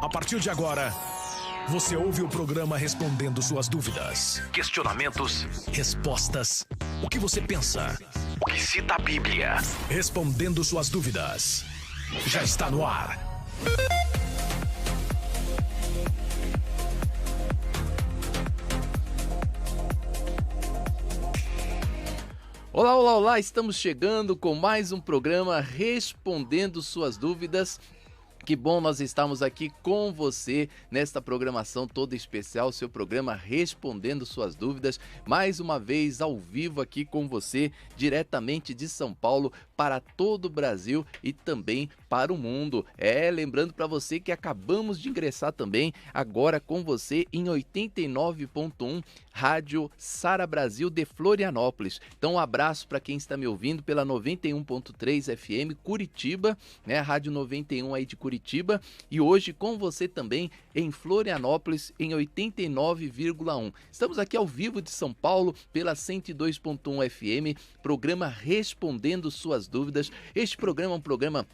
A partir de agora, você ouve o programa respondendo suas dúvidas, questionamentos, respostas, o que você pensa, o que cita a Bíblia. Respondendo suas dúvidas. Já está no ar. Olá, olá, olá! Estamos chegando com mais um programa Respondendo Suas Dúvidas. Que bom nós estamos aqui com você nesta programação toda especial, seu programa Respondendo Suas Dúvidas, mais uma vez ao vivo aqui com você, diretamente de São Paulo para todo o Brasil e também para o mundo. Lembrando para você que acabamos de ingressar também agora com você em 89.1 Rádio Sara Brasil de Florianópolis. Então um abraço para quem está me ouvindo pela 91.3 FM Curitiba, né? Rádio 91 aí de Curitiba, e hoje com você também em Florianópolis em 89,1. Estamos aqui ao vivo de São Paulo pela 102.1 FM, programa Respondendo Suas Dúvidas. Este programa é um programa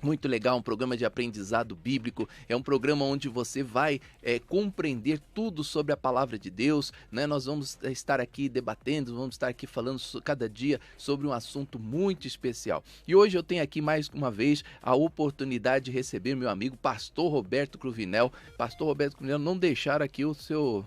muito legal, um programa de aprendizado bíblico, é um programa onde você vai compreender tudo sobre a palavra de Deus, né? Nós vamos estar aqui debatendo, vamos estar aqui falando cada dia sobre um assunto muito especial. E hoje eu tenho aqui mais uma vez a oportunidade de receber meu amigo Pastor Roberto Cruvinel. Pastor Roberto Cruvinel, não deixaram aqui o seu...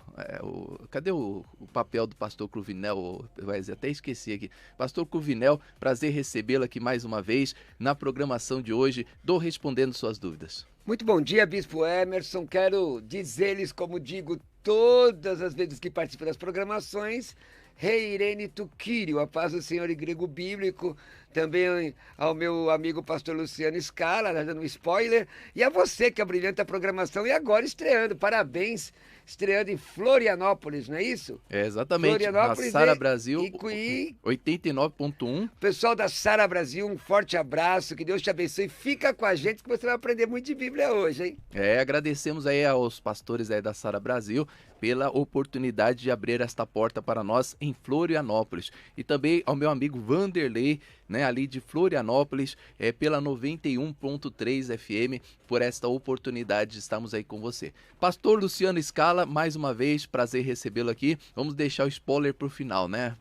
cadê o papel do Pastor Cruvinel? Eu até esqueci aqui. Pastor Cruvinel, prazer recebê-lo aqui mais uma vez na programação de hoje do Respondendo Suas Dúvidas. Muito bom dia, Bispo Emerson. Quero dizer-lhes, como digo todas as vezes que participo das programações, Reirene Tuquírio, a paz do Senhor e grego bíblico, também ao meu amigo pastor Luciano Scala, dando um spoiler, e a você que abrilhanta a programação e agora estreando, parabéns, estreando em Florianópolis, não é isso? Exatamente, Florianópolis, na Sara Brasil, 89.1. Pessoal da Sara Brasil, um forte abraço, que Deus te abençoe, fica com a gente que você vai aprender muito de Bíblia hoje, hein? Agradecemos aí aos pastores aí da Sara Brasil pela oportunidade de abrir esta porta para nós em Florianópolis. E também ao meu amigo Vanderlei, né, ali de Florianópolis, pela 91.3 FM, por esta oportunidade de estarmos aí com você. Pastor Luciano Scala, mais uma vez, prazer recebê-lo aqui. Vamos deixar o spoiler para o final, né?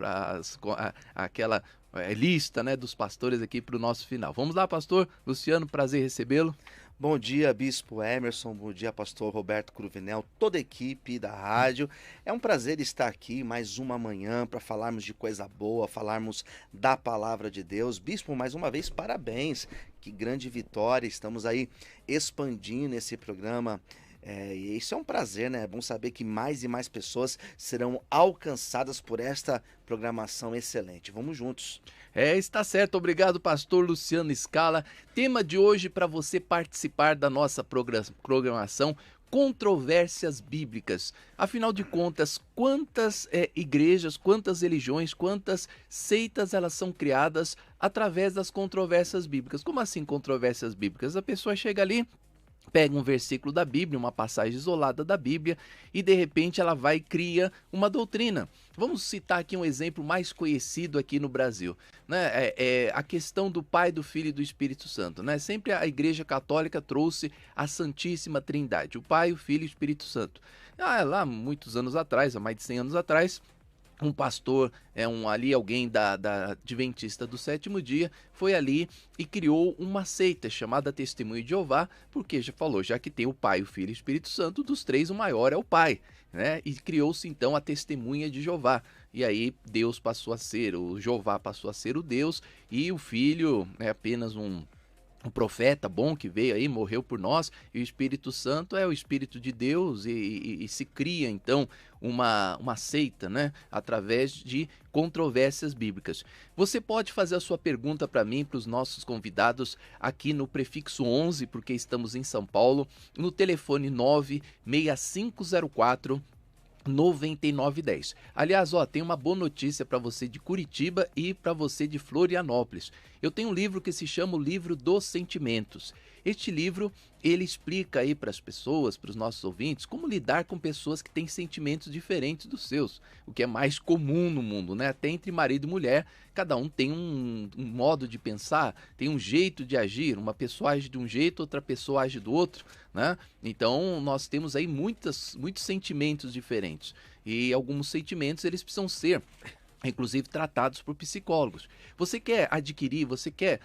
Aquela lista, né, dos pastores aqui para o nosso final. Vamos lá, pastor Luciano, prazer recebê-lo. Bom dia, Bispo Emerson, bom dia, Pastor Roberto Cruvinel, toda a equipe da rádio. É um prazer estar aqui mais uma manhã para falarmos de coisa boa, falarmos da palavra de Deus. Bispo, mais uma vez, parabéns, que grande vitória, estamos aí expandindo esse programa. E isso é um prazer, né? É bom saber que mais e mais pessoas serão alcançadas por esta programação excelente. Vamos juntos. Está certo. Obrigado, pastor Luciano Scala. Tema de hoje para você participar da nossa programação: controvérsias bíblicas. Afinal de contas, quantas igrejas, quantas religiões, quantas seitas elas são criadas através das controvérsias bíblicas? Como assim controvérsias bíblicas? A pessoa chega ali, pega um versículo da Bíblia, uma passagem isolada da Bíblia, e de repente ela vai e cria uma doutrina. Vamos citar aqui um exemplo mais conhecido aqui no Brasil, né? A questão do Pai, do Filho e do Espírito Santo, né? Sempre a Igreja Católica trouxe a Santíssima Trindade, o Pai, o Filho e o Espírito Santo. Lá muitos anos atrás, há mais de 100 anos atrás, um pastor, alguém da Adventista do Sétimo Dia, foi ali e criou uma seita chamada Testemunho de Jeová, porque já que tem o Pai, o Filho e o Espírito Santo, dos três o maior é o Pai, né? E criou-se então a Testemunha de Jeová. E aí Deus passou a ser, o Jeová passou a ser o Deus, e o Filho é apenas um profeta bom que veio aí, morreu por nós, e o Espírito Santo é o Espírito de Deus, e se cria então uma seita, né, através de controvérsias bíblicas. Você pode fazer a sua pergunta para mim, para os nossos convidados, aqui no prefixo 11, porque estamos em São Paulo, no telefone 96504 9910. Aliás, tem uma boa notícia para você de Curitiba e para você de Florianópolis. Eu tenho um livro que se chama O Livro dos Sentimentos. Este livro, ele explica aí para as pessoas, para os nossos ouvintes, como lidar com pessoas que têm sentimentos diferentes dos seus, o que é mais comum no mundo, né? Até entre marido e mulher, cada um tem um modo de pensar, tem um jeito de agir, uma pessoa age de um jeito, outra pessoa age do outro, né? Então, nós temos aí muitos sentimentos diferentes, e alguns sentimentos, eles precisam ser inclusive tratados por psicólogos. Você quer adquirir, você quer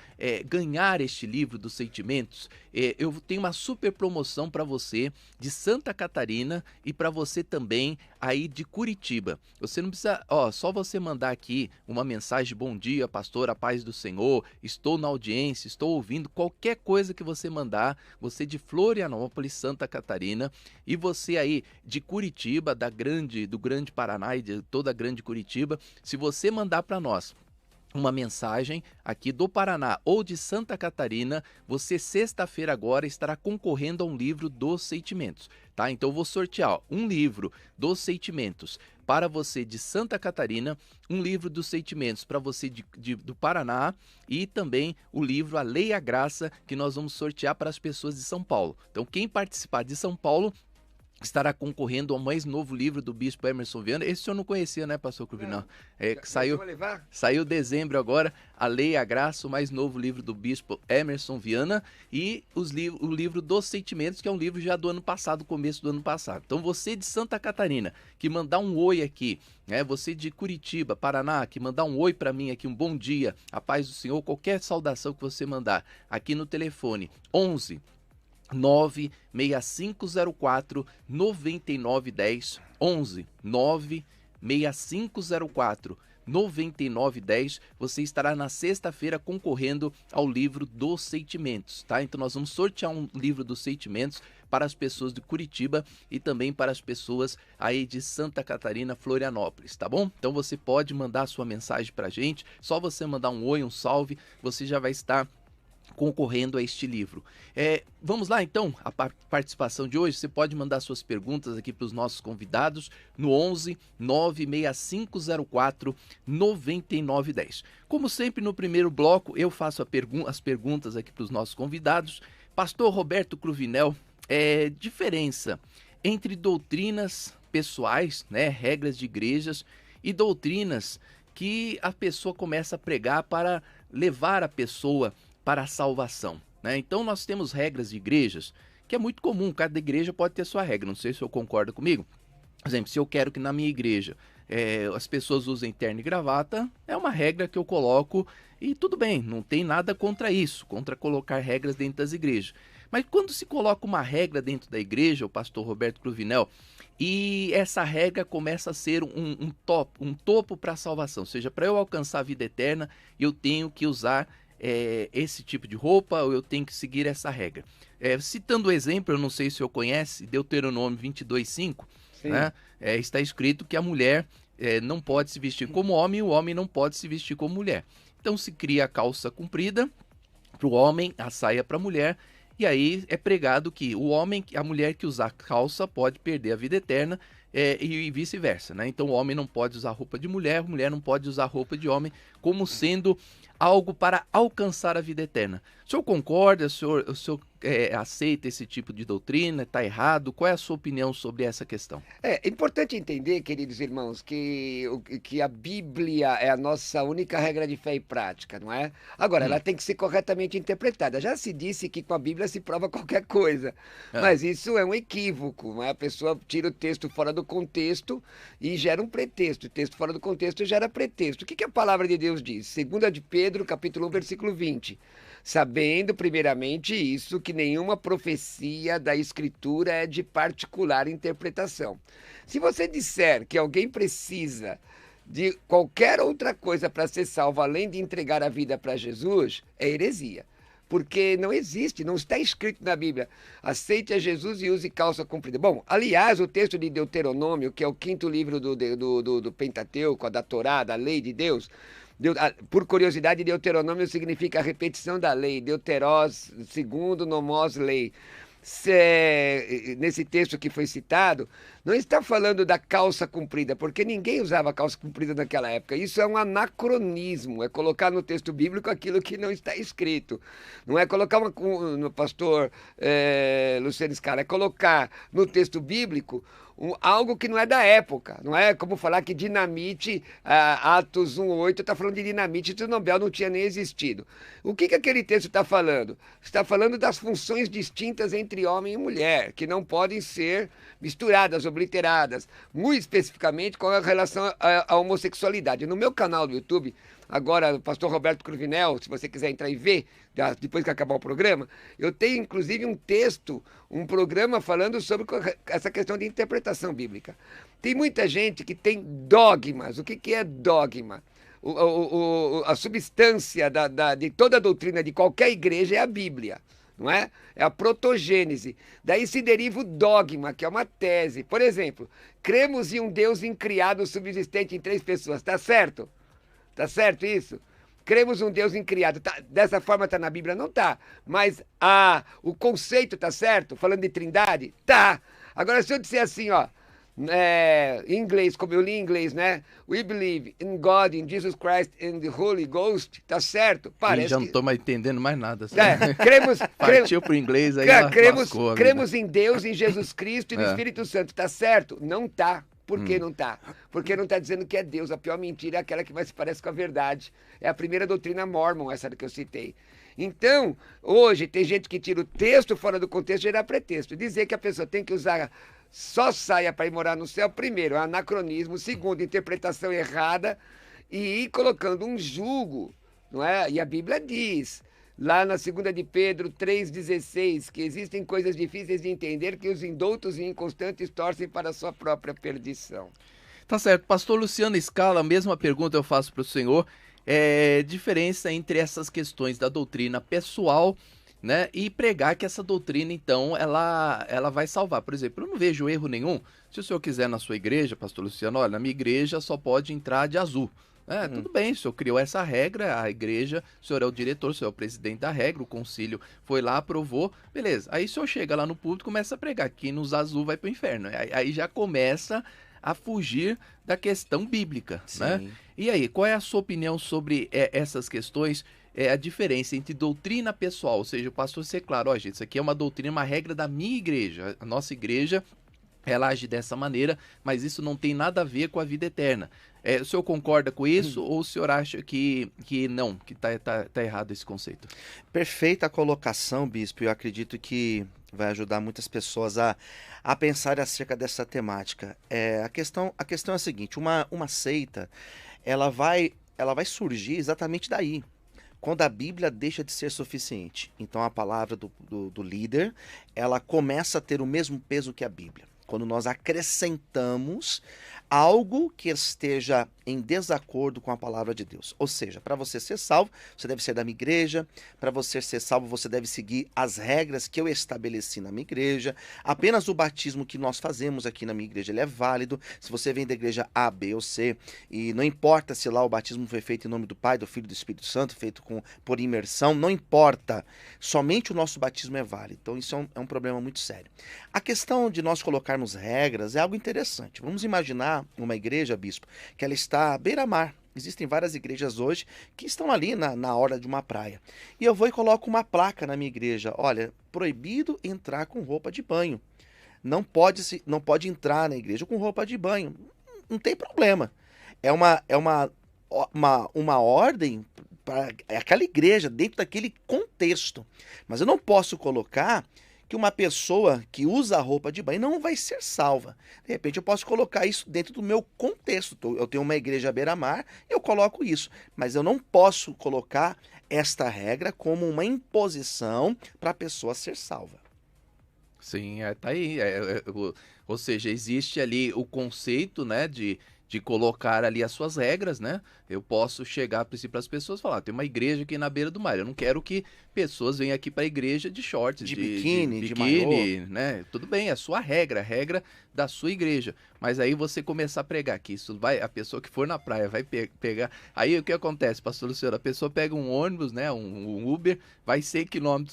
ganhar este livro dos sentimentos? Eu tenho uma super promoção para você de Santa Catarina e para você também aí de Curitiba. Você não precisa, só você mandar aqui uma mensagem: bom dia, pastor, a paz do Senhor, estou na audiência, estou ouvindo, qualquer coisa que você mandar, você de Florianópolis, Santa Catarina, e você aí de Curitiba, do Grande Paraná e de toda a Grande Curitiba. Se você mandar para nós uma mensagem aqui do Paraná ou de Santa Catarina, você sexta-feira agora estará concorrendo a um livro dos sentimentos, tá? Então eu vou sortear um livro dos sentimentos para você de Santa Catarina, um livro dos sentimentos para você do Paraná e também o livro A Lei e a Graça, que nós vamos sortear para as pessoas de São Paulo. Então quem participar de São Paulo estará concorrendo ao mais novo livro do Bispo Emerson Viana. Esse o senhor não conhecia, né, pastor Cruvinel? Saiu dezembro agora, A Lei e a Graça, o mais novo livro do Bispo Emerson Viana, e o livro dos Sentimentos, que é um livro já do ano passado, começo do ano passado. Então você de Santa Catarina, que mandar um oi aqui, né? Você de Curitiba, Paraná, que mandar um oi para mim aqui, um bom dia, a paz do Senhor, qualquer saudação que você mandar aqui no telefone 11 96504 9910, 11 96504 9910, você estará na sexta-feira concorrendo ao livro dos sentimentos, tá? Então nós vamos sortear um livro dos sentimentos para as pessoas de Curitiba e também para as pessoas aí de Santa Catarina, Florianópolis, tá bom? Então você pode mandar sua mensagem pra gente, só você mandar um oi, um salve, você já vai estar concorrendo a este livro. Vamos lá então, a participação de hoje. Você pode mandar suas perguntas aqui para os nossos convidados no 11 96504 9910. Como sempre, no primeiro bloco eu faço as perguntas aqui para os nossos convidados. Pastor Roberto Cruvinel, diferença entre doutrinas pessoais, né, regras de igrejas, e doutrinas que a pessoa começa a pregar para levar a pessoa para a salvação, né? Então nós temos regras de igrejas, que é muito comum, cada igreja pode ter sua regra, não sei se o senhor concorda comigo. Por exemplo, se eu quero que na minha igreja as pessoas usem terno e gravata, é uma regra que eu coloco e tudo bem, não tem nada contra isso, contra colocar regras dentro das igrejas. Mas quando se coloca uma regra dentro da igreja, o pastor Roberto Cruvinel, e essa regra começa a ser um topo para a salvação, ou seja, para eu alcançar a vida eterna, eu tenho que usar esse tipo de roupa, ou eu tenho que seguir essa regra. Citando o exemplo, eu não sei se o senhor conhece, Deuteronômio 22:5, né? Está escrito que a mulher não pode se vestir como homem e o homem não pode se vestir como mulher. Então se cria a calça comprida para o homem, a saia para a mulher, e aí é pregado que a mulher que usar calça pode perder a vida eterna, e vice-versa, né? Então o homem não pode usar roupa de mulher, a mulher não pode usar roupa de homem, como sendo algo para alcançar a vida eterna. O senhor concorda? O senhor aceita esse tipo de doutrina? Está errado? Qual é a sua opinião sobre essa questão? É importante entender, queridos irmãos, que a Bíblia é a nossa única regra de fé e prática, não é? Agora, ela tem que ser corretamente interpretada. Já se disse que com a Bíblia se prova qualquer coisa, mas isso é um equívoco, não é? A pessoa tira o texto fora do contexto e gera um pretexto. O texto fora do contexto gera pretexto. O que a palavra de Deus diz? 2 de Pedro, capítulo 1, versículo 20. Sabendo, primeiramente, isso, que nenhuma profecia da Escritura é de particular interpretação. Se você disser que alguém precisa de qualquer outra coisa para ser salvo, além de entregar a vida para Jesus, é heresia. Porque não existe, não está escrito na Bíblia, aceite a Jesus e use calça comprida. Bom, aliás, o texto de Deuteronômio, que é o 5º livro do Pentateuco, da Torá, da lei de Deus, por curiosidade, Deuteronômio significa a repetição da lei, Deuterós, segundo, nomós, lei. Nesse texto que foi citado, Não está falando da calça comprida, porque ninguém usava calça comprida naquela época. Isso é um anacronismo, é colocar no texto bíblico aquilo que não está escrito. Não é colocar no pastor Luciano Scala, é colocar no texto bíblico algo que não é da época. Não é como falar que dinamite, Atos 1:8, está falando de dinamite, e Nobel não tinha nem existido. O que aquele texto está falando? Está falando das funções distintas entre homem e mulher, que não podem ser misturadas, obliteradas, muito especificamente com a relação à homossexualidade. No meu canal do YouTube, agora, o pastor Roberto Cruvinel, se você quiser entrar e ver, depois que acabar o programa, eu tenho inclusive um texto, um programa falando sobre essa questão de interpretação bíblica. Tem muita gente que tem dogmas. O que é dogma? A substância de toda a doutrina de qualquer igreja é a Bíblia. Não é? É a protogênese. Daí se deriva o dogma, que é uma tese. Por exemplo, cremos em um Deus incriado subsistente em 3 pessoas. Está certo? Está certo isso? Cremos um Deus incriado. Dessa forma está na Bíblia? Não está. Mas o conceito está certo? Falando de trindade? Tá. Agora, se eu disser assim, ó, em inglês, como eu li em inglês, né? We believe in God, in Jesus Christ, and the Holy Ghost. Tá certo? Parece já não estou mais entendendo mais nada. Partiu pro inglês aí. Cremos em Deus, em Jesus Cristo e no Espírito Santo. Tá certo? Não tá. Por que não tá? Porque não está dizendo que é Deus. A pior mentira é aquela que mais se parece com a verdade. É a primeira doutrina Mormon, essa que eu citei. Então, hoje, tem gente que tira o texto fora do contexto e gera pretexto. Dizer que a pessoa tem que usar só saia para ir morar no céu, primeiro, é um anacronismo. Segundo, interpretação errada. E ir colocando um jugo, não é? E a Bíblia diz... Lá na 2 de Pedro 3,16, que existem coisas difíceis de entender que os indoutos e inconstantes torcem para a sua própria perdição. Tá certo. Pastor Luciano Scala, a mesma pergunta eu faço para o senhor. Diferença entre essas questões da doutrina pessoal, né, e pregar que essa doutrina, então, ela vai salvar. Por exemplo, eu não vejo erro nenhum. Se o senhor quiser na sua igreja, pastor Luciano, olha, na minha igreja só pode entrar de azul. Tudo bem, o senhor criou essa regra, a igreja, o senhor é o diretor, o senhor é o presidente da regra, o concílio foi lá, aprovou, beleza. Aí o senhor chega lá no púlpito e começa a pregar, quem nos azul vai para o inferno. Aí já começa a fugir da questão bíblica, né? E aí, qual é a sua opinião sobre essas questões, a diferença entre doutrina pessoal, ou seja, o pastor ser claro, gente, isso aqui é uma doutrina, uma regra da minha igreja, a nossa igreja, ela age dessa maneira, mas isso não tem nada a ver com a vida eterna. O senhor concorda com isso ou o senhor acha que não, que tá errado esse conceito? Perfeita a colocação, bispo. Eu acredito que vai ajudar muitas pessoas a pensar acerca dessa temática. A questão é a seguinte, uma seita, ela vai surgir exatamente daí. Quando a Bíblia deixa de ser suficiente. Então a palavra do líder, ela começa a ter o mesmo peso que a Bíblia. Quando nós acrescentamos algo que esteja em desacordo com a palavra de Deus. Ou seja, para você ser salvo, você deve ser da minha igreja. Para você ser salvo, você deve seguir as regras que eu estabeleci na minha igreja. Apenas o batismo que nós fazemos aqui na minha igreja, ele é válido. Se você vem da igreja A, B ou C, e não importa se lá o batismo foi feito em nome do Pai, do Filho e do Espírito Santo, feito por imersão, não importa. Somente o nosso batismo é válido. Então isso é um problema muito sério. A questão de nós colocarmos regras é algo interessante. Vamos imaginar uma igreja, bispo, que ela está à beira-mar. Existem várias igrejas hoje que estão ali na hora de uma praia. E eu vou e coloco uma placa na minha igreja. Olha, proibido entrar com roupa de banho. Não pode entrar na igreja com roupa de banho. Não tem problema. É uma ordem para aquela igreja, dentro daquele contexto. Mas eu não posso colocar que uma pessoa que usa a roupa de banho não vai ser salva. De repente eu posso colocar isso dentro do meu contexto. Eu tenho uma igreja à beira-mar, eu coloco isso. Mas eu não posso colocar esta regra como uma imposição para a pessoa ser salva. Sim, tá aí. Ou seja, existe ali o conceito, né, de colocar ali as suas regras, né? Eu posso chegar para as pessoas e falar, tem uma igreja aqui na beira do mar, eu não quero que pessoas venham aqui para a igreja de shorts, de biquíni, de né? Tudo bem, é a sua regra, a regra da sua igreja. Mas aí você começar a pregar que isso vai, a pessoa que for na praia vai pegar. Aí o que acontece, pastor Luciano? A pessoa pega um ônibus, né? Um Uber, vai 100 km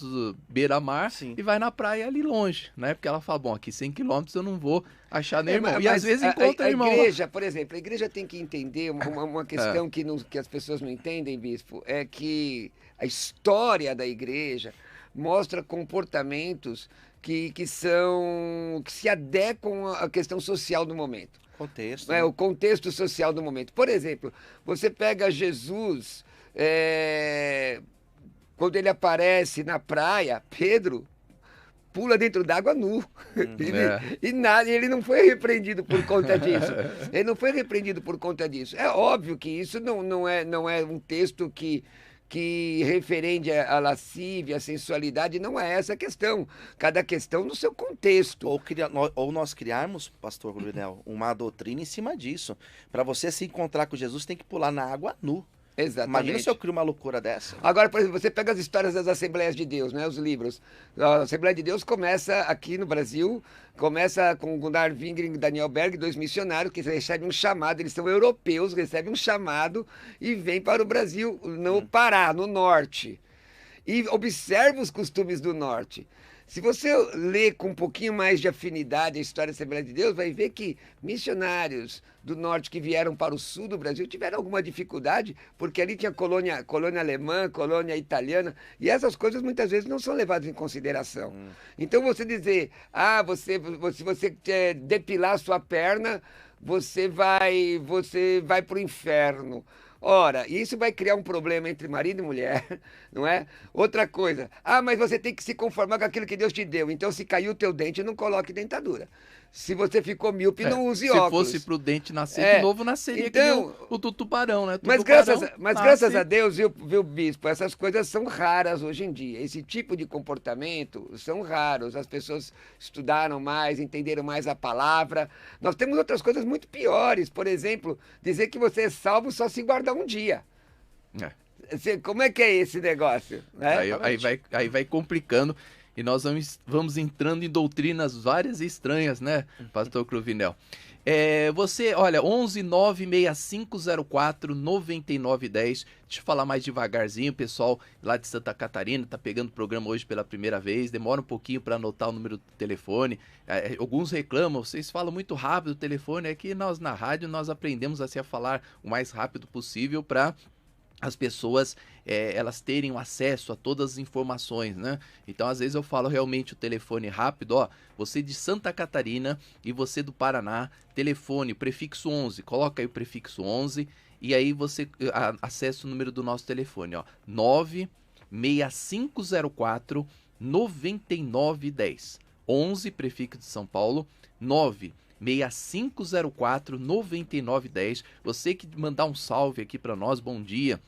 beira-mar e vai na praia ali longe, né? Porque ela fala, bom, aqui 100 km eu não vou achar nem irmão. E Mas às vezes encontra irmão. A igreja, por exemplo, a igreja tem que entender uma questão que as pessoas não entendem, bispo, é que a história da igreja mostra comportamentos que se adequam à questão social do momento. Contexto. O contexto social do momento. Por exemplo, você pega Jesus, quando ele aparece na praia, Pedro pula dentro d'água nu. E ele não foi repreendido por conta disso. Ele não foi repreendido por conta disso. É óbvio que isso não é um texto que referende a lascívia, a sensualidade, não é essa a questão. Cada questão no seu contexto. Ou nós criarmos, pastor Cruvinel, uma doutrina em cima disso. Para você se encontrar com Jesus, tem que pular na água nu. Exatamente. Imagina se eu crio uma loucura dessa. Agora, por exemplo, você pega as histórias das Assembleias de Deus, né, os livros. A Assembleia de Deus começa aqui no Brasil, começa com Gunnar Wingren e Daniel Berg, 2 missionários que recebem um chamado, eles são europeus, recebem um chamado e vêm para o Brasil, no Pará, no norte. E observa os costumes do norte. Se você ler com um pouquinho mais de afinidade a história da Assembleia de Deus, vai ver que missionários do norte que vieram para o sul do Brasil tiveram alguma dificuldade, porque ali tinha colônia alemã, colônia italiana, e essas coisas muitas vezes não são levadas em consideração. Então você dizer, se você quer depilar sua perna, você vai para o inferno. Ora, isso vai criar um problema entre marido e mulher, não é? Outra coisa, mas você tem que se conformar com aquilo que Deus te deu. Então, se caiu o teu dente, não coloque dentadura. Se você ficou míope, não use óculos. Se fosse pro dente nascer de novo, nasceria então, que o tubarão, né? Mas graças a Deus, viu, bispo, essas coisas são raras hoje em dia. Esse tipo de comportamento são raros. As pessoas estudaram mais, entenderam mais a palavra. Nós temos outras coisas muito piores. Por exemplo, dizer que você é salvo só se guardar um dia. Como é que é esse negócio? Né? Aí vai complicando. E nós vamos entrando em doutrinas várias e estranhas, né, pastor Cruvinel? Você, olha, 11-96504-9910. Deixa eu falar mais devagarzinho, pessoal lá de Santa Catarina tá pegando o programa hoje pela primeira vez, demora um pouquinho para anotar o número do telefone. Alguns reclamam, vocês falam muito rápido o telefone, é que nós na rádio nós aprendemos a falar o mais rápido possível para as pessoas elas terem acesso a todas as informações, né? Então, às vezes eu falo realmente o telefone rápido, você de Santa Catarina e você do Paraná, telefone, prefixo 11, coloca aí o prefixo 11 e aí você acessa o número do nosso telefone, 96504-9910, 11, prefixo de São Paulo, 96504-9910. Você que mandar um salve aqui para nós, bom dia.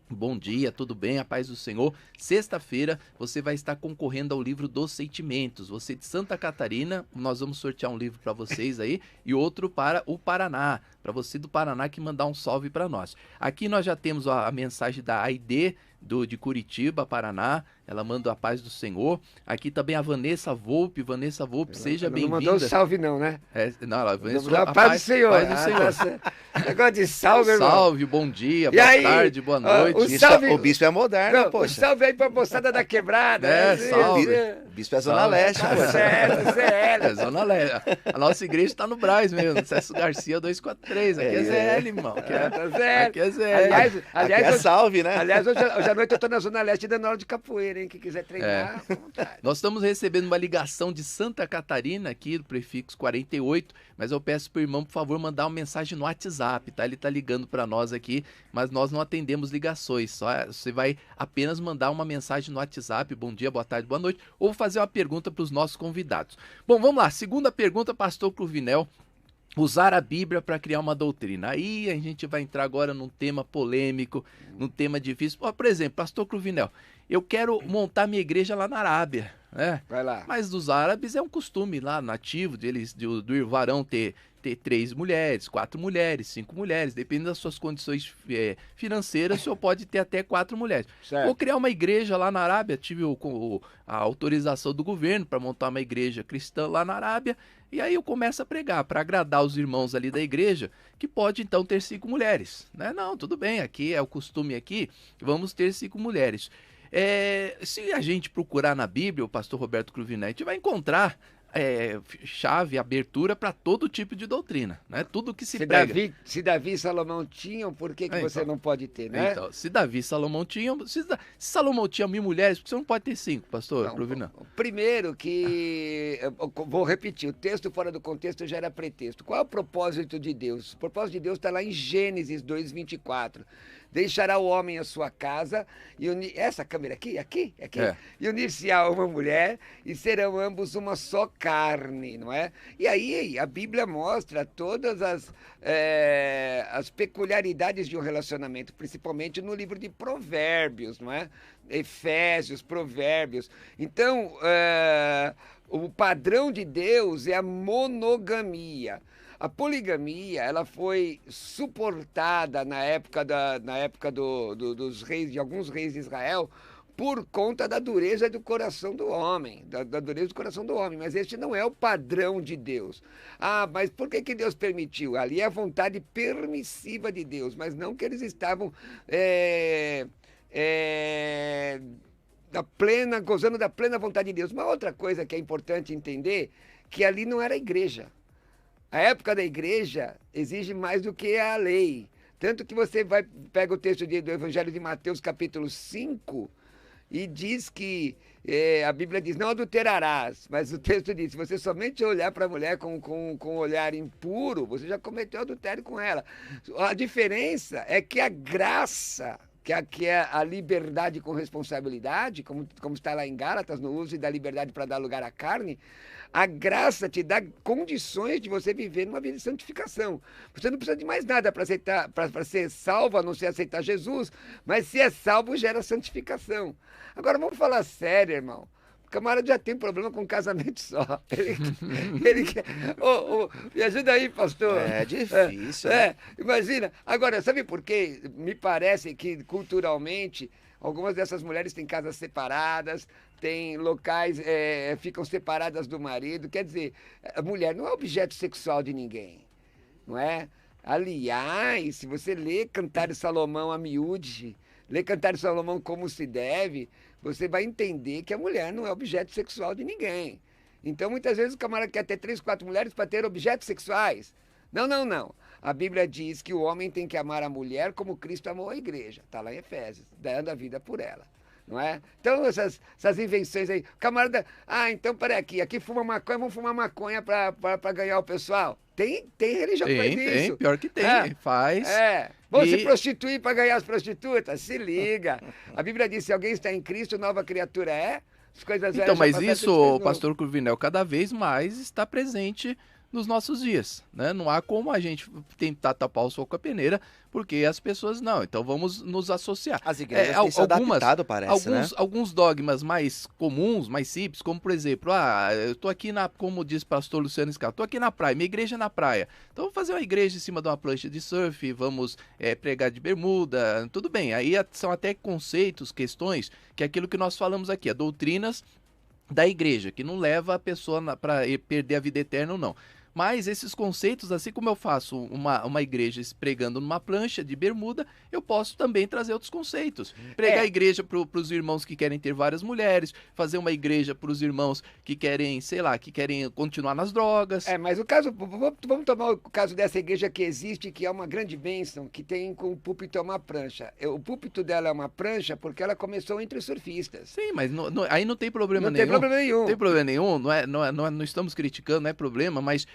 Bom dia, tudo bem? A paz do Senhor. Sexta-feira você vai estar concorrendo ao livro dos sentimentos. Você de Santa Catarina, nós vamos sortear um livro para vocês aí e outro para o Paraná. Para você do Paraná que mandar um salve para nós. Aqui nós já temos a mensagem da Aide de Curitiba, Paraná. Ela manda a paz do Senhor. Aqui também a Vanessa Volpe. Vanessa Volpe, seja bem-vinda. Não mandou salve não, né? Não, ela a paz do Senhor. Paz do Senhor. Negócio de salve, irmão. Salve, bom dia, boa tarde, boa noite. O bispo é moderno, poxa. Salve aí pra moçada da quebrada. Salve. O bispo é Zona Leste. Tá certo, é Zona Leste. A nossa igreja está no Brás mesmo, César Garcia 243. Aqui é ZL, irmão. Aqui é ZL. Aliás, é salve, né? Aliás, hoje à noite eu tô na Zona Leste dando aula de capoeira, hein? Quem quiser treinar, à vontade. Nós estamos recebendo uma ligação de Santa Catarina aqui, do prefixo 48, mas eu peço pro irmão, por favor, mandar uma mensagem no WhatsApp, tá? Ele tá ligando para nós aqui, mas nós não atendemos ligações, só você vai apenas mandar uma mensagem no WhatsApp, bom dia, boa tarde, boa noite, ou fazer uma pergunta para os nossos convidados. Bom, vamos lá, segunda pergunta, pastor Cruvinel. Usar a Bíblia para criar uma doutrina. Aí a gente vai entrar agora num tema polêmico, num tema difícil. Por exemplo, pastor Cruvinel, eu quero montar minha igreja lá na Arábia, né? Vai lá. Mas dos árabes é um costume lá nativo deles, do varão ter 3 mulheres, 4 mulheres, 5 mulheres, dependendo das suas condições financeiras, o senhor pode ter até 4 mulheres. Certo. Vou criar uma igreja lá na Arábia, tive a autorização do governo para montar uma igreja cristã lá na Arábia, e aí eu começo a pregar para agradar os irmãos ali da igreja, que pode então ter 5 mulheres, né? Não, tudo bem, aqui é o costume aqui, vamos ter 5 mulheres. Se a gente procurar na Bíblia, o pastor Roberto Cruvinel, a gente vai encontrar chave, abertura para todo tipo de doutrina, né? Tudo que se prega. Se Davi e Salomão tinham, por que você não pode ter, né? Então, se Davi e Salomão tinham... Se Salomão tinha 1000 mulheres, por que você não pode ter 5, pastor Cruvinel? Primeiro que... Vou repetir, o texto fora do contexto já era pretexto. Qual é o propósito de Deus? O propósito de Deus está lá em Gênesis 2:24. Deixará o homem a sua casa e essa câmera aqui, e unir-se a uma mulher e serão ambos uma só carne, não é? E aí a Bíblia mostra todas as peculiaridades de um relacionamento, principalmente no livro de Provérbios, não é? Efésios, Provérbios. Então, o padrão de Deus é a monogamia. A poligamia, ela foi suportada na época dos reis, de alguns reis de Israel, por conta da dureza do coração do homem, da dureza do coração do homem. Mas este não é o padrão de Deus. Ah, mas por que Deus permitiu? Ali é a vontade permissiva de Deus, mas não que eles estavam gozando da plena vontade de Deus. Uma outra coisa que é importante entender, que ali não era a igreja. A época da igreja exige mais do que a lei. Tanto que você pega o texto do Evangelho de Mateus, capítulo 5, e diz que a Bíblia diz, não adulterarás, mas o texto diz, se você somente olhar para a mulher com um olhar impuro, você já cometeu adultério com ela. A diferença é que a graça, que é a liberdade com responsabilidade, como está lá em Gálatas, no uso da liberdade para dar lugar à carne, a graça te dá condições de você viver numa vida de santificação. Você não precisa de mais nada para ser salvo, a não ser aceitar Jesus, mas se é salvo, gera santificação. Agora, vamos falar sério, irmão. O camarada já tem problema com um casamento só. Ele quer... me ajuda aí, pastor. É difícil, né? Imagina. Agora, sabe por quê? Me parece que, culturalmente, algumas dessas mulheres têm casas separadas, têm locais, ficam separadas do marido. Quer dizer, a mulher não é objeto sexual de ninguém, não é? Aliás, se você lê Cantares de Salomão a miúde, lê Cantares de Salomão como se deve, você vai entender que a mulher não é objeto sexual de ninguém. Então, muitas vezes o camarada quer ter 3, 4 mulheres para ter objetos sexuais. Não. A Bíblia diz que o homem tem que amar a mulher como Cristo amou a igreja. Está lá em Efésios, dando a vida por ela. Não é? Então, essas invenções aí. O camarada, então, peraí, aqui fuma maconha, vamos fumar maconha para ganhar o pessoal. Tem religião que faz isso. Tem, pior que tem, faz. Vamos se prostituir para ganhar as prostitutas? Se liga. A Bíblia diz, se alguém está em Cristo, nova criatura é. As coisas então, mas isso, pastor Cruvinel, cada vez mais está presente nos nossos dias, né? Não há como a gente tentar tapar o sol com a peneira, porque as pessoas não. Então vamos nos associar. As igrejas têm se adaptado, parece, né? Alguns dogmas mais comuns, mais simples, como por exemplo, eu tô aqui como diz o pastor Luciano Scala, tô aqui na praia, minha igreja é na praia. Então vamos fazer uma igreja em cima de uma plancha de surf, vamos pregar de bermuda, tudo bem. Aí são até conceitos, questões, que é aquilo que nós falamos aqui, doutrinas da igreja, que não leva a pessoa para perder a vida eterna ou não. Mas esses conceitos, assim como eu faço uma igreja pregando numa plancha de bermuda, eu posso também trazer outros conceitos. Pregar a igreja para os irmãos que querem ter várias mulheres, fazer uma igreja para os irmãos que querem, que querem continuar nas drogas. Mas o caso, vamos tomar o caso dessa igreja que existe, que é uma grande bênção, que tem com o púlpito uma prancha. O púlpito dela é uma prancha porque ela começou entre os surfistas. Sim, mas aí não tem problema nenhum. Não tem problema nenhum. Não tem problema nenhum, não estamos criticando, não é problema, mas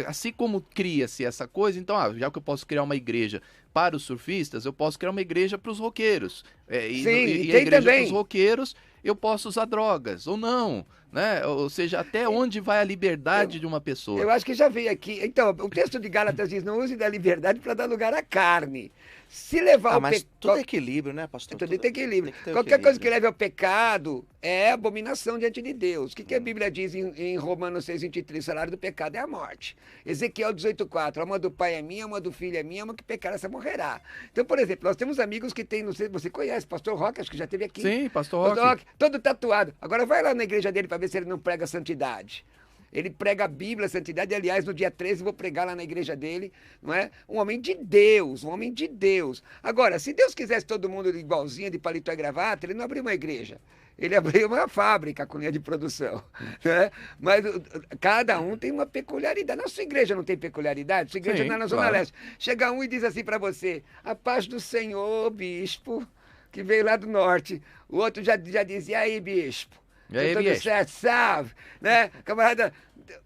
assim como cria-se essa coisa, então, já que eu posso criar uma igreja para os surfistas, eu posso criar uma igreja para os roqueiros. Sim, e a igreja para os roqueiros, eu posso usar drogas, ou não, né? Ou seja, até onde vai a liberdade de uma pessoa? Eu acho que já veio aqui. Então, o texto de Gálatas diz, não use da liberdade para dar lugar à carne. Se levar mas tudo é equilíbrio, né, pastor? Tudo tem equilíbrio. Qualquer coisa que leve ao pecado é abominação diante de Deus. O que a Bíblia diz em Romanos 6:23? O salário do pecado é a morte. Ezequiel 18:4. A alma do pai é minha, a alma do filho é minha, a alma que pecar essa morrerá. Então, por exemplo, nós temos amigos que tem, não sei se você conhece, pastor Roque, acho que já esteve aqui. Sim, pastor Roque. Todo tatuado. Agora vai lá na igreja dele para ver se ele não prega santidade. Ele prega a Bíblia, a santidade. Aliás, no dia 13 eu vou pregar lá na igreja dele, não é? Um homem de Deus, um homem de Deus. Agora, se Deus quisesse todo mundo igualzinho, de paletó e gravata, ele não abriu uma igreja. Ele abriu uma fábrica com linha de produção, né? Mas cada um tem uma peculiaridade. Na sua igreja não tem peculiaridade? Sua igreja não é na Zona Leste. Chega um e diz assim para você: a paz do Senhor, bispo, que veio lá do norte. O outro já dizia: e aí, bispo? E aí, tudo certo, salve, né? Camarada,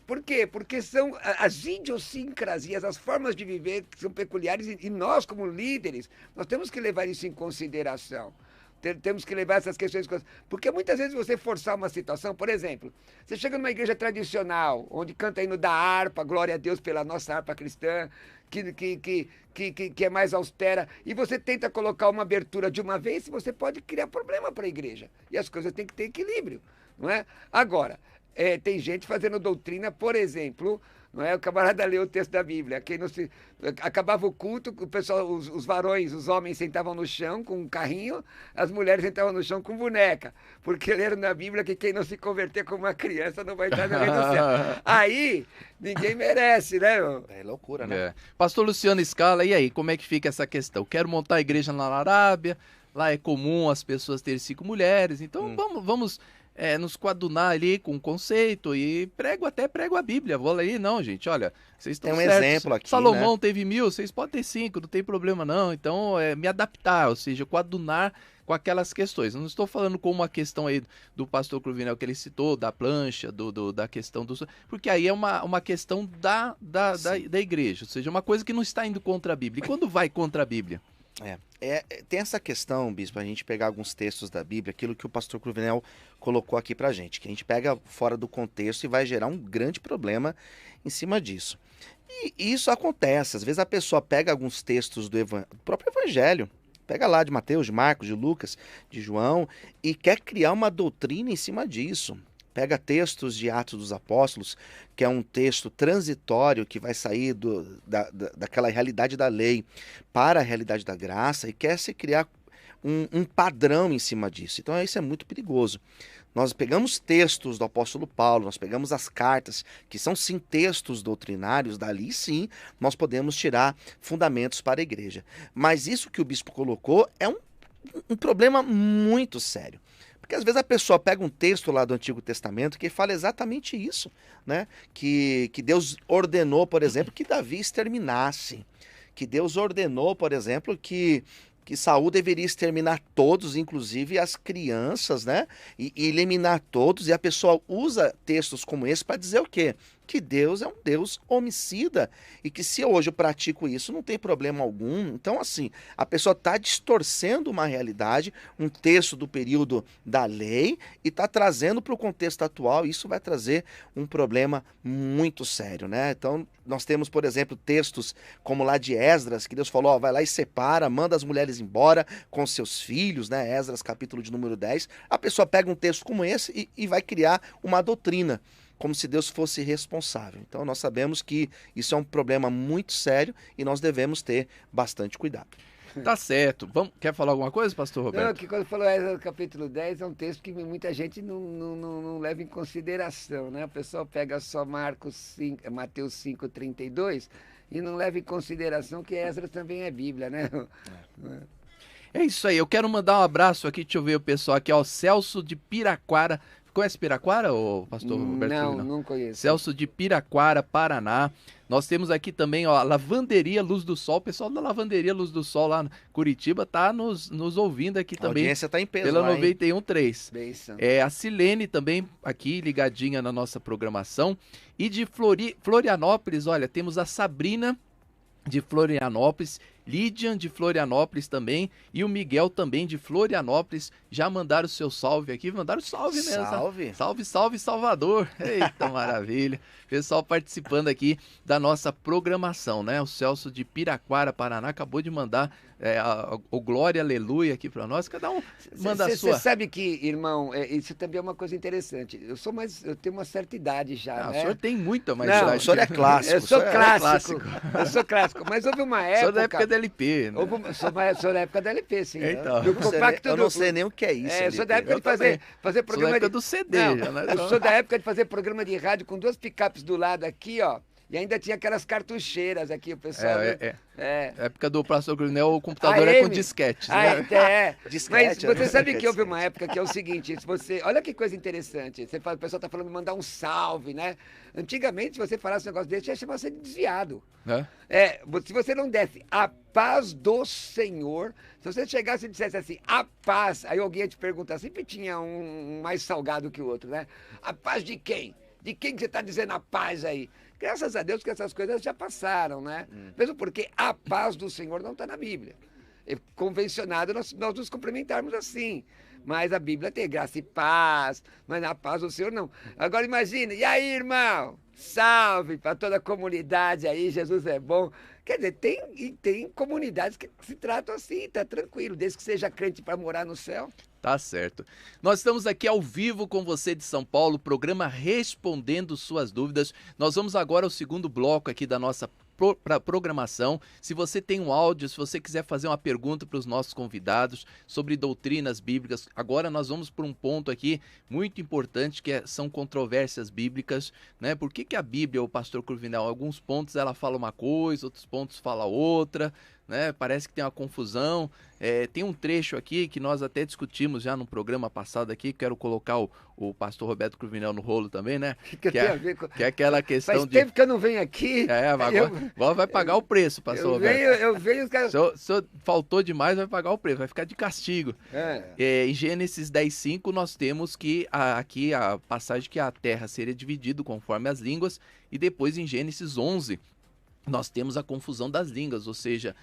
por quê? Porque são as idiosincrasias, as formas de viver que são peculiares e nós, como líderes, nós temos que levar isso em consideração. Temos que levar essas questões... Porque muitas vezes você forçar uma situação, por exemplo, você chega numa igreja tradicional, onde canta hino da harpa, glória a Deus pela nossa harpa cristã, que é mais austera, e você tenta colocar uma abertura de uma vez, você pode criar problema para a igreja. E as coisas têm que ter equilíbrio, não é? Agora, tem gente fazendo doutrina, por exemplo... Não é? O camarada leu o texto da Bíblia. Quem não se... Acabava o culto, o pessoal, os varões, os homens sentavam no chão com um carrinho, as mulheres sentavam no chão com boneca. Porque leram na Bíblia que quem não se converter como uma criança não vai entrar no reino do céu. Aí, ninguém merece, né? É loucura, né? É. Pastor Luciano Scala, e aí, como é que fica essa questão? Quero montar a igreja na Arábia, lá é comum as pessoas terem 5 mulheres, então vamos nos coadunar ali com o conceito e prego a Bíblia. Vou ali, não, gente, olha, vocês estão certos. Tem um exemplo aqui, Salomão né? teve 1000, vocês podem ter 5, não tem problema não. Então, me adaptar, ou seja, coadunar com aquelas questões. Eu não estou falando como a questão aí do pastor Cruvinel que ele citou, da plancha, da questão do... Porque aí é uma questão da igreja, ou seja, uma coisa que não está indo contra a Bíblia. E quando vai contra a Bíblia? Tem essa questão, bispo, a gente pegar alguns textos da Bíblia, aquilo que o pastor Cruvinel colocou aqui pra gente, que a gente pega fora do contexto e vai gerar um grande problema em cima disso. E isso acontece, às vezes a pessoa pega alguns textos do próprio Evangelho, pega lá de Mateus, de Marcos, de Lucas, de João, e quer criar uma doutrina em cima disso. Pega textos de Atos dos Apóstolos, que é um texto transitório que vai sair daquela realidade da lei para a realidade da graça e quer se criar um padrão em cima disso. Então isso é muito perigoso. Nós pegamos textos do apóstolo Paulo, nós pegamos as cartas, que são sim textos doutrinários, dali sim nós podemos tirar fundamentos para a igreja. Mas isso que o bispo colocou é um problema muito sério. Porque às vezes a pessoa pega um texto lá do Antigo Testamento que fala exatamente isso, né? Que Deus ordenou, por exemplo, que Davi exterminasse. Que Deus ordenou, por exemplo, que Saul deveria exterminar todos, inclusive as crianças, né? E eliminar todos. E a pessoa usa textos como esse para dizer o quê? Que Deus é um Deus homicida e que se hoje eu pratico isso não tem problema algum. Então, assim, a pessoa está distorcendo uma realidade, um texto do período da lei e está trazendo para o contexto atual. Isso vai trazer um problema muito sério, né? Então, nós temos, por exemplo, textos como lá de Esdras, que Deus falou, ó, vai lá e separa, manda as mulheres embora com seus filhos, né? Esdras, capítulo de número 10. A pessoa pega um texto como esse e vai criar uma doutrina, como se Deus fosse responsável. Então nós sabemos que isso é um problema muito sério e nós devemos ter bastante cuidado. Tá certo. Quer falar alguma coisa, pastor Roberto? Não, que quando falou Esdras capítulo 10 é um texto que muita gente não leva em consideração, né? O pessoal pega só Mateus 5:32 e não leva em consideração que Esdras também é Bíblia, né? É isso aí, eu quero mandar um abraço aqui, deixa eu ver o pessoal aqui, ó, Celso de Piraquara. Conhece Piraquara, ô pastor Roberto? Não conheço. Celso de Piraquara, Paraná. Nós temos aqui também, ó, a Lavanderia Luz do Sol. O pessoal da Lavanderia Luz do Sol lá no Curitiba tá nos ouvindo aqui também. A audiência tá em peso pela lá, 91.3. Beição. A Silene também aqui ligadinha na nossa programação. E de Florianópolis, olha, temos a Sabrina de Florianópolis, Lídia de Florianópolis também e o Miguel também de Florianópolis já mandaram o seu salve aqui, mandaram salve mesmo. Salve. Salve, salve Salvador. Eita maravilha. Pessoal participando aqui da nossa programação, né? O Celso de Piraquara, Paraná acabou de mandar o Glória Aleluia aqui para nós. Cada um manda a sua. Você sabe que, irmão, isso também é uma coisa interessante. Eu tenho uma certa idade já, né? O senhor tem muita mais Não, idade. O senhor é clássico. Eu sou é clássico. Eu sou clássico. Mas houve uma O senhor da época época... da LP. Né? Sou da época da LP, sim. Então, eu não sei nem o que é isso. Eu sou da época de fazer programa. Sou da época do CD. Não, já, né? Eu sou da época de fazer programa de rádio com 2 picapes do lado aqui, ó. E ainda tinha aquelas cartucheiras aqui, o pessoal. Na época do pastor Cruvinel, o computador é com disquetes. Disquete, mas você sabe que houve uma época que é o seguinte, olha que coisa interessante, o pessoal está falando de mandar um salve, né? Antigamente, se você falasse um negócio desse, ia chamar você de desviado. Se você não desse a paz do Senhor, se você chegasse e dissesse assim, a paz, aí alguém ia te perguntar, sempre tinha um mais salgado que o outro, né? A paz de quem? De quem que você está dizendo a paz aí? Graças a Deus que essas coisas já passaram, né? Mesmo porque a paz do Senhor não está na Bíblia. É convencionado nós nos cumprimentarmos assim. Mas a Bíblia tem graça e paz, mas a paz do Senhor não. Agora imagina, e aí, irmão? Salve para toda a comunidade aí, Jesus é bom. Quer dizer, tem comunidades que se tratam assim, tá tranquilo, desde que seja crente para morar no céu. Tá certo. Nós estamos aqui ao vivo com você de São Paulo, programa Respondendo Suas Dúvidas. Nós vamos agora ao segundo bloco aqui da nossa programação. Se você tem um áudio, se você quiser fazer uma pergunta para os nossos convidados sobre doutrinas bíblicas, agora nós vamos por um ponto aqui muito importante que são controvérsias bíblicas, né? Por que a Bíblia, o pastor Cruvinel, alguns pontos ela fala uma coisa, outros pontos fala outra, né? Parece que tem uma confusão. Tem um trecho aqui que nós até discutimos já no programa passado aqui, quero colocar o pastor Roberto Cruvinel no rolo também, né? Que tem a ver com... Que é aquela questão Faz tempo que eu não venho aqui. Agora vai pagar o preço, pastor Roberto. Eu venho... Se o senhor faltou demais, vai pagar o preço, vai ficar de castigo. Em Gênesis 10:5 nós temos que aqui a passagem que a terra seria dividida conforme as línguas, e depois em Gênesis 11 nós temos a confusão das línguas, ou seja,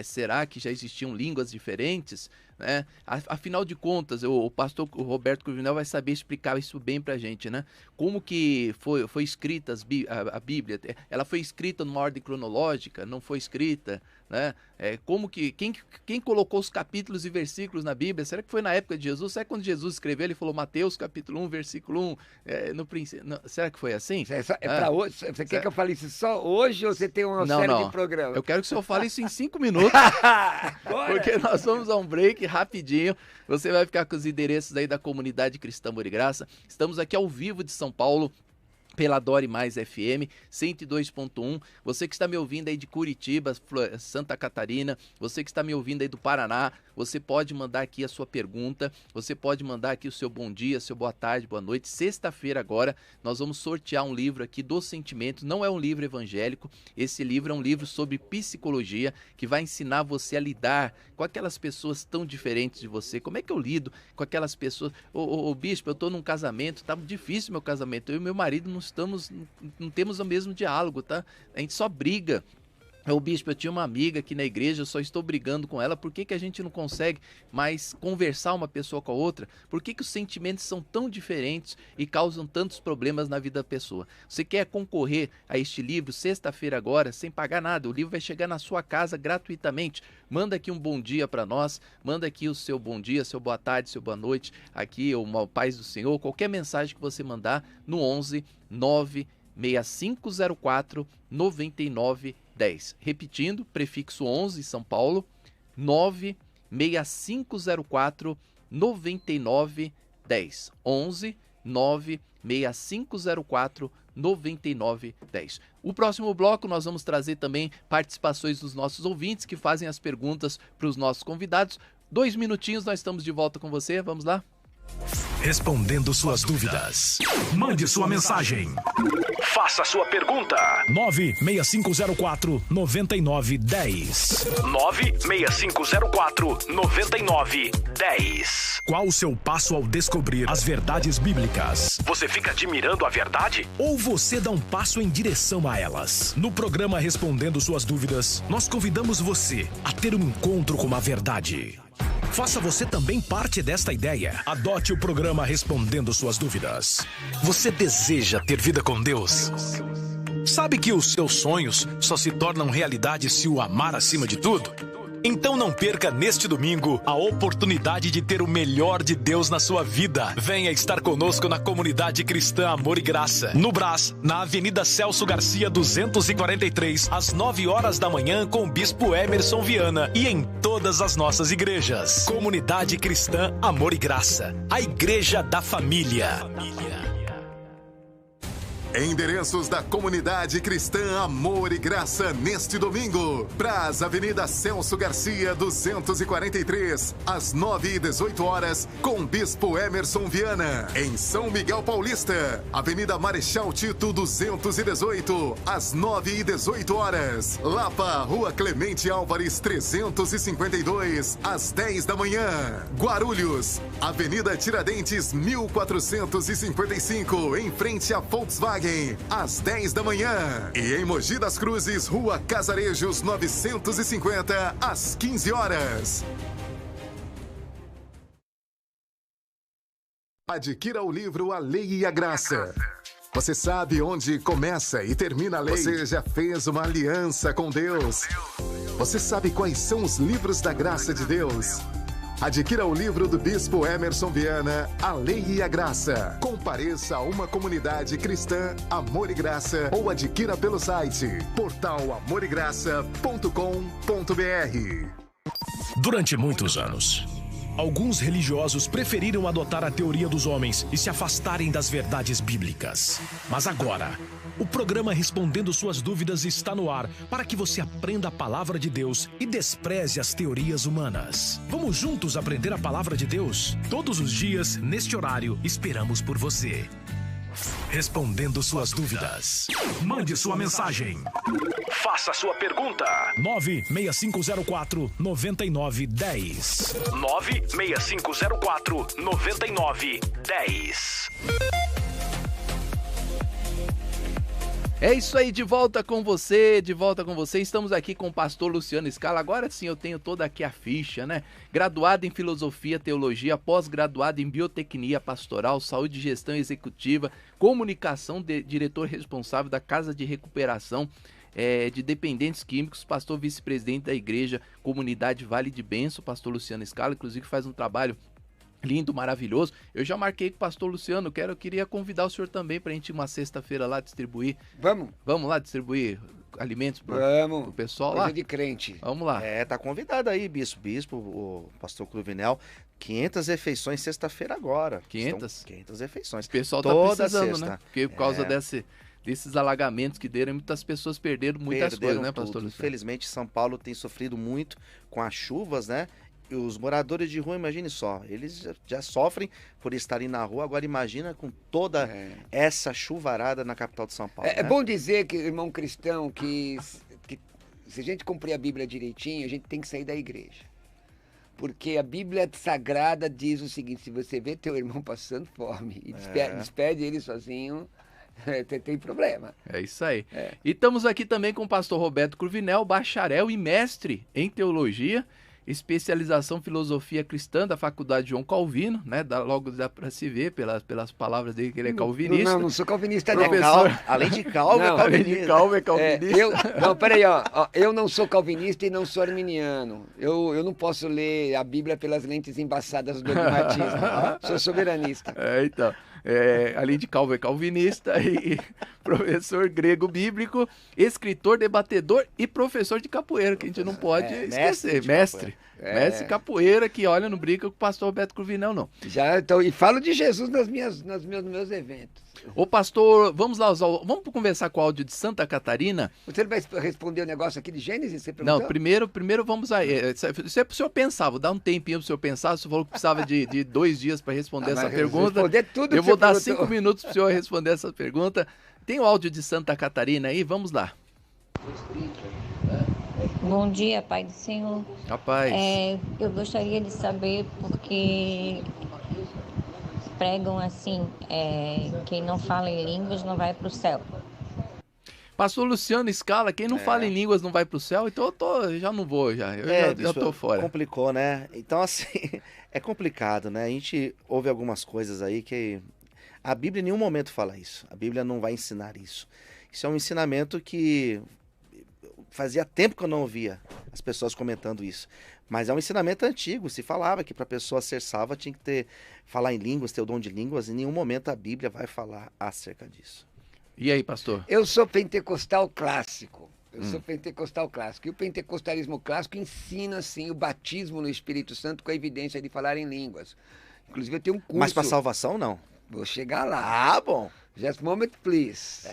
será que já existiam línguas diferentes? Né? Afinal de contas, o pastor Roberto Cruvinel vai saber explicar isso bem pra gente, né? Como que foi escrita a Bíblia? Ela foi escrita numa ordem cronológica? Não foi escrita? Né? Como que quem colocou os capítulos e versículos na Bíblia? Será que foi na época de Jesus? Será que quando Jesus escreveu, ele falou Mateus capítulo 1, versículo 1? No princípio, será que foi assim? Pra hoje? Você quer que eu fale isso só hoje ou você tem uma série de programas? Eu quero que o senhor fale isso em 5 minutos, porque nós vamos a um break rapidinho. Você vai ficar com os endereços aí da comunidade Cristã Amor e Graça. Estamos aqui ao vivo de São Paulo, pela Dore Mais FM 102.1, você que está me ouvindo aí de Curitiba, Santa Catarina, você que está me ouvindo aí do Paraná, você pode mandar aqui a sua pergunta, você pode mandar aqui o seu bom dia, seu boa tarde, boa noite. Sexta-feira agora nós vamos sortear um livro aqui dos sentimentos, não é um livro evangélico, esse livro é um livro sobre psicologia que vai ensinar você a lidar com aquelas pessoas tão diferentes de você. Como é que eu lido com aquelas pessoas? Ô bispo, eu estou num casamento, tá difícil meu casamento, eu e meu marido não temos o mesmo diálogo, tá? A gente só briga. Bispo, eu tinha uma amiga aqui na igreja, eu só estou brigando com ela, por que a gente não consegue mais conversar uma pessoa com a outra? Por que os sentimentos são tão diferentes e causam tantos problemas na vida da pessoa? Você quer concorrer a este livro sexta-feira agora, sem pagar nada, o livro vai chegar na sua casa gratuitamente. Manda aqui um bom dia para nós, manda aqui o seu bom dia, seu boa tarde, seu boa noite, aqui o paz do Senhor, qualquer mensagem que você mandar no 11 96504 9910. Repetindo, prefixo 11, São Paulo, 96504 9910. 11 96504 9910. O próximo bloco nós vamos trazer também participações dos nossos ouvintes que fazem as perguntas para os nossos convidados. 2 minutinhos, nós estamos de volta com você, vamos lá? Respondendo suas dúvidas. Mande sua mensagem. Faça sua pergunta. 96504-9910. 96504-9910. Qual o seu passo ao descobrir as verdades bíblicas? Você fica admirando a verdade? Ou você dá um passo em direção a elas? No programa Respondendo Suas Dúvidas, nós convidamos você a ter um encontro com a verdade. Faça você também parte desta ideia. Adote o programa Respondendo Suas Dúvidas. Você deseja ter vida com Deus? Sabe que os seus sonhos só se tornam realidade se o amar acima de tudo? Então não perca neste domingo a oportunidade de ter o melhor de Deus na sua vida. Venha estar conosco na comunidade cristã Amor e Graça, no Brás, na Avenida Celso Garcia 243, às 9 horas da manhã, com o Bispo Emerson Viana, e em todas as nossas igrejas. Comunidade cristã Amor e Graça, a igreja da família. Endereços da Comunidade Cristã Amor e Graça neste domingo. Brás, Avenida Celso Garcia, 243, às 9h18, com Bispo Emerson Viana. Em São Miguel Paulista, Avenida Marechal Tito, 218, às 9h18. Lapa, Rua Clemente Álvares, 352, às 10 da manhã. Guarulhos, Avenida Tiradentes, 1455, em frente a Volkswagen, às 10 da manhã. E em Mogi das Cruzes, Rua Casarejos 950, às 15 horas. Adquira o livro A Lei e a Graça. Você sabe onde começa e termina a lei? Você já fez uma aliança com Deus? Você sabe quais são os livros da graça de Deus? Adquira o livro do Bispo Emerson Viana, A Lei e a Graça. Compareça a uma comunidade cristã Amor e Graça ou adquira pelo site portalamoregraça.com.br. Durante muitos anos, alguns religiosos preferiram adotar a teoria dos homens e se afastarem das verdades bíblicas. Mas agora, o programa Respondendo Suas Dúvidas está no ar para que você aprenda a palavra de Deus e despreze as teorias humanas. Vamos juntos aprender a palavra de Deus? Todos os dias, neste horário, esperamos por você. Respondendo suas dúvidas. Mande sua mensagem. Faça sua pergunta. 96504-9910. 96504-9910. É isso aí, de volta com você, Estamos aqui com o pastor Luciano Scala. Agora sim eu tenho toda aqui a ficha, né? Graduado em Filosofia, Teologia, pós-graduado em Biotecnia Pastoral, Saúde e Gestão Executiva, Comunicação, diretor responsável da Casa de Recuperação de Dependentes Químicos, pastor vice-presidente da Igreja Comunidade Vale de Benção, pastor Luciano Scala, inclusive faz um trabalho lindo, maravilhoso. Eu já marquei com o pastor Luciano, eu queria convidar o senhor também para a gente ir uma sexta-feira lá distribuir. Vamos lá distribuir alimentos para o pessoal lá? Coisa de crente. Vamos lá. Tá convidado aí, bispo, o pastor Cruvinel. 500 refeições sexta-feira agora. 500? 500 refeições. O pessoal tá precisando, sexta, né? Porque por causa desses alagamentos que deram, muitas pessoas perderam muitas coisas, né, pastor Luciano? Infelizmente, São Paulo tem sofrido muito com as chuvas, né? E os moradores de rua, imagine só, eles já sofrem por estarem na rua, agora imagina com toda essa chuvarada na capital de São Paulo. É bom dizer, que, irmão cristão, que se a gente cumprir a Bíblia direitinho, a gente tem que sair da igreja. Porque a Bíblia Sagrada diz o seguinte: se você vê teu irmão passando fome e despede ele sozinho, tem problema. É isso aí. E estamos aqui também com o pastor Roberto Cruvinel, bacharel e mestre em teologia, especialização em filosofia cristã da Faculdade João Calvino, né? Logo dá para se ver pelas palavras dele que ele é calvinista. Não sou calvinista, não. Além de calvo, é calvinista. Além de calvo, é calvinista. Peraí, eu não sou calvinista e não sou arminiano. Eu não posso ler a Bíblia pelas lentes embaçadas do dogmatismo. Sou soberanista. Então. Além de calvo, é calvinista e professor grego bíblico, escritor, debatedor e professor de capoeira, que a gente não pode esquecer. Mestre capoeira, que olha, não brinca com o pastor Roberto Cruvinel, não. E falo de Jesus nos meus eventos. Ô pastor, vamos lá, vamos conversar com o áudio de Santa Catarina. Você vai responder o negócio aqui de Gênesis? Você perguntou? Não, primeiro vamos aí. Isso é pro senhor pensar, vou dar um tempinho pro senhor pensar. O senhor falou que precisava de 2 dias para responder essa pergunta. Eu vou dar 5 minutos pro senhor responder essa pergunta. Tem o áudio de Santa Catarina aí? Vamos lá. Bom dia, Pai do Senhor. Rapaz. Eu gostaria de saber porque pregam assim, quem não fala em línguas não vai para o céu. Pastor Luciano Scala, quem não fala em línguas não vai para o céu, então eu já não vou, já tô fora. Complicou, né? Então, assim, é complicado, né? A gente ouve algumas coisas aí que a Bíblia em nenhum momento fala isso. A Bíblia não vai ensinar isso. Isso é um ensinamento que fazia tempo que eu não ouvia as pessoas comentando isso. Mas é um ensinamento antigo, se falava que para a pessoa ser salva tinha que falar em línguas, ter o dom de línguas, em nenhum momento a Bíblia vai falar acerca disso. E aí, pastor? Eu sou pentecostal clássico. E o pentecostalismo clássico ensina, sim, o batismo no Espírito Santo com a evidência de falar em línguas. Inclusive, eu tenho um curso... Mas para salvação, não? Vou chegar lá. Ah, bom. Just a moment, please.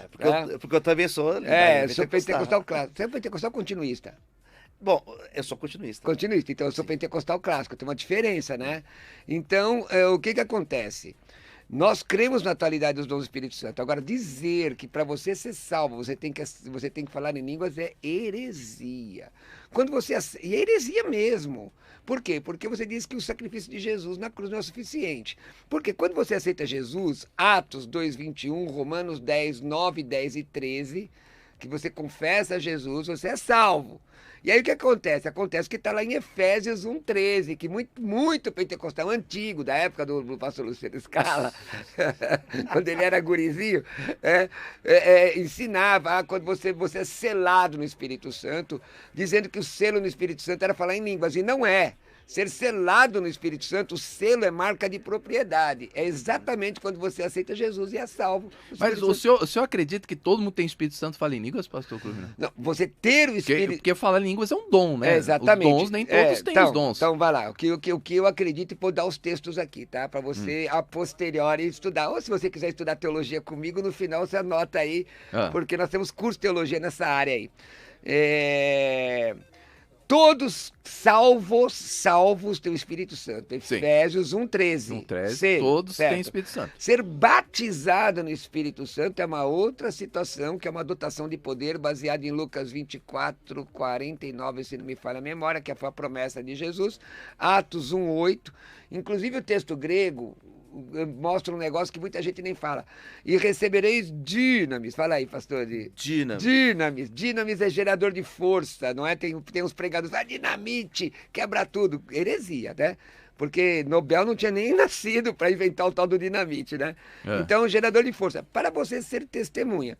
Porque eu também sou... Eu sou pentecostal clássico. Você é pentecostal continuista? Bom, eu sou continuista. Continuista, então eu sou pentecostal clássico, tem uma diferença, né? Então, o que acontece? Nós cremos na atualidade dos dons do Espírito Santo. Agora, dizer que para você ser salvo, você tem que falar em línguas é heresia. E é heresia mesmo. Por quê? Porque você diz que o sacrifício de Jesus na cruz não é suficiente. Porque quando você aceita Jesus, Atos 2:21, Romanos 10, 9, 10 e 13, que você confessa a Jesus, você é salvo. E aí o que acontece? Acontece que está lá em Efésios 1:13, que muito pentecostal antigo, da época do pastor Luciano Scala, quando ele era gurizinho, ensinava quando você é selado no Espírito Santo, dizendo que o selo no Espírito Santo era falar em línguas, e não é. Ser selado no Espírito Santo, o selo é marca de propriedade. É exatamente quando você aceita Jesus e é salvo. Mas o senhor acredita que todo mundo tem Espírito Santo e fala em línguas, pastor Cruvinel? Não, você ter o Espírito... Porque falar em línguas é um dom, né? Exatamente. Os dons, nem todos têm os dons. Então, vai lá. O que eu acredito e vou dar os textos aqui, tá? Para você, a posteriori, estudar. Ou se você quiser estudar teologia comigo, no final você anota aí, porque nós temos curso de teologia nessa área aí. Todos salvos têm o Espírito Santo. Efésios 1:13. Todos têm o Espírito Santo. Ser batizado no Espírito Santo é uma outra situação, que é uma dotação de poder baseada em Lucas 24:49, se não me falha a memória, que foi a promessa de Jesus. Atos 1:8. Inclusive o texto grego mostra um negócio que muita gente nem fala. E recebereis dinamis. Fala aí, pastor. Dinamis. Dinamis é gerador de força, não é? Tem uns pregadores, dinamite, quebra tudo. Heresia, né? Porque Nobel não tinha nem nascido para inventar o tal do dinamite, né? Então, gerador de força. Para você ser testemunha.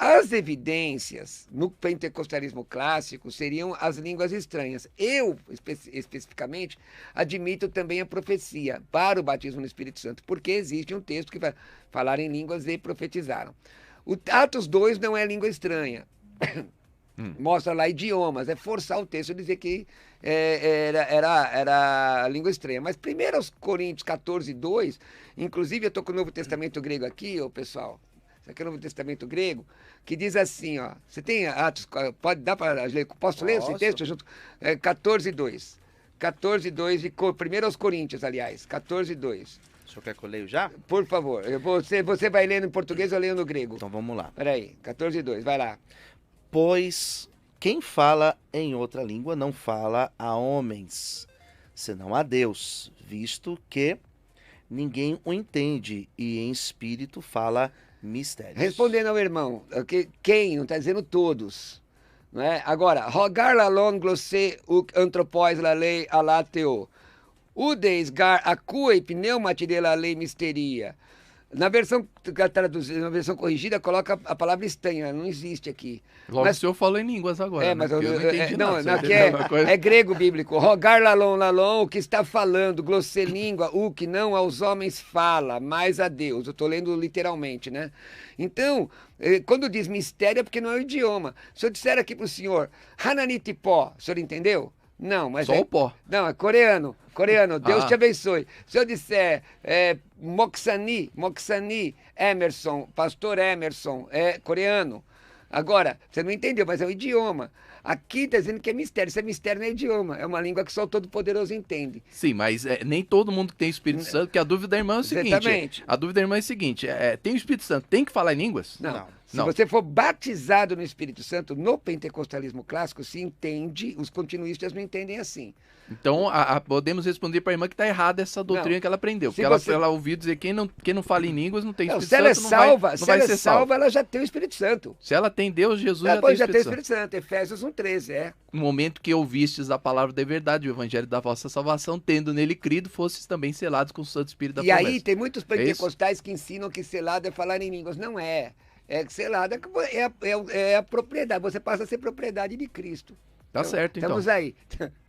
As evidências no pentecostalismo clássico seriam as línguas estranhas. Eu, especificamente, admito também a profecia para o batismo no Espírito Santo, porque existe um texto que vai falar em línguas e profetizaram. O Atos 2 não é língua estranha. Mostra lá idiomas, é forçar o texto a dizer que era língua estranha. Mas 1 Coríntios 14:2, inclusive eu estou com o Novo Testamento grego aqui, pessoal. Isso aqui é o Novo Testamento grego, que diz assim, ó. Você tem Atos, pode dar para ler? Posso ler esse texto junto? 14:2. 14:2 de 1 Coríntios, aliás. 14:2. O senhor quer que eu leio já? Por favor. Você vai lendo em português, eu leio no grego. Então vamos lá. Peraí, 14:2, vai lá. Pois quem fala em outra língua não fala a homens, senão a Deus, visto que ninguém o entende e em espírito fala mistérios. Respondendo ao irmão, quem? Não está dizendo todos. Não é? Agora, rogar la lon glosse uc anthropos la lei alateo. Udeis gar acue pneumati de la lei misteria. Na versão corrigida, coloca a palavra estranha, não existe aqui. Logo o senhor falou em línguas agora. Mas eu não entendi nada. Aqui é grego bíblico. Rogar lalon, o que está falando, glosse língua, o que não aos homens fala, mas a Deus. Eu estou lendo literalmente, né? Então, quando diz mistério é porque não é o idioma. Se eu disser aqui para o senhor, Hananitipó, o senhor entendeu? Não, mas só o pó. Não, é coreano. Deus te abençoe. Se eu disser Moksani, Emerson, pastor Emerson, é coreano. Agora, você não entendeu, mas é um idioma. Aqui está dizendo que é mistério. Isso é mistério, não é idioma. É uma língua que só o Todo-Poderoso entende. Sim, mas nem todo mundo que tem Espírito Santo, porque a dúvida da irmã é o seguinte. Exatamente. A dúvida da irmã é o seguinte, tem o Espírito Santo, tem que falar em línguas? Não. Se você for batizado no Espírito Santo, no pentecostalismo clássico, se entende, os continuistas não entendem assim. Então, podemos responder para a irmã que está errada essa doutrina que ela aprendeu. Porque ela ouviu dizer que quem não fala em línguas não tem Espírito Santo, não vai ser salva. Ela já tem o Espírito Santo. Se ela tem Deus, Jesus já tem o Espírito Santo. Efésios 1:13, No momento que ouvistes a palavra da verdade, o evangelho da vossa salvação, tendo nele crido, fostes também selados com o Santo Espírito da promessa. E aí tem muitos pentecostais que ensinam que selado é falar em línguas. Não é. é selada, é a propriedade. Você passa a ser propriedade de Cristo. Tá certo, então. Estamos aí.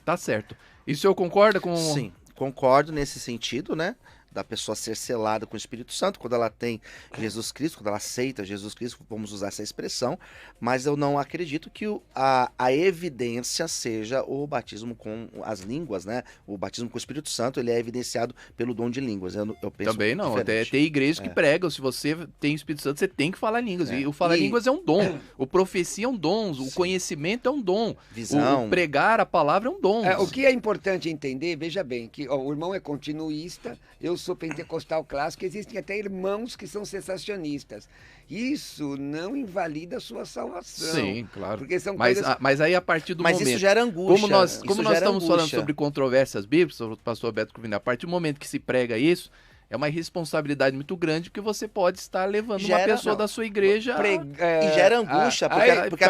Tá certo. E o senhor concorda com... Sim, concordo nesse sentido, né? Da pessoa ser selada com o Espírito Santo, quando ela tem Jesus Cristo, quando ela aceita Jesus Cristo, vamos usar essa expressão, mas eu não acredito que a evidência seja o batismo com as línguas, né? O batismo com o Espírito Santo, ele é evidenciado pelo dom de línguas. Eu penso Também não, até diferente. tem igrejas que pregam, se você tem o Espírito Santo, você tem que falar línguas, e o falar línguas é um dom, o profecia é um dom, o conhecimento é um dom, Visão. o pregar a palavra é um dom. O que é importante entender, veja bem, que o irmão é continuista, eu sou pentecostal clássico, existem até irmãos que são cessacionistas. Isso não invalida a sua salvação. Sim, claro. Porque são mas, coisas... mas aí a partir do Mas momento... isso gera angústia. Como nós estamos falando sobre controvérsias bíblicas, o pastor Alberto Cruvinel, a partir do momento que se prega isso, é uma responsabilidade muito grande, porque você pode estar levando uma pessoa da sua igreja... E gera angústia, porque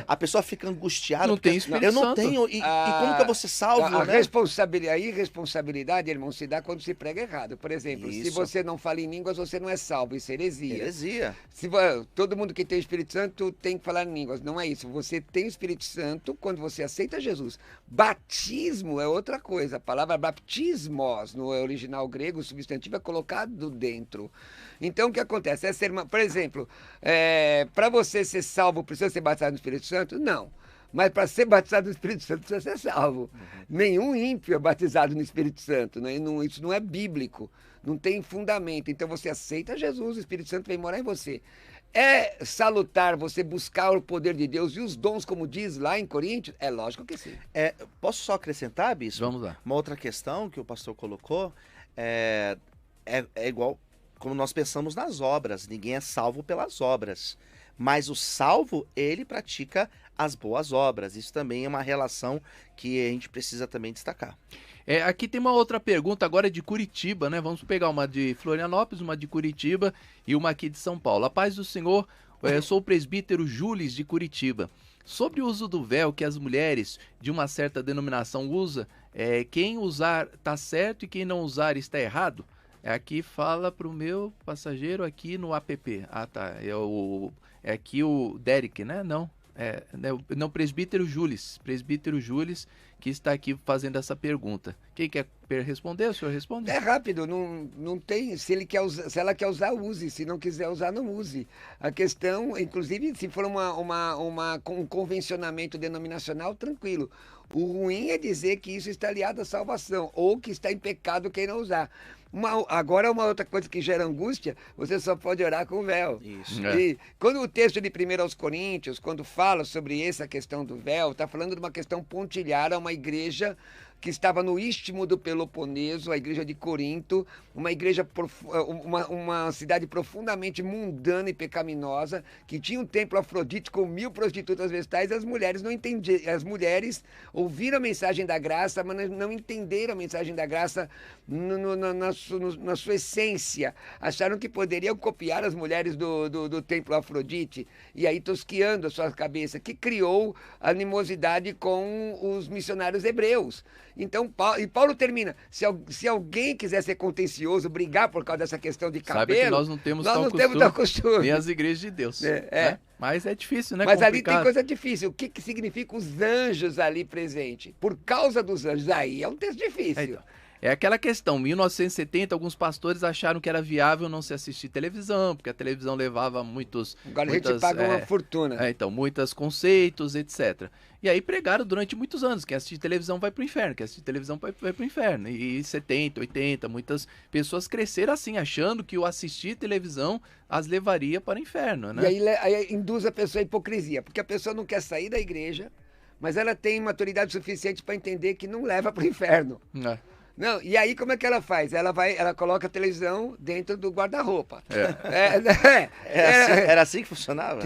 a pessoa fica angustiada. Não tem Espírito Santo. Eu não tenho, e como que eu vou ser salvo, né? A irresponsabilidade, irmão, se dá quando se prega errado. Por exemplo, se você não fala em línguas, você não é salvo, isso é heresia. Heresia. Todo mundo que tem o Espírito Santo tem que falar em línguas, não é isso. Você tem o Espírito Santo quando você aceita Jesus. Batismo é outra coisa. A palavra baptismos, no original grego, o substantivo é colocado dentro. Então, o que acontece? Por exemplo, para você ser salvo, precisa ser batizado no Espírito Santo? Não. Mas para ser batizado no Espírito Santo, precisa ser salvo. Nenhum ímpio é batizado no Espírito Santo. Né? Isso não é bíblico. Não tem fundamento. Então, você aceita Jesus, o Espírito Santo vem morar em você. É salutar você buscar o poder de Deus e os dons, como diz lá em Coríntios? É lógico que sim. Posso só acrescentar, Bispo? Vamos lá. Uma outra questão que o pastor colocou é igual como nós pensamos nas obras. Ninguém é salvo pelas obras. Mas o salvo, ele pratica as boas obras. Isso também é uma relação que a gente precisa também destacar. Aqui tem uma outra pergunta agora de Curitiba, né? Vamos pegar uma de Florianópolis, uma de Curitiba e uma aqui de São Paulo. A paz do Senhor, sou o presbítero Jules de Curitiba. Sobre o uso do véu que as mulheres de uma certa denominação usam, quem usar está certo e quem não usar está errado? Aqui fala para o meu passageiro aqui no app. Ah, tá. É aqui o Derek, né? Não, presbítero Jules. Presbítero Jules que está aqui fazendo essa pergunta. Quem quer responder? O senhor responde? É rápido, não tem. Se ela quer usar, use. Se não quiser usar, não use. A questão, inclusive, se for um convencionamento denominacional, tranquilo. O ruim é dizer que isso está aliado à salvação, ou que está em pecado quem não usar. Agora, uma outra coisa que gera angústia, você só pode orar com o véu. Isso. E quando o texto de 1 aos Coríntios, quando fala sobre essa questão do véu, está falando de uma questão pontilhar a uma igreja que estava no istmo do Peloponeso, a igreja de Corinto, uma cidade profundamente mundana e pecaminosa, que tinha um templo Afrodite com 1000 prostitutas vestais, e as mulheres não entendiam. As mulheres ouviram a mensagem da graça, mas não entenderam a mensagem da graça na sua essência. Acharam que poderiam copiar as mulheres do templo Afrodite, e aí tosquiando a sua cabeça, que criou animosidade com os missionários hebreus. Então, Paulo termina, se alguém quiser ser contencioso, brigar por causa dessa questão de cabelo... Sabe que nós não temos tal costume, nem as igrejas de Deus. Né? Mas é difícil, né? Mas complicado. Ali tem coisa difícil. O que significa os anjos ali presentes? Por causa dos anjos, aí é um texto difícil. É aquela questão, em 1970, alguns pastores acharam que era viável não se assistir televisão, porque a televisão levava Agora a gente paga uma fortuna. Muitos conceitos, etc. E aí pregaram durante muitos anos, quem assistir televisão vai pro inferno, quem assistir televisão vai pro inferno. E 70, 80, muitas pessoas cresceram assim, achando que o assistir televisão as levaria para o inferno, né? E aí induz a pessoa à hipocrisia, porque a pessoa não quer sair da igreja, mas ela tem maturidade suficiente para entender que não leva para o inferno. Não, e aí como é que ela faz? Ela coloca a televisão dentro do guarda-roupa. Era assim que funcionava?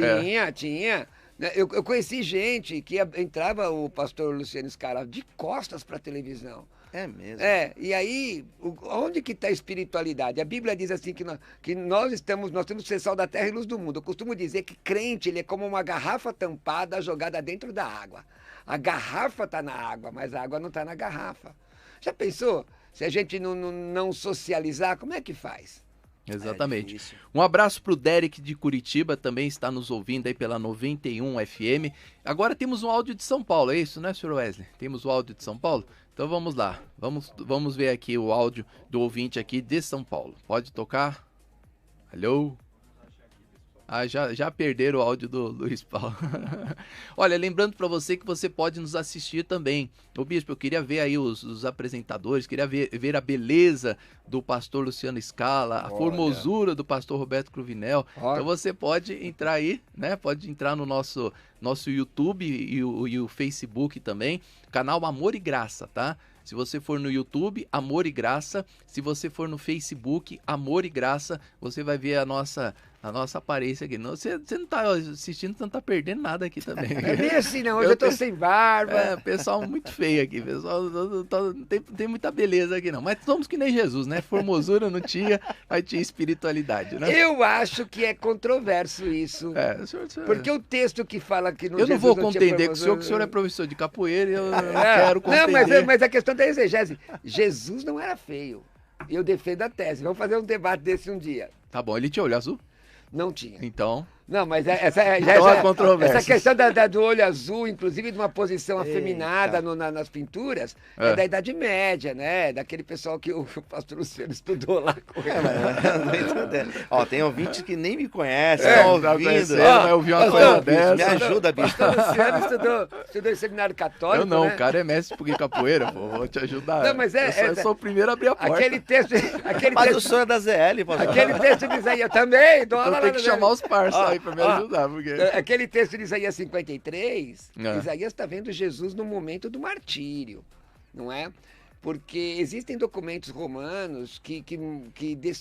Tinha. Eu conheci gente que entrava, o pastor Luciano Scala, de costas para a televisão. É mesmo? E aí, onde que está a espiritualidade? A Bíblia diz assim que nós temos que ser sal da terra e luz do mundo. Eu costumo dizer que crente, ele é como uma garrafa tampada jogada dentro da água. A garrafa está na água, mas a água não está na garrafa. Já pensou? Se a gente não socializar, como é que faz? Exatamente. difícil. Um abraço pro Derek de Curitiba, também está nos ouvindo aí pela 91 FM. Agora temos um áudio de São Paulo, é isso, né, Sr. Wesley? Temos o áudio de São Paulo? Então vamos lá, vamos ver aqui o áudio do ouvinte aqui de São Paulo. Pode tocar? Alô? Ah, já perderam o áudio do Luiz Paulo. Olha, lembrando para você que você pode nos assistir também. Ô Bispo, eu queria ver aí os apresentadores, queria ver a beleza do pastor Luciano Scala, a formosura do pastor Roberto Cruvinel. Então você pode entrar aí, né? Pode entrar no nosso YouTube e o Facebook também, canal Amor e Graça, tá? Se você for no YouTube, Amor e Graça. Se você for no Facebook, Amor e Graça, você vai ver a nossa aparência aqui. Você não tá assistindo, você não tá perdendo nada aqui também. É bem assim, não. Hoje eu tô sem barba. Pessoal muito feio aqui. Pessoal, não tem muita beleza aqui, não. Mas somos que nem Jesus, né? Formosura não tinha, mas tinha espiritualidade, né? Eu acho que é controverso isso. Porque o texto que fala que no Eu não Jesus vou não tinha contender com o senhor, que o senhor é professor de capoeira e eu não quero contender. Não, mas a questão da exegese. Jesus não era feio. E eu defendo a tese. Vamos fazer um debate desse um dia. Tá bom, ele tinha olho azul? Não tinha. Então... Não, mas Então é controverso. Essa questão do olho azul, inclusive de uma posição afeminada nas pinturas, é da Idade Média, né? Daquele pessoal que o pastor Luciano estudou lá com ele. Ó, tem ouvintes que nem me conhecem, estão ouvindo. Vai ouvir uma coisa dessa. Me ajuda, bicho. O pastor Luciano estudou em seminário católico, Eu não, né? o cara é mestre de capoeira, pô, vou te ajudar. Não, mas eu sou o primeiro a abrir a porta. Aquele texto... Mas o senhor é da ZL, pastor. Aquele texto de Isaías também. Então tem que chamar os parceiros aí pra me ajudar, porque... Aquele texto de Isaías 53, Isaías está vendo Jesus no momento do martírio, não é? Porque existem documentos romanos que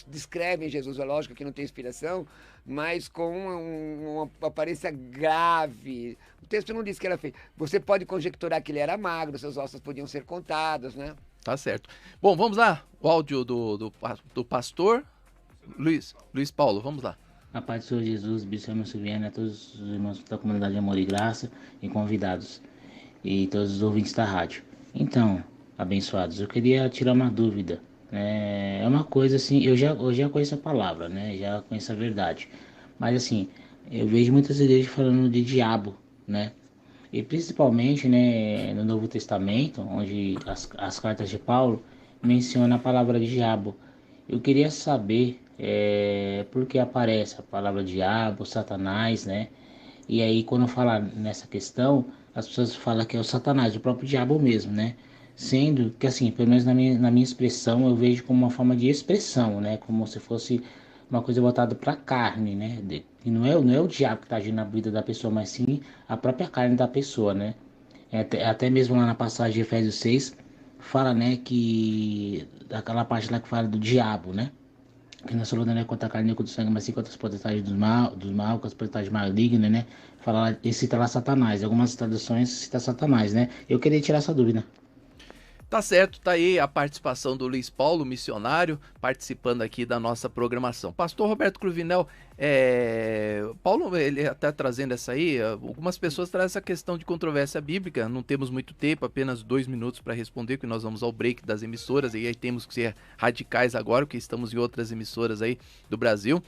descrevem Jesus, é lógico que não tem inspiração, mas com uma aparência grave. O texto não diz que era feio. Você pode conjecturar que ele era magro, seus ossos podiam ser contados, né? Tá certo. Bom, vamos lá. O áudio do pastor Luiz Paulo, vamos lá. A paz do Senhor Jesus, Bispo Emerson Viana, a todos os irmãos da comunidade Amor e Graça e convidados e todos os ouvintes da rádio. Então, abençoados, eu queria tirar uma dúvida. É uma coisa assim, eu já conheço a palavra, né? Já conheço a verdade. Mas assim, eu vejo muitas igrejas falando de diabo, né? E principalmente, né, no Novo Testamento, onde as cartas de Paulo mencionam a palavra diabo. Eu queria saber por que aparece a palavra diabo, Satanás, né? E aí quando fala nessa questão, as pessoas falam que é o Satanás, o próprio diabo mesmo, né? Sendo que assim, pelo menos na minha expressão, eu vejo como uma forma de expressão, né? Como se fosse uma coisa voltada para a carne, né? E não é o diabo que está agindo na vida da pessoa, mas sim a própria carne da pessoa, né? Até mesmo lá na passagem de Efésios 6, fala, né, que aquela parte lá que fala do diabo, né? Que não só não é contra a carne nem contra o sangue, mas sim contra as potestades do mal, com as potestades malignas, né? Fala, ele cita lá Satanás. Algumas traduções cita Satanás, né? Eu queria tirar essa dúvida. Tá certo, tá aí a participação do Luiz Paulo, missionário, participando aqui da nossa programação. Pastor Roberto Cruvinel, Paulo, ele está trazendo essa aí, algumas pessoas trazem essa questão de controvérsia bíblica, não temos muito tempo, apenas 2 minutos para responder, que nós vamos ao break das emissoras, e aí temos que ser radicais agora, porque estamos em outras emissoras aí do Brasil.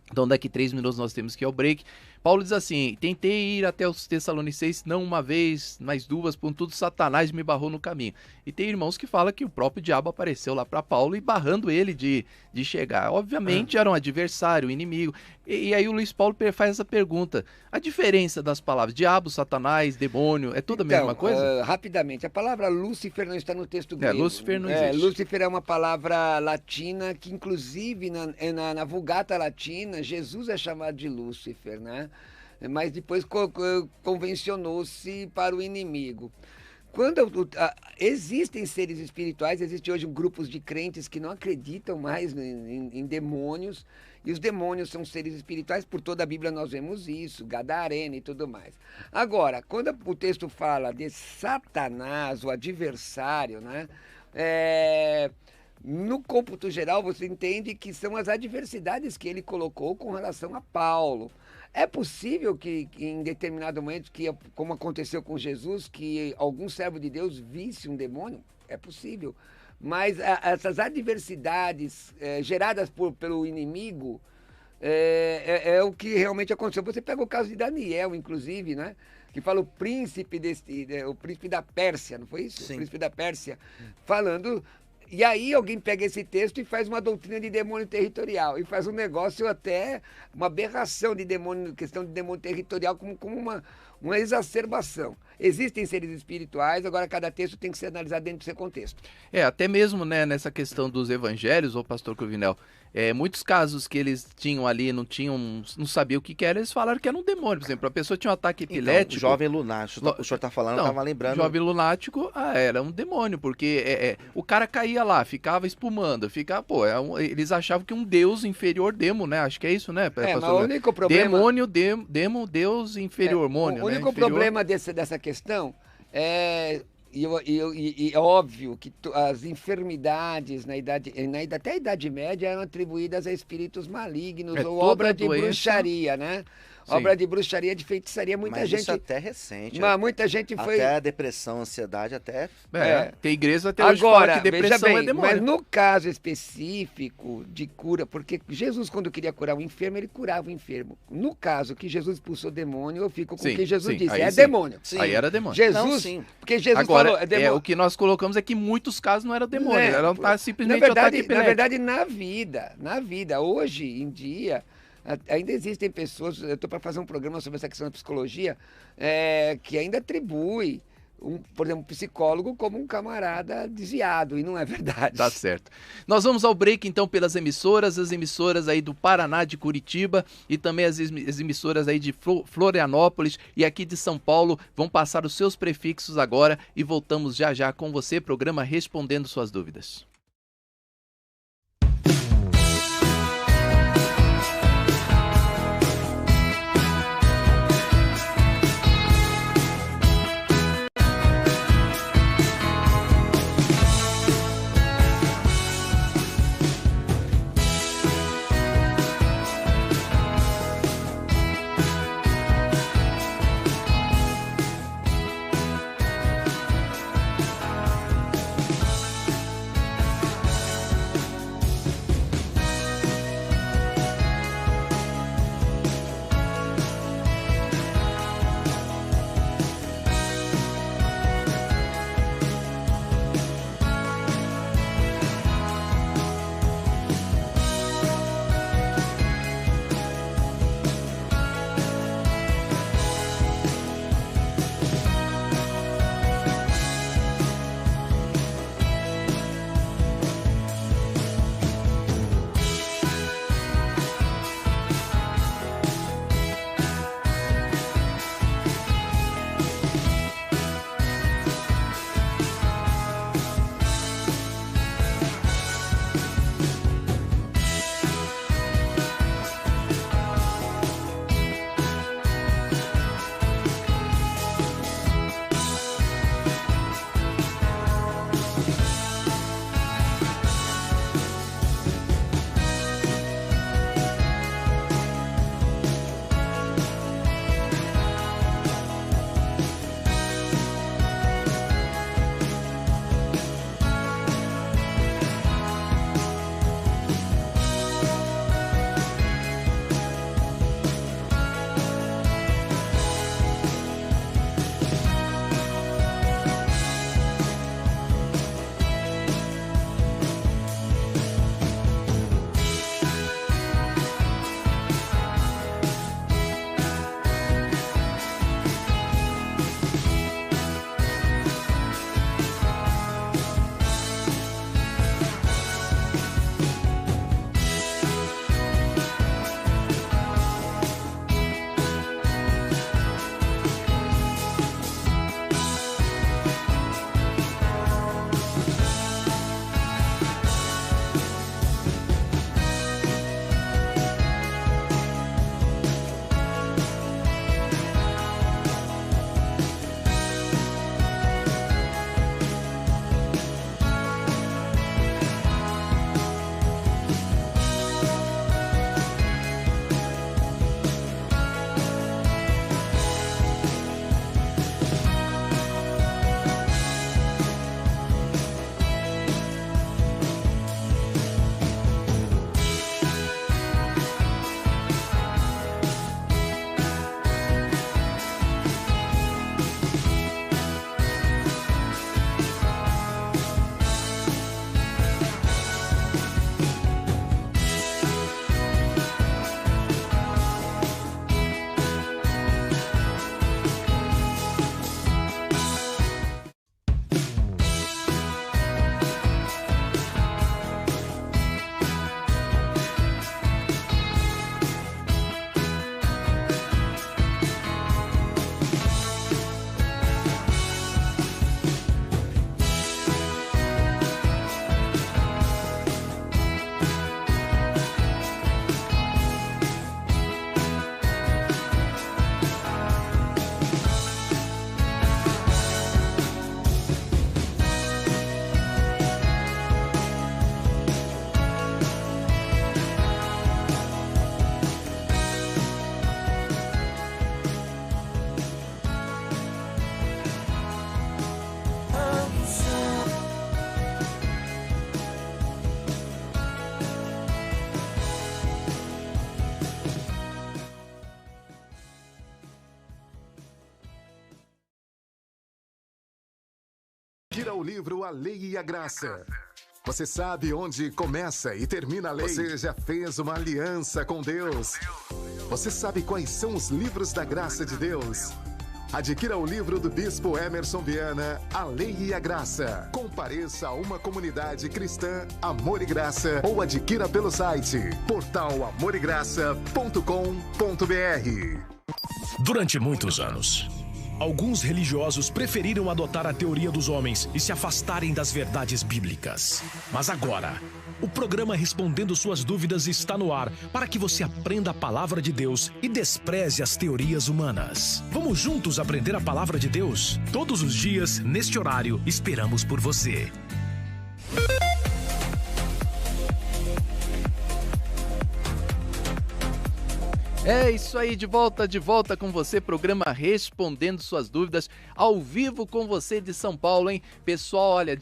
Então daqui 3 minutos nós temos que ir ao break. Paulo diz assim: tentei ir até os Tessalonicenses não uma vez, mas 2, contudo Satanás me barrou no caminho. E tem irmãos que falam que o próprio diabo apareceu lá para Paulo e barrando ele de chegar. Obviamente era um adversário, um inimigo. E aí o Luiz Paulo faz essa pergunta: a diferença das palavras diabo, Satanás, demônio, é tudo a mesma coisa? Rapidamente, a palavra Lúcifer não está no texto grego. Lúcifer não existe. Lúcifer é uma palavra latina que inclusive na Vulgata Latina, Jesus é chamado de Lúcifer, né? Mas depois convencionou-se para o inimigo. Quando existem seres espirituais, existem hoje grupos de crentes que não acreditam mais em demônios, e os demônios são seres espirituais, por toda a Bíblia nós vemos isso, Gadareno e tudo mais. Agora, quando o texto fala de Satanás, o adversário, né? No cômputo geral, você entende que são as adversidades que ele colocou com relação a Paulo. É possível que em determinado momento, como aconteceu com Jesus, que algum servo de Deus visse um demônio? É possível. Mas essas adversidades geradas pelo inimigo é o que realmente aconteceu. Você pega o caso de Daniel, inclusive, né? Que fala o príncipe da Pérsia, não foi isso? Sim. O príncipe da Pérsia, falando. E aí alguém pega esse texto e faz uma doutrina de demônio territorial, e faz um negócio até, uma aberração de demônio, questão de demônio territorial, como uma exacerbação. Existem seres espirituais, agora cada texto tem que ser analisado dentro do seu contexto. Até mesmo, né, nessa questão dos evangelhos, ô pastor Cruvinel, muitos casos que eles tinham ali, não sabiam o que era, eles falaram que era um demônio. Por exemplo, a pessoa tinha um ataque epilético. Então, jovem lunático, o senhor está falando, eu estava lembrando. Jovem lunático, era um demônio, porque o cara caía lá, ficava espumando, eles achavam que um deus inferior, demo, né? Acho que é isso, né? Mas o único problema... Demônio, deus inferior, mônio, O único inferior. problema dessa questão é... E é óbvio que as enfermidades até a Idade Média eram atribuídas a espíritos malignos ou obra de bruxaria, né? Sim. Obra de bruxaria, de feitiçaria, muita gente... Isso até recente. Mas muita gente foi... Até a depressão, ansiedade, até... Tem igreja até hoje fala que depressão veja bem, é demônio. mas no caso específico de cura, porque Jesus, quando queria curar o enfermo, ele curava o enfermo. No caso que Jesus expulsou o demônio, eu fico com o que Jesus disse, demônio. Sim. Aí era demônio. Jesus, não, sim. Porque Jesus agora, falou, é demônio. O que nós colocamos é que em muitos casos não era demônio, era simplesmente na verdade, na vida, hoje em dia... Ainda existem pessoas, eu estou para fazer um programa sobre essa questão da psicologia, que ainda atribui, por exemplo, um psicólogo como um camarada desviado, e não é verdade. Tá certo. Nós vamos ao break, então, pelas emissoras, as emissoras aí do Paraná, de Curitiba, e também as emissoras aí de Florianópolis e aqui de São Paulo vão passar os seus prefixos agora e voltamos já já com você, programa Respondendo Suas Dúvidas. o livro A Lei e a Graça. Você sabe onde começa e termina a lei? Você já fez uma aliança com Deus? Você sabe quais são os livros da graça de Deus? Adquira o livro do Bispo Emerson Viana, A Lei e a Graça. Compareça a uma comunidade cristã, Amor e Graça, ou adquira pelo site portalamorigraça.com.br. Durante muitos anos, alguns religiosos preferiram adotar a teoria dos homens e se afastarem das verdades bíblicas. Mas agora, o programa Respondendo Suas Dúvidas está no ar para que você aprenda a palavra de Deus e despreze as teorias humanas. Vamos juntos aprender a palavra de Deus? Todos os dias, neste horário, esperamos por você. É isso aí, de volta com você, programa Respondendo Suas Dúvidas, ao vivo com você de São Paulo, hein? Pessoal, olha,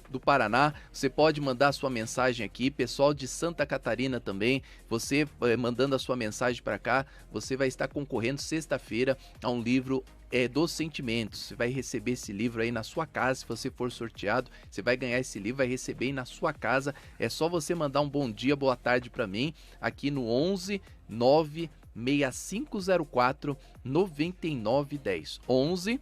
do Paraná, você pode mandar sua mensagem aqui, pessoal de Santa Catarina também, você mandando a sua mensagem para cá, você vai estar concorrendo sexta-feira a um livro dos sentimentos. Você vai receber esse livro aí na sua casa, se você for sorteado, você vai ganhar esse livro, vai receber aí na sua casa. É só você mandar um bom dia, boa tarde para mim, aqui no 11 96504 9910. 11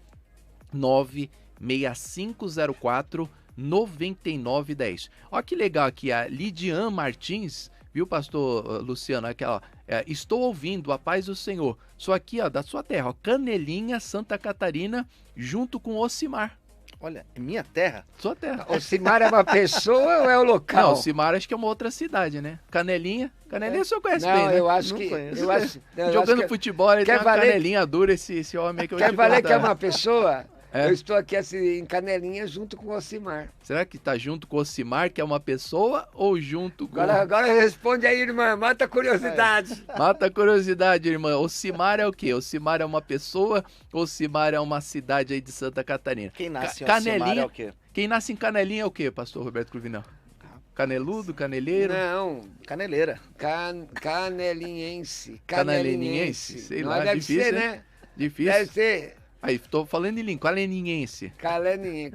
96504 9910. Olha que legal aqui, a Lidiane Martins, viu, pastor Luciano? Aquela, estou ouvindo, a paz do Senhor. Sou aqui, ó, da sua terra, ó, Canelinha, Santa Catarina, junto com Ocimar. Olha, é minha terra. Sua terra. Ocimar é uma pessoa ou é o local? Não, Ocimar acho que é uma outra cidade, né? Canelinha o senhor conhece não, bem, né? Eu acho não que... conheço. Eu acho, não, eu Jogando acho que, futebol, ele tem uma canelinha dura, esse homem que eu quer valer que é uma pessoa? É. Eu estou aqui assim, em Canelinha junto com o Ocimar. Será que tá junto com o Ocimar, que é uma pessoa, ou junto com... Agora responde aí, irmã, mata a curiosidade. Mata a curiosidade, irmã. Ocimar é o quê? Ocimar é uma pessoa, Ocimar é uma cidade aí de Santa Catarina. Quem nasce em Canelinha, Ocimar é o quê? Quem nasce em Canelinha é o quê, pastor Roberto Cruvinel? Caneludo, caneleiro? Não, Caneleira. canelinhense. Canelinhense? Sei Não lá, deve difícil, ser, hein? né? Difícil. Deve ser Aí, tô falando em língua, canelinhense. canelinhense.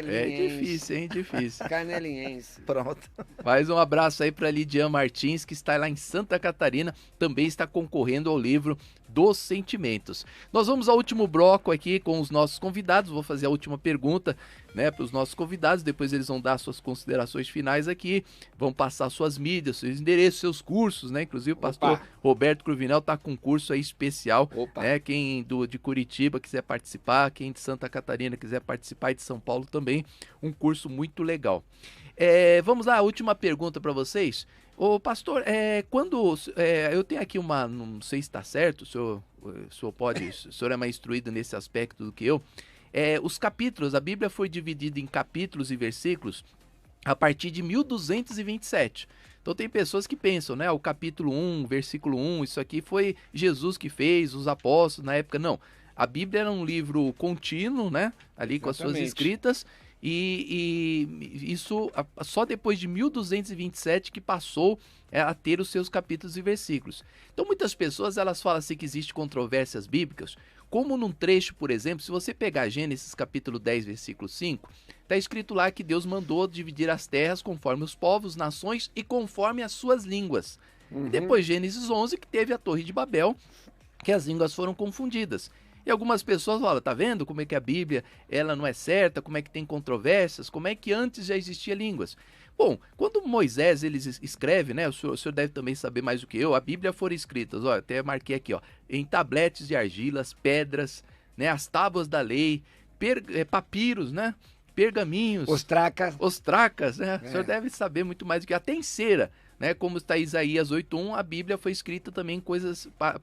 É difícil, hein? Difícil. Canelinhense. Pronto. Mais um abraço aí para Lidiane Martins, que está lá em Santa Catarina, também está concorrendo ao livro dos Sentimentos. Nós vamos ao último bloco aqui com os nossos convidados, vou fazer a última pergunta, né, para os nossos convidados, depois eles vão dar suas considerações finais aqui, vão passar suas mídias, seus endereços, seus cursos, né, inclusive o pastor Roberto Cruvinel está com um curso aí especial, né, quem de Curitiba quiser participar, quem de Santa Catarina quiser participar e de São Paulo também, um curso muito legal. Vamos lá, a última pergunta para vocês. Ô pastor, eu tenho aqui uma, não sei se está certo, o senhor pode, o senhor é mais instruído nesse aspecto do que eu, os capítulos, a Bíblia foi dividida em capítulos e versículos a partir de 1227. Então tem pessoas que pensam, né, o capítulo 1, versículo 1, isso aqui foi Jesus que fez, os apóstolos, na época, não. A Bíblia era um livro contínuo, né, ali com as suas escritas, e isso só depois de 1227 que passou a ter os seus capítulos e versículos. Então muitas pessoas elas falam assim que existe controvérsias bíblicas, como num trecho, por exemplo, se você pegar Gênesis capítulo 10, versículo 5, está escrito lá que Deus mandou dividir as terras conforme os povos, nações e conforme as suas línguas. E depois Gênesis 11, que teve a Torre de Babel, que as línguas foram confundidas. E algumas pessoas falam, tá vendo como é que a Bíblia ela não é certa, como é que tem controvérsias, como é que antes já existia línguas. Bom, quando Moisés ele escreve, né, o senhor deve também saber mais do que eu, a Bíblia foram escritas, ó, até marquei aqui, ó, em tabletes de argilas, pedras, né, as tábuas da lei, papiros, né, pergaminhos. Ostracas, né, o senhor deve saber muito mais do que até em cera. Né, como está Isaías 8.1, a Bíblia foi escrita também em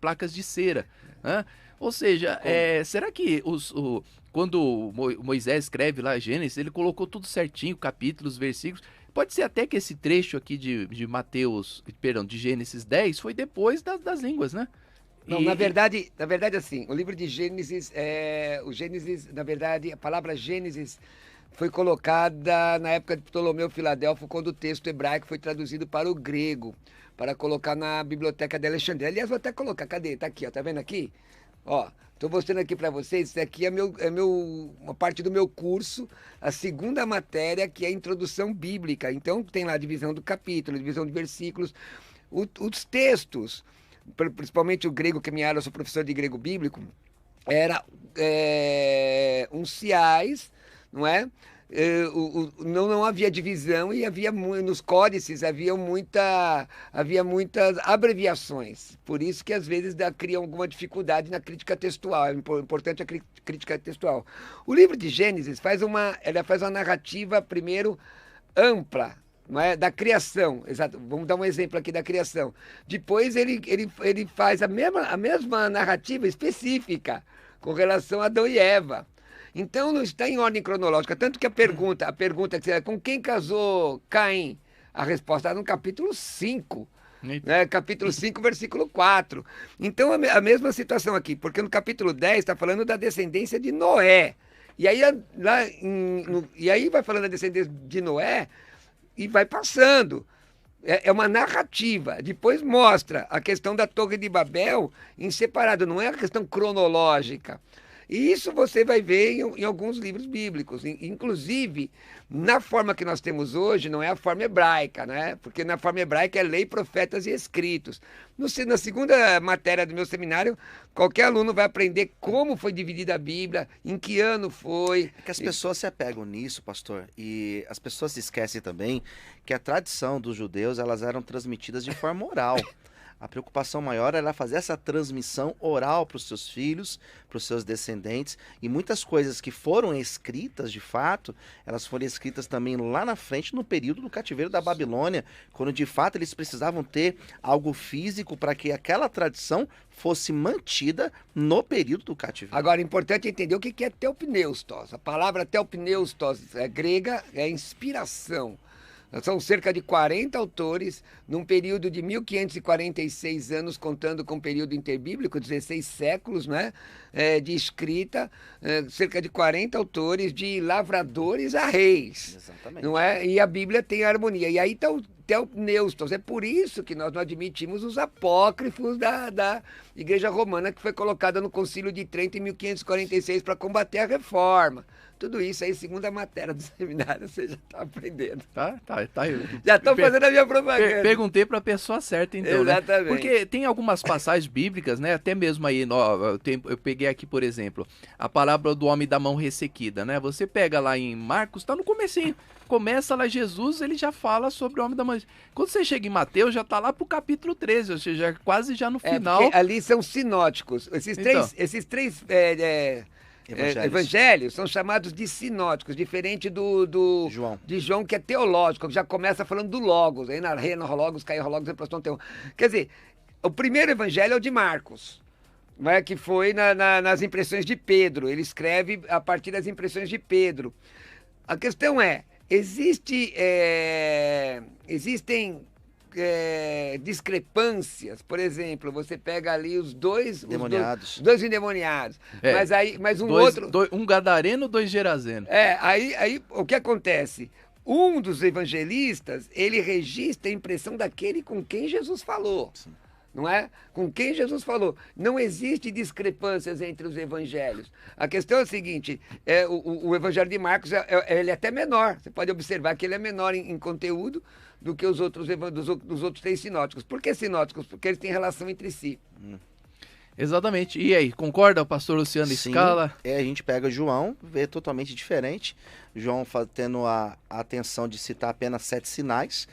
placas de cera. Né? Ou seja, será que quando Moisés escreve lá Gênesis, ele colocou tudo certinho, capítulos, versículos? Pode ser até que esse trecho aqui de Gênesis 10 foi depois das línguas, né? Não, na verdade assim, o livro de Gênesis, na verdade, a palavra Gênesis foi colocada na época de Ptolomeu Filadelfo, quando o texto hebraico foi traduzido para o grego, para colocar na Biblioteca de Alexandria. Aliás, vou até colocar, cadê? Tá aqui, ó, tá vendo aqui? Ó, estou mostrando aqui para vocês, isso aqui é uma parte do meu curso, a segunda matéria, que é a introdução bíblica. Então tem lá a divisão do capítulo, divisão de versículos, os textos, principalmente o grego, que é minha área, eu sou professor de grego bíblico, era unciais, não é? Não havia divisão e havia nos códices havia muitas abreviações. Por isso que às vezes cria alguma dificuldade na crítica textual. É importante a crítica textual. O livro de Gênesis faz uma narrativa primeiro ampla, não é? Da criação. Exato. Vamos dar um exemplo aqui da criação. Depois ele faz a mesma narrativa específica com relação a Adão e Eva. Então não está em ordem cronológica, tanto que a pergunta que é com quem casou Caim? A resposta está no capítulo 5, né? Capítulo 5, versículo 4. Então a mesma situação aqui, porque no capítulo 10 está falando da descendência de Noé. E aí, vai falando da descendência de Noé e vai passando. É uma narrativa. Depois mostra a questão da Torre de Babel em separado, não é a questão cronológica. E isso você vai ver em alguns livros bíblicos. Inclusive, na forma que nós temos hoje, não é a forma hebraica, né? Porque na forma hebraica é lei, profetas e escritos. Na segunda matéria do meu seminário, qualquer aluno vai aprender como foi dividida a Bíblia, em que ano foi. É que as pessoas se apegam nisso, pastor, e as pessoas se esquecem também que a tradição dos judeus, elas eram transmitidas de forma oral. A preocupação maior era fazer essa transmissão oral para os seus filhos, para os seus descendentes, e muitas coisas que foram escritas, de fato, elas foram escritas também lá na frente, no período do cativeiro da Babilônia, quando de fato eles precisavam ter algo físico para que aquela tradição fosse mantida no período do cativeiro. Agora, é importante entender o que é teopneustos. A palavra teopneustos é grega, é inspiração. São cerca de 40 autores, num período de 1546 anos, contando com o período interbíblico, 16 séculos, né? De escrita, cerca de 40 autores, de lavradores a reis. Exatamente. Não é? E a Bíblia tem harmonia. E aí está o teopneustos. É por isso que nós não admitimos os apócrifos da Igreja Romana, que foi colocada no Concílio de Trento em 1546 para combater a reforma. Tudo isso aí, segunda matéria do seminário, você já está aprendendo. Tá. Já estou fazendo a minha propaganda. Perguntei para a pessoa certa, então, exatamente. Né? Porque tem algumas passagens bíblicas, né? Até mesmo aí, eu peguei aqui, por exemplo, a parábola do homem da mão ressequida, né? Você pega lá em Marcos, está no comecinho. Começa lá Jesus, ele já fala sobre o homem da mão. Quando você chega em Mateus, já está lá pro capítulo 13, ou seja, quase já no final. Porque ali são sinóticos. Esses três evangelhos são chamados de sinóticos, diferente de João, que é teológico, que já começa falando do Logos, aí na Rena Logos, Caio Logos, quer dizer, o primeiro evangelho é o de Marcos, né, que foi nas impressões de Pedro. Ele escreve a partir das impressões de Pedro. A questão é, existem discrepâncias, por exemplo, você pega ali os dois endemoniados, mas um gadareno, 2 gerazenos. Aí o que acontece? Um dos evangelistas, ele registra a impressão daquele com quem Jesus falou. Sim. Não é? Com quem Jesus falou. Não existe discrepâncias entre os evangelhos. A questão é a seguinte, o evangelho de Marcos ele é até menor. Você pode observar que ele é menor em conteúdo do que os outros 3 sinóticos. Por que sinóticos? Porque eles têm relação entre si. Exatamente. E aí, concorda o pastor Luciano Scala? A gente pega João, vê totalmente diferente. João tendo a atenção de citar apenas 7 sinais,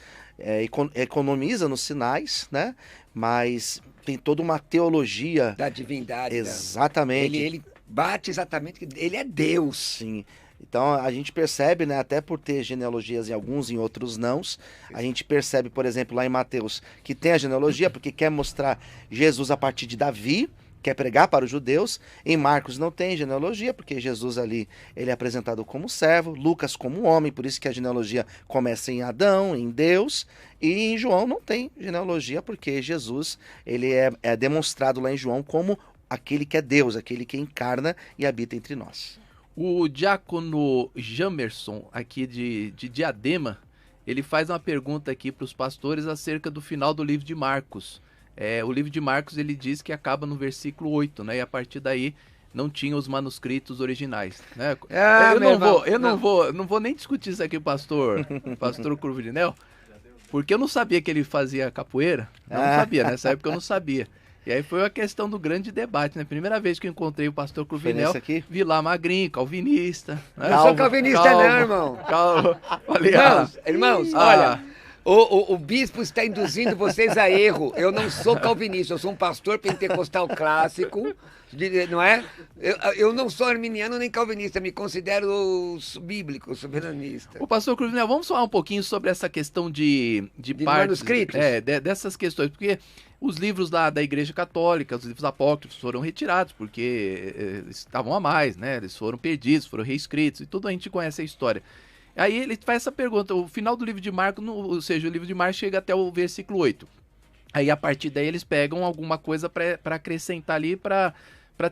economiza nos sinais, né? Mas tem toda uma teologia da divindade. Exatamente. Ele bate exatamente que ele é Deus. Sim. Então a gente percebe, né, até por ter genealogias em alguns, em outros não, a gente percebe, por exemplo, lá em Mateus, que tem a genealogia porque quer mostrar Jesus a partir de Davi, quer pregar para os judeus. Em Marcos não tem genealogia, porque Jesus ali ele é apresentado como servo, Lucas como homem, por isso que a genealogia começa em Adão, em Deus, e em João não tem genealogia, porque Jesus ele é demonstrado lá em João como aquele que é Deus, aquele que encarna e habita entre nós. O diácono Jamerson, aqui de Diadema, ele faz uma pergunta aqui para os pastores acerca do final do livro de Marcos. o livro de Marcos ele diz que acaba no versículo 8, né? E a partir daí não tinha os manuscritos originais, né? Eu não vou nem discutir isso aqui, pastor Cruvinel, porque eu não sabia que ele fazia capoeira. Eu não sabia, nessa época eu não sabia. E aí foi a questão do grande debate, né? Primeira vez que eu encontrei o pastor Cruvinel, vi lá magrinho, calvinista. Né? Não sou calvinista não, irmão. Falei, irmãos, olha, o bispo está induzindo vocês a erro. Eu não sou calvinista, eu sou um pastor pentecostal clássico, não é? Eu não sou arminiano nem calvinista, me considero bíblico, soberanista. O pastor Cruvinel, vamos falar um pouquinho sobre essa questão de partes, manuscritos? Dessas questões, porque os livros da Igreja Católica, os livros apócrifos foram retirados, porque estavam a mais, né? Eles foram perdidos, foram reescritos, e tudo a gente conhece a história. Aí ele faz essa pergunta, o final do livro de Marcos, ou seja, o livro de Marcos chega até o versículo 8. Aí a partir daí eles pegam alguma coisa para acrescentar ali, para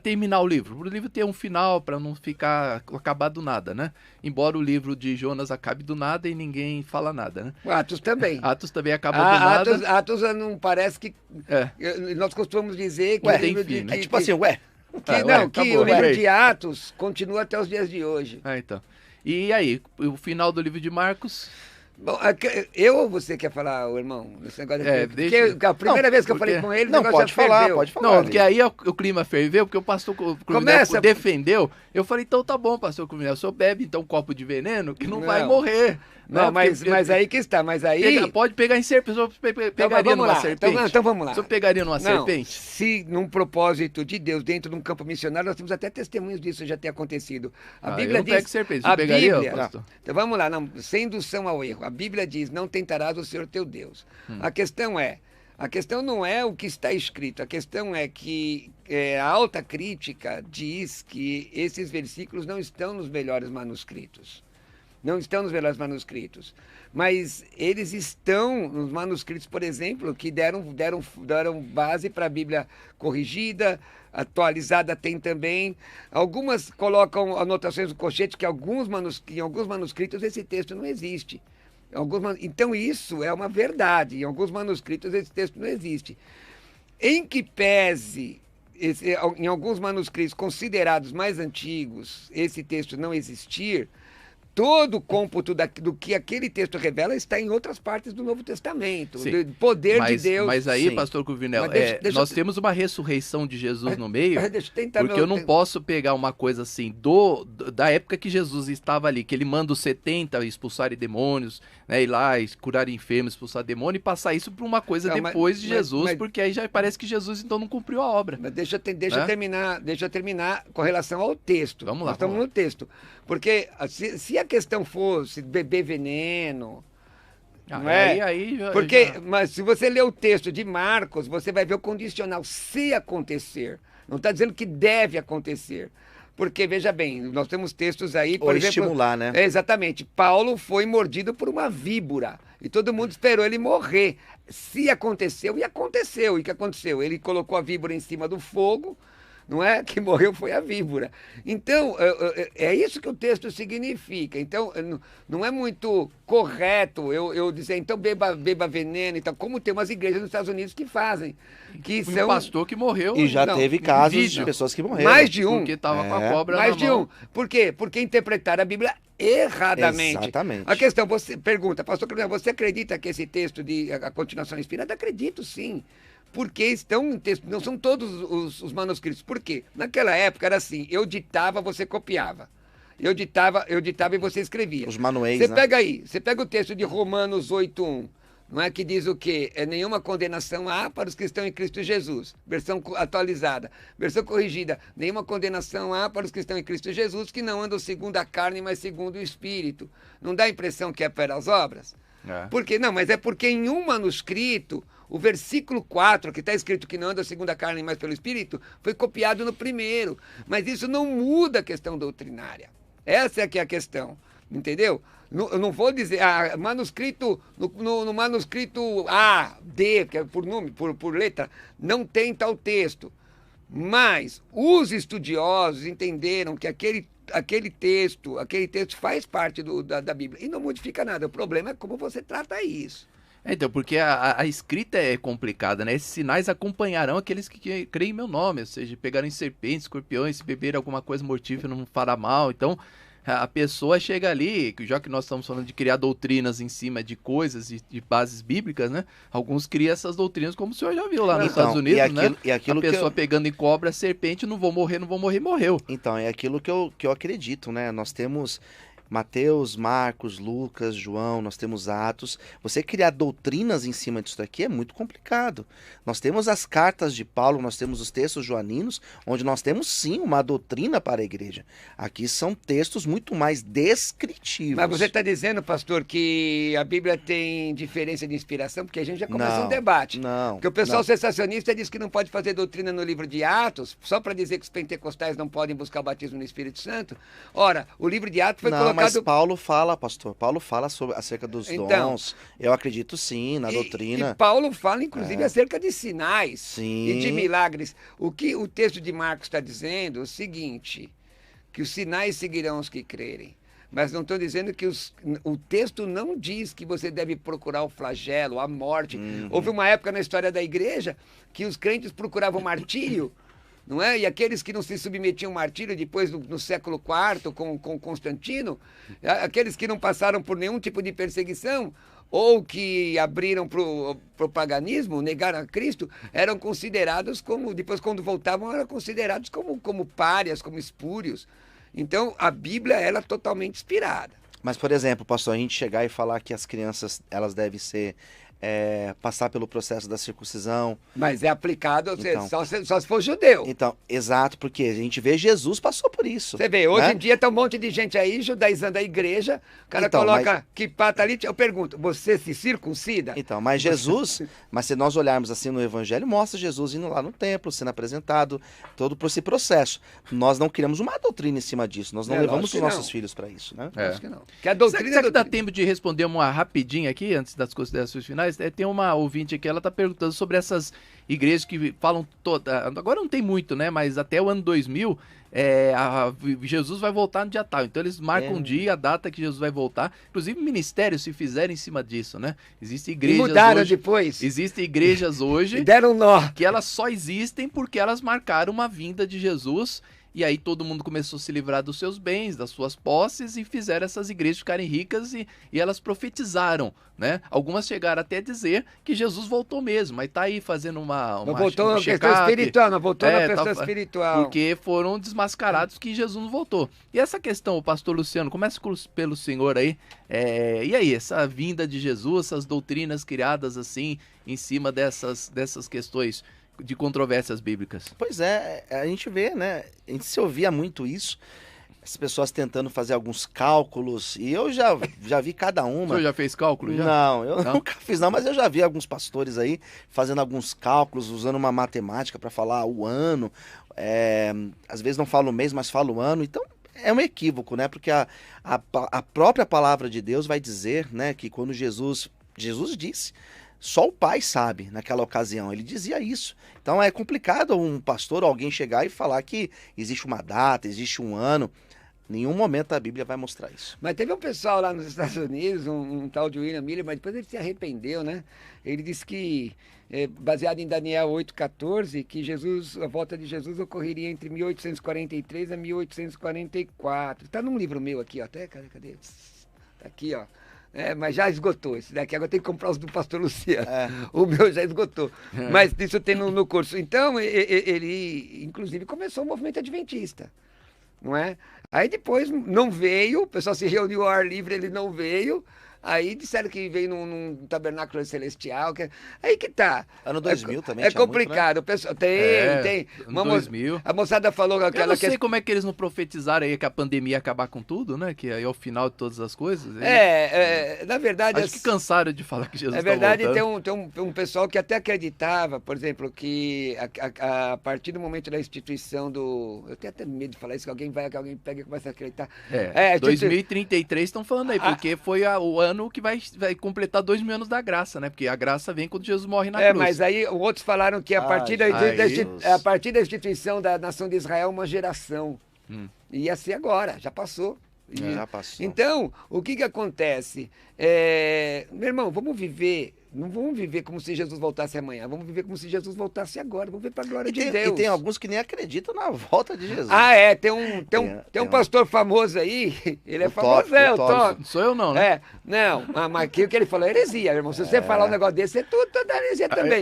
terminar o livro. O livro tem um final, para não ficar acabado do nada, né? Embora o livro de Jonas acabe do nada e ninguém fala nada, né? O Atos também. Atos também acaba do nada. Atos não parece que... Nós costumamos dizer que o livro de... né? Tipo assim, que o livro de Atos continua até os dias de hoje. Então. E aí, o final do livro de Marcos... Bom, eu ou você quer falar, irmão? Esse negócio porque a primeira vez que eu falei com ele, o negócio pode falar. Não, porque aí o clima ferveu, porque o pastor Cruvinel defendeu. Eu falei, então tá bom, pastor Cruvinel, o senhor bebe então um copo de veneno que não vai morrer. Não, né? mas aí que está, pode pegar em serpente, o senhor pegaria numa serpente? Então vamos lá. O senhor pegaria numa serpente? Se num propósito de Deus, dentro de um campo missionário, nós temos até testemunhos disso já ter acontecido. A Bíblia diz... serpente, o senhor pegaria, pastor? Então vamos lá, sem indução ao erro. A Bíblia diz, não tentarás o Senhor teu Deus. A questão não é o que está escrito, a questão é que a alta crítica diz que esses versículos não estão nos melhores manuscritos. Não estão nos melhores manuscritos, mas eles estão nos manuscritos, por exemplo, que deram base para a Bíblia corrigida, atualizada tem também. Algumas colocam anotações do colchete que em alguns manuscritos esse texto não existe. Então isso é uma verdade, em alguns manuscritos esse texto não existe. Em que pese, em alguns manuscritos considerados mais antigos, esse texto não existir, todo o cômputo do que aquele texto revela está em outras partes do Novo Testamento, do poder de Deus. Mas aí, pastor Cruvinel, nós temos uma ressurreição de Jesus no meio, porque eu não posso pegar uma coisa assim, da época que Jesus estava ali, que ele manda os 70 expulsarem demônios, né, ir lá curar enfermos, expulsar demônio, e passar isso para uma coisa depois de Jesus, porque aí já parece que Jesus então não cumpriu a obra. Mas deixa eu terminar com relação ao texto. Vamos lá. Nós estamos no texto. Porque se a questão fosse beber veneno, não é? Mas se você ler o texto de Marcos, você vai ver o condicional, se acontecer. Não está dizendo que deve acontecer. Porque, veja bem, nós temos textos aí, por exemplo... estimular, né? Exatamente. Paulo foi mordido por uma víbora e todo mundo esperou ele morrer. Se aconteceu, e aconteceu. E o que aconteceu? Ele colocou a víbora em cima do fogo, não é? Que morreu foi a víbora. Então, é isso que o texto significa. Então, não é muito correto eu dizer, então beba veneno e tal, como tem umas igrejas nos Estados Unidos que fazem. Um pastor que morreu. E já teve casos de pessoas que morreram. Mais de um. Porque estava com a cobra mais na de mão. um. Por quê? Porque interpretaram a Bíblia erradamente. Exatamente. A questão, você pergunta, pastor Cruvinel, você acredita que esse texto a continuação é inspirada? Acredito, sim. Porque estão em texto, não são todos os manuscritos. Por quê? Naquela época era assim, eu ditava, você copiava. Eu ditava e você escrevia. Os manuais, Você pega o texto de Romanos 8:1, não é, que diz o quê? Nenhuma condenação há para os que estão em Cristo Jesus. Versão atualizada. Versão corrigida. Nenhuma condenação há para os que estão em Cristo Jesus, que não andam segundo a carne, mas segundo o Espírito. Não dá a impressão que é pelas obras? Por quê? Não, mas é porque em um manuscrito, o versículo 4, que está escrito que não anda segundo a carne, mas pelo Espírito, foi copiado no primeiro. Mas isso não muda a questão doutrinária. Essa é que é a questão, entendeu? Eu não vou dizer, manuscrito, no manuscrito A, D, que é por nome, por letra, não tem tal texto. Mas os estudiosos entenderam que aquele texto faz parte da Bíblia. E não modifica nada. O problema é como você trata isso. Então, porque a escrita é complicada, né? Esses sinais acompanharão aqueles que creem em meu nome, ou seja, pegarem serpentes, escorpiões, se beberem alguma coisa mortífera não fará mal. Então, a pessoa chega ali, já que nós estamos falando de criar doutrinas em cima de coisas, de bases bíblicas, né? Alguns criam essas doutrinas, como o senhor já viu lá nos Estados Unidos, né? A pessoa pegando em cobra, serpente, não vou morrer, morreu. Então, é aquilo que eu acredito, né? Nós temos Mateus, Marcos, Lucas, João, nós temos Atos. Você criar doutrinas em cima disso daqui é muito complicado. Nós temos as cartas de Paulo, nós temos os textos joaninos, onde nós temos sim uma doutrina para a igreja. Aqui são textos muito mais descritivos. Mas você está dizendo, pastor, que a Bíblia tem diferença de inspiração? Porque a gente já começa um debate. Não. Porque o pessoal sensacionista diz que não pode fazer doutrina no livro de Atos, só para dizer que os pentecostais não podem buscar o batismo no Espírito Santo. Ora, o livro de Atos foi colocado... Mas Paulo fala, pastor, Paulo fala acerca dos dons. Eu acredito sim na doutrina. E Paulo fala, inclusive, acerca de sinais e de milagres. O que o texto de Marcos está dizendo é o seguinte, que os sinais seguirão os que crerem. Mas não estou dizendo que o texto não diz que você deve procurar o flagelo, a morte. Houve uma época na história da igreja que os crentes procuravam martírio, não é? E aqueles que não se submetiam ao martírio depois no século IV com Constantino, aqueles que não passaram por nenhum tipo de perseguição ou que abriram para o paganismo, negaram a Cristo, eram considerados como, depois quando voltavam, eram considerados como párias, como espúrios. Então, a Bíblia, ela é totalmente inspirada. Mas, por exemplo, pastor, a gente chegar e falar que as crianças, elas devem ser... passar pelo processo da circuncisão. Mas é aplicado só se for judeu. Então, exato, porque a gente vê Jesus passou por isso. Você vê, hoje em dia tem um monte de gente aí judaizando a igreja, o cara coloca kippah, talit, eu pergunto, você se circuncida? Então, mas Jesus, mas se nós olharmos assim no Evangelho, mostra Jesus indo lá no templo, sendo apresentado, todo por esse processo. Nós não criamos uma doutrina em cima disso, nós não levamos os nossos filhos para isso, né? Acho que não. Que a doutrina será que dá tempo de responder uma rapidinha aqui, antes das considerações finais? Tem uma ouvinte aqui, ela está perguntando sobre essas igrejas que falam toda. Agora não tem muito, né? Mas até o ano 2000, Jesus vai voltar no dia tal. Então eles marcam um dia, a data que Jesus vai voltar. Inclusive ministérios se fizerem em cima disso, né? Existem igrejas. E mudaram hoje, depois. Existem igrejas hoje. E deram nó. Que elas só existem porque elas marcaram uma vinda de Jesus. E aí todo mundo começou a se livrar dos seus bens, das suas posses e fizeram essas igrejas ficarem ricas e elas profetizaram, né? Algumas chegaram até a dizer que Jesus voltou mesmo, mas tá aí fazendo não voltou na questão espiritual, não voltou na questão espiritual. Porque foram desmascarados que Jesus não voltou. E essa questão, o pastor Luciano, começa pelo senhor aí, e aí, essa vinda de Jesus, essas doutrinas criadas assim, em cima dessas questões de controvérsias bíblicas. Pois é, a gente vê, né? A gente se ouvia muito isso, as pessoas tentando fazer alguns cálculos, e eu já vi cada uma. O senhor já fez cálculo? Já? Não, eu nunca fiz não, mas eu já vi alguns pastores aí fazendo alguns cálculos, usando uma matemática para falar o ano, às vezes não fala o mês, mas fala o ano, então é um equívoco, né? Porque a própria palavra de Deus vai dizer, né, que quando Jesus disse, só o Pai sabe naquela ocasião, ele dizia isso. Então é complicado um pastor ou alguém chegar e falar que existe uma data, existe um ano. Em nenhum momento a Bíblia vai mostrar isso. Mas teve um pessoal lá nos Estados Unidos, um tal de William Miller, mas depois ele se arrependeu, né? Ele disse que, baseado em Daniel 8,14, que a volta de Jesus ocorreria entre 1843 a 1844. Está num livro meu aqui, ó. Até, cadê? Tá aqui, ó. Mas já esgotou esse daqui, agora tem que comprar os do pastor Luciano. O meu já esgotou. Mas isso tem no curso. Então, ele, inclusive, começou o movimento adventista, não é? Aí depois não veio, o pessoal se reuniu ao ar livre, ele não veio. Aí disseram que veio num tabernáculo celestial. Aí que tá. Ano 2000 também é complicado. Muito, né? O pessoal, tem. Ano 2000. A moçada falou aquela... Eu não sei como é que eles não profetizaram aí que a pandemia ia acabar com tudo, né? Que aí é o final de todas as coisas. Na verdade... Acho que cansaram de falar que Jesus tá voltando. Na verdade, tem um pessoal que até acreditava, por exemplo, que a partir do momento da instituição do... Eu tenho até medo de falar isso, que alguém pega e começa a acreditar. 2033 estão falando aí, porque foi o ano que vai completar 2000 anos da graça, né? Porque a graça vem quando Jesus morre na cruz. Mas aí outros falaram que a partir da instituição da nação de Israel, uma geração. Ia ser agora, já passou. Já passou. Então, o que acontece? Meu irmão, vamos viver Não vamos viver como se Jesus voltasse amanhã, vamos viver como se Jesus voltasse agora, vamos viver para a glória de Deus. E tem alguns que nem acreditam na volta de Jesus. Tem um pastor famoso aí, ele é famoso, o Top. Sou eu não, né? Mas aqui o que ele falou é heresia, irmão. Se você falar um negócio desse, é tudo toda heresia também.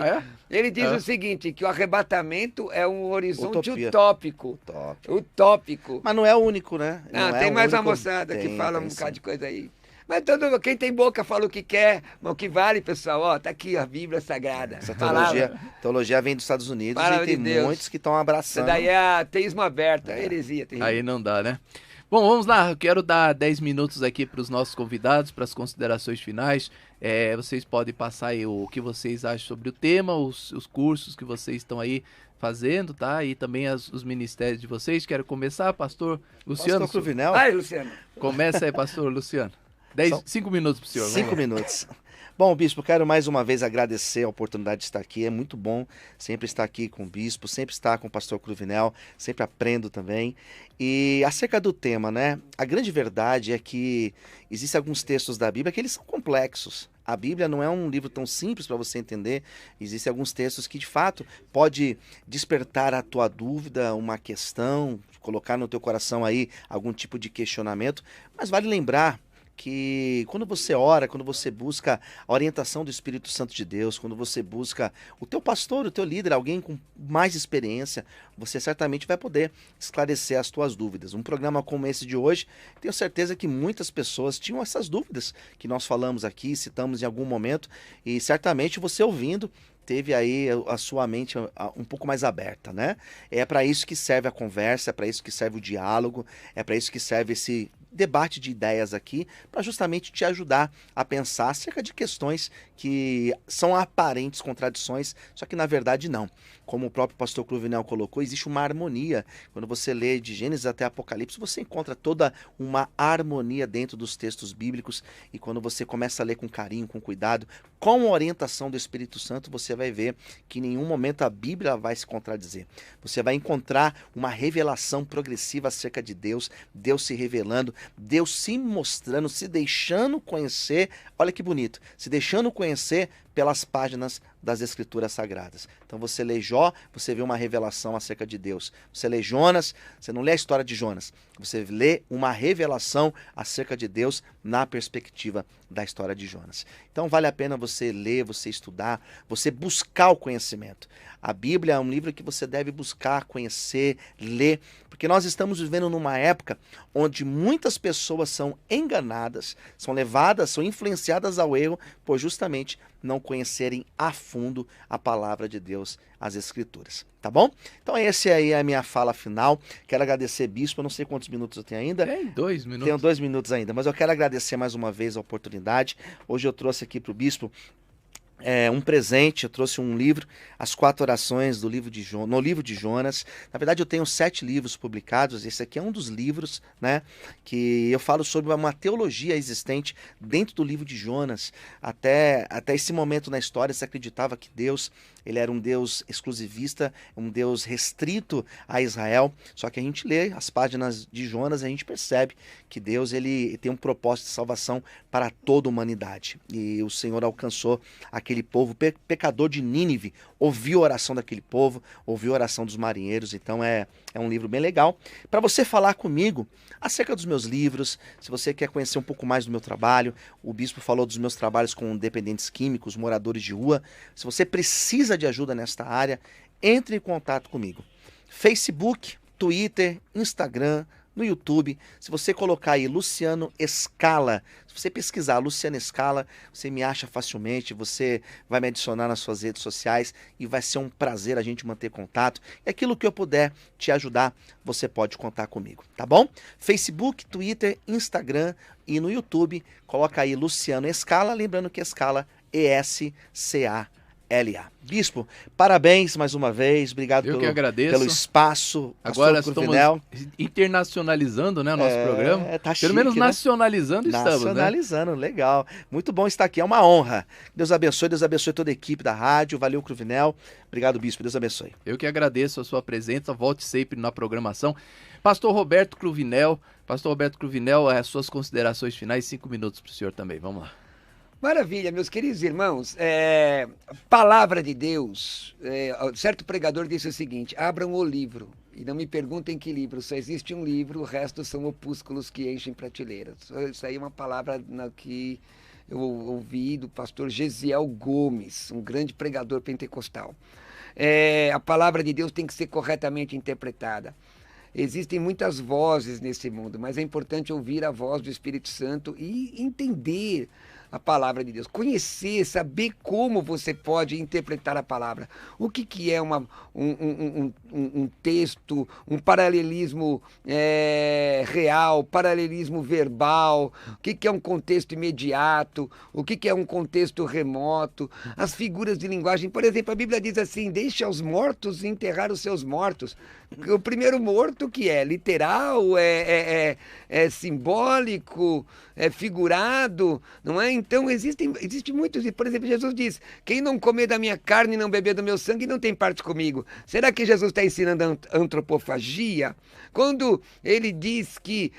Ele diz o seguinte, que o arrebatamento é um horizonte utópico. Utópico. Mas não é o único, né? Tem mais uma moçada que fala um bocado de coisa aí. Mas quem tem boca fala o que quer, mas o que vale, pessoal, tá aqui a Bíblia Sagrada. Essa teologia vem dos Estados Unidos e tem muitos que estão abraçando. Isso daí é ateísmo aberto, é heresia. Aí não dá, né? Bom, vamos lá, eu quero dar 10 minutos aqui para os nossos convidados, para as considerações finais. Vocês podem passar aí o que vocês acham sobre o tema, os cursos que vocês estão aí fazendo, tá? E também os ministérios de vocês. Quero começar, pastor Luciano. Pastor Cruvinel. Luciano. Começa aí, pastor Luciano. 5 minutos pro senhor. 5 minutos. Bom, bispo, quero mais uma vez agradecer a oportunidade de estar aqui. É muito bom sempre estar aqui com o bispo, sempre estar com o pastor Cruvinel, sempre aprendo também. E acerca do tema, né? A grande verdade é que existem alguns textos da Bíblia que eles são complexos. A Bíblia não é um livro tão simples para você entender. Existem alguns textos que, de fato, pode despertar a tua dúvida, uma questão, colocar no teu coração aí algum tipo de questionamento. Mas vale lembrar que quando você ora, quando você busca a orientação do Espírito Santo de Deus, quando você busca o teu pastor, o teu líder, alguém com mais experiência, você certamente vai poder esclarecer as tuas dúvidas. Um programa como esse de hoje, tenho certeza que muitas pessoas tinham essas dúvidas que nós falamos aqui, citamos em algum momento, e certamente você ouvindo, teve aí a sua mente um pouco mais aberta, né? É para isso que serve a conversa, é para isso que serve o diálogo, é para isso que serve esse debate de ideias aqui, para justamente te ajudar a pensar acerca de questões que são aparentes contradições, só que na verdade não. Como o próprio pastor Cruvinel colocou, existe uma harmonia. Quando você lê de Gênesis até Apocalipse, você encontra toda uma harmonia dentro dos textos bíblicos, e quando você começa a ler com carinho, com cuidado, com a orientação do Espírito Santo, você vai ver que em nenhum momento a Bíblia vai se contradizer. Você vai encontrar uma revelação progressiva acerca de Deus, Deus se revelando, Deus se mostrando, se deixando conhecer, olha que bonito, se deixando conhecer pelas páginas das Escrituras Sagradas. Então você lê Jó, você vê uma revelação acerca de Deus. Você lê Jonas, você não lê a história de Jonas, você lê uma revelação acerca de Deus na perspectiva da história de Jonas. Então vale a pena você ler, você estudar, você buscar o conhecimento. A Bíblia é um livro que você deve buscar, conhecer, ler, porque nós estamos vivendo numa época onde muitas pessoas são enganadas, são levadas, são influenciadas ao erro por justamente não conhecerem a fundo a palavra de Deus, as Escrituras. Tá bom? Então essa aí é a minha fala final. Quero agradecer, bispo, eu não sei quantos minutos eu tenho ainda. Tem 2 minutos. Tenho 2 minutos ainda, mas eu quero agradecer mais uma vez a oportunidade. Hoje eu trouxe aqui para o bispo um presente, eu trouxe um livro, As 4 Orações no livro de Jonas. Na verdade eu tenho 7 livros publicados, esse aqui é um dos livros, né, que eu falo sobre uma teologia existente dentro do livro de Jonas. Até esse momento na história se acreditava que Deus, ele era um Deus exclusivista, um Deus restrito a Israel, só que a gente lê as páginas de Jonas e a gente percebe que Deus, ele tem um propósito de salvação para toda a humanidade, e o Senhor alcançou aquele povo pecador de Nínive, ouviu a oração daquele povo, ouviu a oração dos marinheiros. Então é um livro bem legal para você falar comigo acerca dos meus livros. Se você quer conhecer um pouco mais do meu trabalho, o bispo falou dos meus trabalhos com dependentes químicos, moradores de rua. Se você precisa de ajuda nesta área, entre em contato comigo. Facebook, Twitter, Instagram, no YouTube. Se você colocar aí Luciano Escala, se você pesquisar Luciano Escala, você me acha facilmente, você vai me adicionar nas suas redes sociais e vai ser um prazer a gente manter contato. E aquilo que eu puder te ajudar, você pode contar comigo, tá bom? Facebook, Twitter, Instagram e no YouTube, coloca aí Luciano Escala, lembrando que Escala ESCALA. Bispo, parabéns mais uma vez, obrigado pelo espaço. Agora estamos internacionalizando, né, o nosso programa. Tá chique, pelo menos né? Nacionalizando estamos, né? Nacionalizando, legal. Muito bom estar aqui, é uma honra. Deus abençoe toda a equipe da rádio. Valeu, Cruvinel. Obrigado, bispo, Deus abençoe. Eu que agradeço a sua presença, volte sempre na programação. Pastor Roberto Cruvinel, as suas considerações finais, 5 minutos para o senhor também, vamos lá. Maravilha, meus queridos irmãos. Palavra de Deus. Certo pregador disse o seguinte: abram o livro e não me perguntem que livro. Só existe um livro, o resto são opúsculos que enchem prateleiras. Isso aí é uma palavra que eu ouvi do pastor Gesiel Gomes, um grande pregador pentecostal. A palavra de Deus tem que ser corretamente interpretada. Existem muitas vozes nesse mundo, mas é importante ouvir a voz do Espírito Santo e entender a palavra de Deus, conhecer, saber como você pode interpretar a palavra. O que é um texto, um paralelismo real, paralelismo verbal, o que é um contexto imediato, o que é um contexto remoto, as figuras de linguagem. Por exemplo, a Bíblia diz assim: deixe aos mortos enterrar os seus mortos. O primeiro morto que é literal, é simbólico, é figurado, não é? Então existe muitos. Por exemplo, Jesus diz: quem não comer da minha carne e não beber do meu sangue não tem parte comigo. Será que Jesus está ensinando antropofagia? Quando ele diz que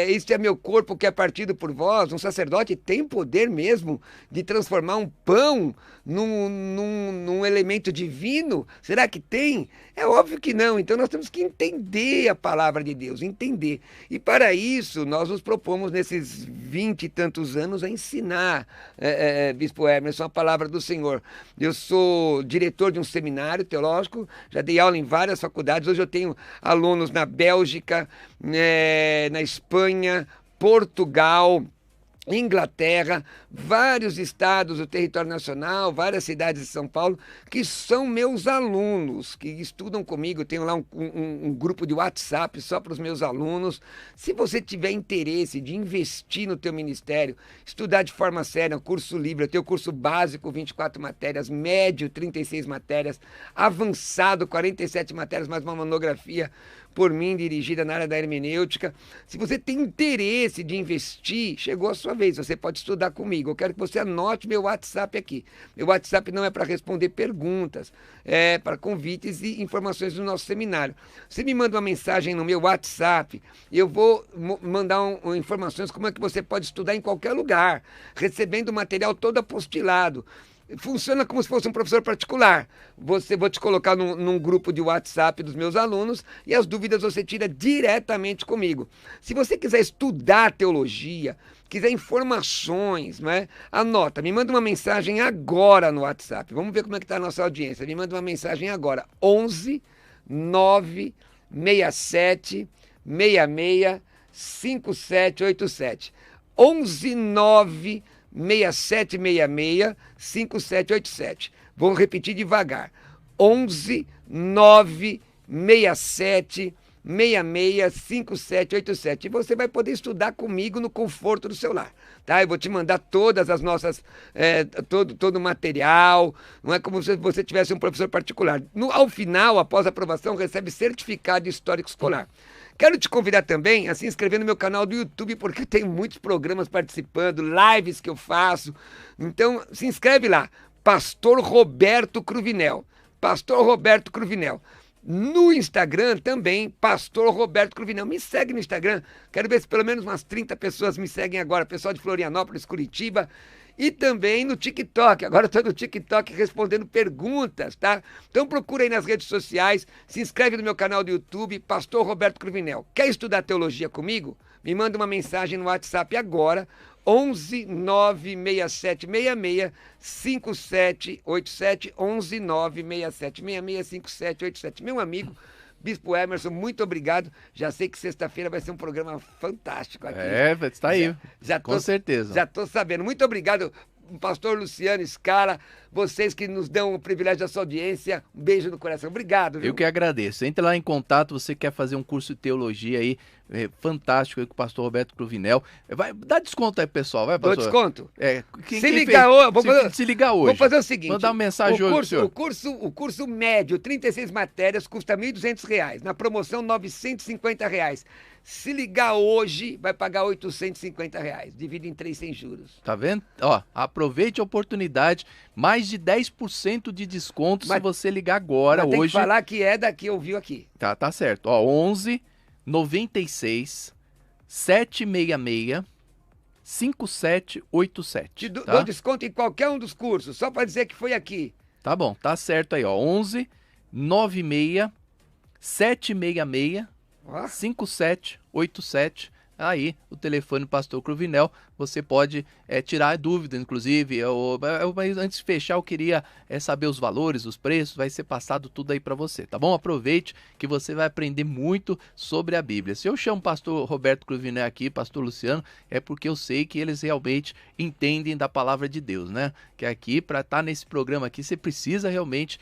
este é meu corpo que é partido por vós, um sacerdote tem poder mesmo de transformar um pão num elemento divino? Será que tem? É óbvio que não. Então nós temos que entender a palavra de Deus, entender. E para isso nós nos propomos nesses 20 e tantos anos a ensinar, Bispo Emerson, a palavra do Senhor. Eu sou diretor de um seminário teológico, já dei aula em várias faculdades. Hoje eu tenho alunos na Bélgica, na Espanha, Portugal, Inglaterra, vários estados do território nacional, várias cidades de São Paulo, que são meus alunos, que estudam comigo. Eu tenho lá um grupo de WhatsApp só para os meus alunos. Se você tiver interesse de investir no teu ministério, estudar de forma séria, um curso livre, eu tenho curso básico, 24 matérias, médio, 36 matérias, avançado, 47 matérias, mais uma monografia por mim, dirigida na área da hermenêutica. Se você tem interesse de investir, chegou a sua vez, você pode estudar comigo. Eu quero que você anote meu WhatsApp aqui. Meu WhatsApp não é para responder perguntas, é para convites e informações do nosso seminário. Você me manda uma mensagem no meu WhatsApp, eu vou mandar informações como é que você pode estudar em qualquer lugar, recebendo o material todo apostilado. Funciona como se fosse um professor particular. Vou te colocar num grupo de WhatsApp dos meus alunos e as dúvidas você tira diretamente comigo. Se você quiser estudar teologia, quiser informações, né, anota, me manda uma mensagem agora no WhatsApp. Vamos ver como é que está a nossa audiência. Me manda uma mensagem agora. 11 967 66 5787. 11 9 6766 5787. Vou repetir devagar. 11 967 66 5787. E você vai poder estudar comigo no conforto do seu lar. Tá? Eu vou te mandar todas as nossas, todo o material. Não é como se você tivesse um professor particular. Ao final, após a aprovação, recebe certificado histórico escolar. Quero te convidar também a se inscrever no meu canal do YouTube, porque tem muitos programas participando, lives que eu faço. Então, se inscreve lá, Pastor Roberto Cruvinel. Pastor Roberto Cruvinel. No Instagram também, Pastor Roberto Cruvinel. Me segue no Instagram. Quero ver se pelo menos umas 30 pessoas me seguem agora. Pessoal de Florianópolis, Curitiba. E também no TikTok. Agora estou no TikTok respondendo perguntas, tá? Então procura aí nas redes sociais, se inscreve no meu canal do YouTube, Pastor Roberto Cruvinel. Quer estudar teologia comigo? Me manda uma mensagem no WhatsApp agora, 11 96766 5787, 11 96766 5787. Meu amigo Bispo Emerson, muito obrigado. Já sei que sexta-feira vai ser um programa fantástico aqui. Está aí. Com certeza. Já estou sabendo. Muito obrigado, pastor Luciano Scala, vocês que nos dão o privilégio da sua audiência. Um beijo no coração. Obrigado. Viu? Eu que agradeço. Entre lá em contato, você quer fazer um curso de teologia aí, fantástico aí com o pastor Roberto Cruvinel. Dá desconto aí, pessoal. Vai, pastor. Dou desconto? Se ligar hoje. Se ligar hoje. Vou fazer o seguinte. Mandar uma mensagem hoje, o curso médio, 36 matérias, custa R$ 1.200. Na promoção, R$ 950. Se ligar hoje, vai pagar R$ 850. Divide em 3 sem juros. Tá vendo? Ó, aproveite a oportunidade. Mais de 10% de desconto se você ligar agora, hoje. Tem que falar que é daqui, ouviu aqui. Tá certo. Ó, 11 96 766 5787. Te tá? dou desconto em qualquer um dos cursos, só para dizer que foi aqui. Tá bom, tá certo aí, ó. 11 96 766 Ó. 5787. Aí, o telefone do Pastor Cruvinel, você pode tirar dúvida, inclusive. Mas antes de fechar, eu queria saber os valores, os preços, vai ser passado tudo aí para você, tá bom? Aproveite que você vai aprender muito sobre a Bíblia. Se eu chamo o Pastor Roberto Cruvinel aqui, Pastor Luciano, é porque eu sei que eles realmente entendem da palavra de Deus, né? Que aqui, para estar nesse programa aqui, você precisa realmente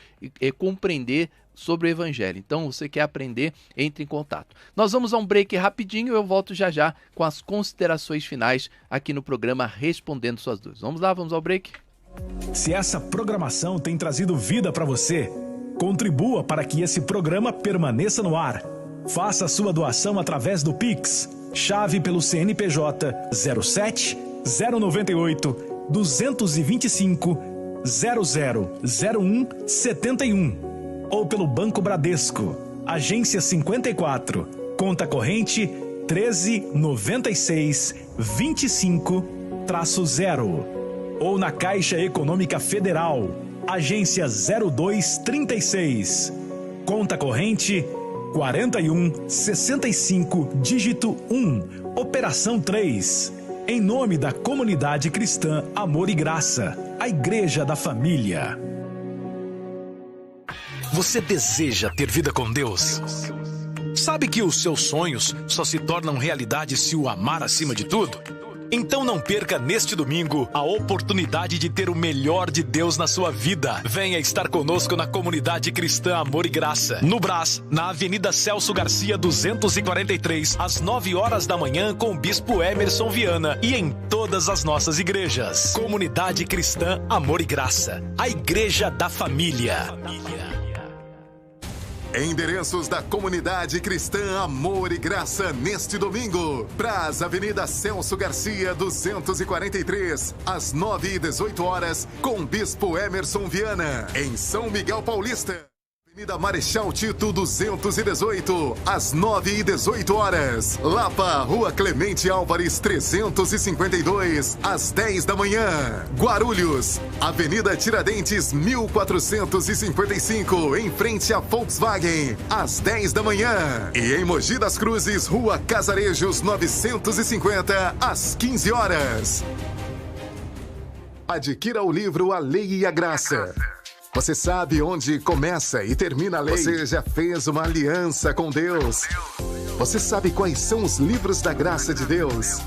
compreender sobre o Evangelho. Então, você quer aprender, entre em contato. Nós vamos a um break rapidinho e eu volto já já com as considerações finais aqui no programa Respondendo Suas Dúvidas. Vamos lá, vamos ao break? Se essa programação tem trazido vida para você, contribua para que esse programa permaneça no ar. Faça a sua doação através do Pix, chave pelo CNPJ 07 098 225 0001 71. Ou pelo Banco Bradesco, agência 54, conta corrente 1396 25-0. Ou na Caixa Econômica Federal, agência 0236, conta corrente 4165, dígito 1, operação 3. Em nome da Comunidade Cristã Amor e Graça, a Igreja da Família. Você deseja ter vida com Deus? Sabe que os seus sonhos só se tornam realidade se o amar acima de tudo? Então não perca neste domingo a oportunidade de ter o melhor de Deus na sua vida. Venha estar conosco na Comunidade Cristã Amor e Graça, no Brás, na Avenida Celso Garcia 243, às 9 horas da manhã, com o Bispo Emerson Viana, e em todas as nossas igrejas. Comunidade Cristã Amor e Graça, a Igreja da Família. Endereços da Comunidade Cristã Amor e Graça neste domingo. Brás, Avenida Celso Garcia, 243, às 9h18, com Bispo Emerson Viana. Em São Miguel Paulista, Avenida Marechal Tito, 218, às 9h18. Lapa, Rua Clemente Álvares, 352, às 10 da manhã. Guarulhos, Avenida Tiradentes, 1455, em frente a Volkswagen, às 10 da manhã. E em Mogi das Cruzes, Rua Casarejos, 950, às 15 horas. Adquira o livro A Lei e a Graça. Você sabe onde começa e termina a lei? Você já fez uma aliança com Deus? Você sabe quais são os livros da graça de Deus?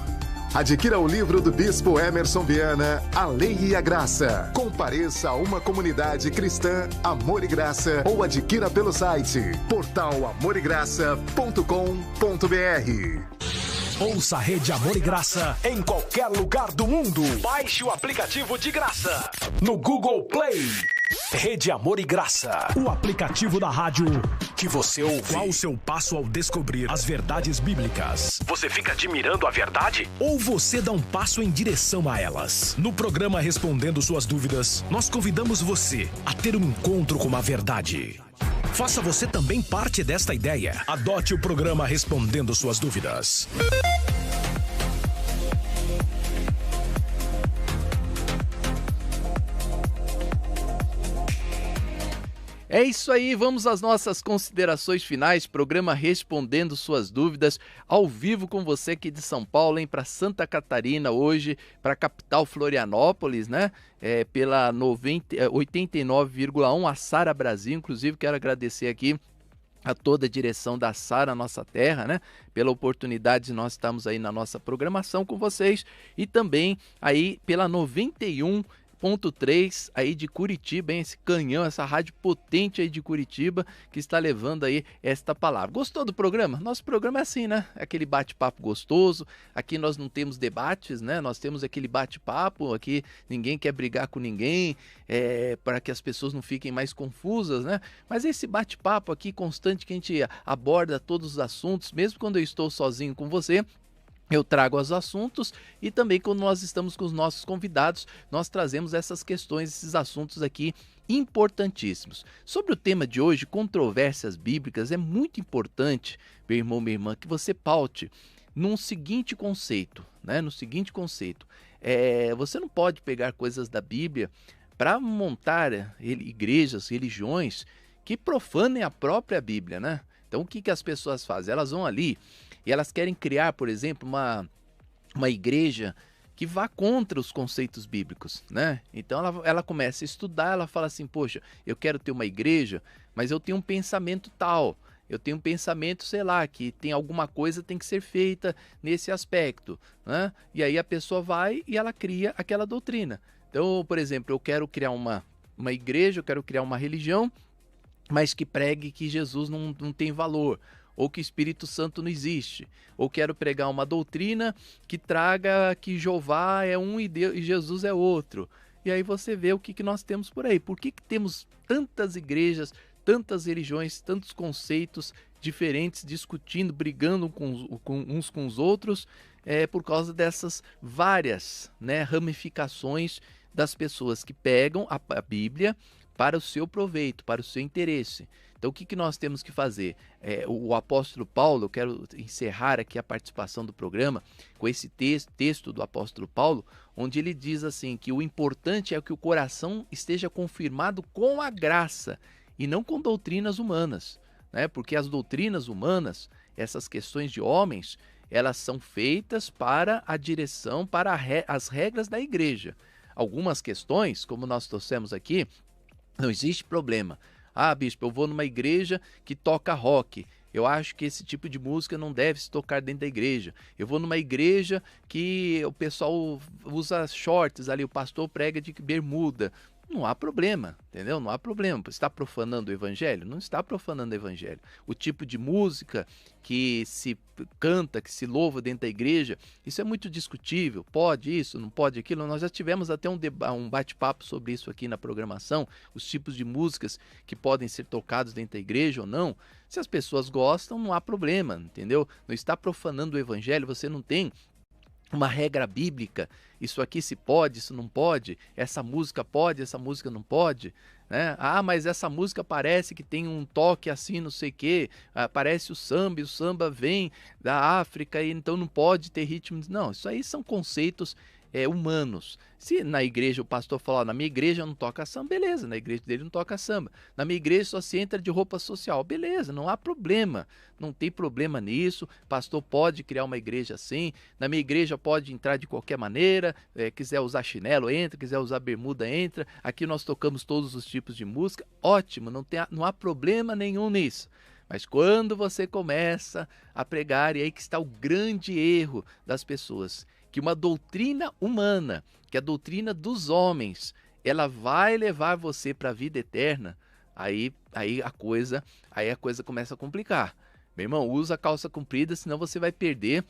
Adquira o livro do Bispo Emerson Viana, A Lei e a Graça. Compareça a uma comunidade cristã Amor e Graça ou adquira pelo site portalamoregraça.com.br. Ouça a Rede Amor e Graça em qualquer lugar do mundo. Baixe o aplicativo de graça no Google Play. Rede Amor e Graça, o aplicativo da rádio que você ouve. Qual o seu passo ao descobrir as verdades bíblicas? Você fica admirando a verdade? Ou você dá um passo em direção a elas? No programa Respondendo Suas Dúvidas, nós convidamos você a ter um encontro com a verdade. Faça você também parte desta ideia. Adote o programa Respondendo Suas Dúvidas. É isso aí, vamos às nossas considerações finais. Programa Respondendo Suas Dúvidas, ao vivo com você aqui de São Paulo, para Santa Catarina hoje, para a capital Florianópolis, né? Pela 89,1, a Sara Brasil. Inclusive, quero agradecer aqui a toda a direção da Sara, nossa terra, né? Pela oportunidade de nós estarmos aí na nossa programação com vocês, e também aí pela 91,3 aí de Curitiba, hein? Esse canhão, essa rádio potente aí de Curitiba, que está levando aí esta palavra. Gostou do programa? Nosso programa é assim, né? Aquele bate-papo gostoso. Aqui nós não temos debates, né? Nós temos aquele bate-papo, aqui ninguém quer brigar com ninguém, para que as pessoas não fiquem mais confusas, né? Mas esse bate-papo aqui constante, que a gente aborda todos os assuntos, mesmo quando eu estou sozinho com você, eu trago os assuntos, e também quando nós estamos com os nossos convidados, nós trazemos essas questões, esses assuntos aqui importantíssimos. Sobre o tema de hoje, controvérsias bíblicas, é muito importante, meu irmão, minha irmã, que você paute num seguinte conceito, né? No seguinte conceito, você não pode pegar coisas da Bíblia para montar igrejas, religiões que profanem a própria Bíblia, né? Então, o que as pessoas fazem? Elas vão ali e elas querem criar, por exemplo, uma igreja que vá contra os conceitos bíblicos, né? Então, ela começa a estudar, ela fala assim, poxa, eu quero ter uma igreja, mas eu tenho um pensamento tal, eu tenho um pensamento, sei lá, que tem alguma coisa que tem que ser feita nesse aspecto, né? E aí a pessoa vai e ela cria aquela doutrina. Então, por exemplo, eu quero criar uma igreja, eu quero criar uma religião, mas que pregue que Jesus não tem valor, ou que o Espírito Santo não existe, ou quero pregar uma doutrina que traga que Jeová é um e Jesus é outro. E aí você vê o que nós temos por aí. Por que temos tantas igrejas, tantas religiões, tantos conceitos diferentes, discutindo, brigando uns com os outros, por causa dessas várias, né, ramificações das pessoas que pegam a Bíblia para o seu proveito, para o seu interesse. Então, o que nós temos que fazer? O apóstolo Paulo, eu quero encerrar aqui a participação do programa com esse texto do apóstolo Paulo, onde ele diz assim, que o importante é que o coração esteja confirmado com a graça e não com doutrinas humanas, né? Porque as doutrinas humanas, essas questões de homens, elas são feitas para a direção, para as regras da igreja. Algumas questões, como nós trouxemos aqui, não existe problema. Ah, bispo, eu vou numa igreja que toca rock. Eu acho que esse tipo de música não deve se tocar dentro da igreja. Eu vou numa igreja que o pessoal usa shorts ali, o pastor prega de bermuda. Não há problema, entendeu? Não há problema. Está profanando o evangelho? Não está profanando o evangelho. O tipo de música que se canta, que se louva dentro da igreja, isso é muito discutível. Pode isso, não pode aquilo. Nós já tivemos até um bate-papo sobre isso aqui na programação, os tipos de músicas que podem ser tocados dentro da igreja ou não. Se as pessoas gostam, não há problema, entendeu? Não está profanando o evangelho, você não tem uma regra bíblica, isso aqui se pode, isso não pode, essa música pode, essa música não pode, né? Ah, mas essa música parece que tem um toque assim, não sei o quê, parece o samba vem da África e então não pode ter ritmo. Não, isso aí são conceitos humanos. Se na igreja o pastor falar, na minha igreja não toca samba, beleza, na igreja dele não toca samba. Na minha igreja só se entra de roupa social, beleza, não há problema, não tem problema nisso, pastor pode criar uma igreja assim, na minha igreja pode entrar de qualquer maneira, quiser usar chinelo, entra, quiser usar bermuda, entra, aqui nós tocamos todos os tipos de música, ótimo, não há problema nenhum nisso. Mas quando você começa a pregar, e aí que está o grande erro das pessoas, que uma doutrina humana, que a doutrina dos homens, ela vai levar você para a vida eterna, aí a coisa começa a complicar. Meu irmão, usa calça comprida, senão você vai perder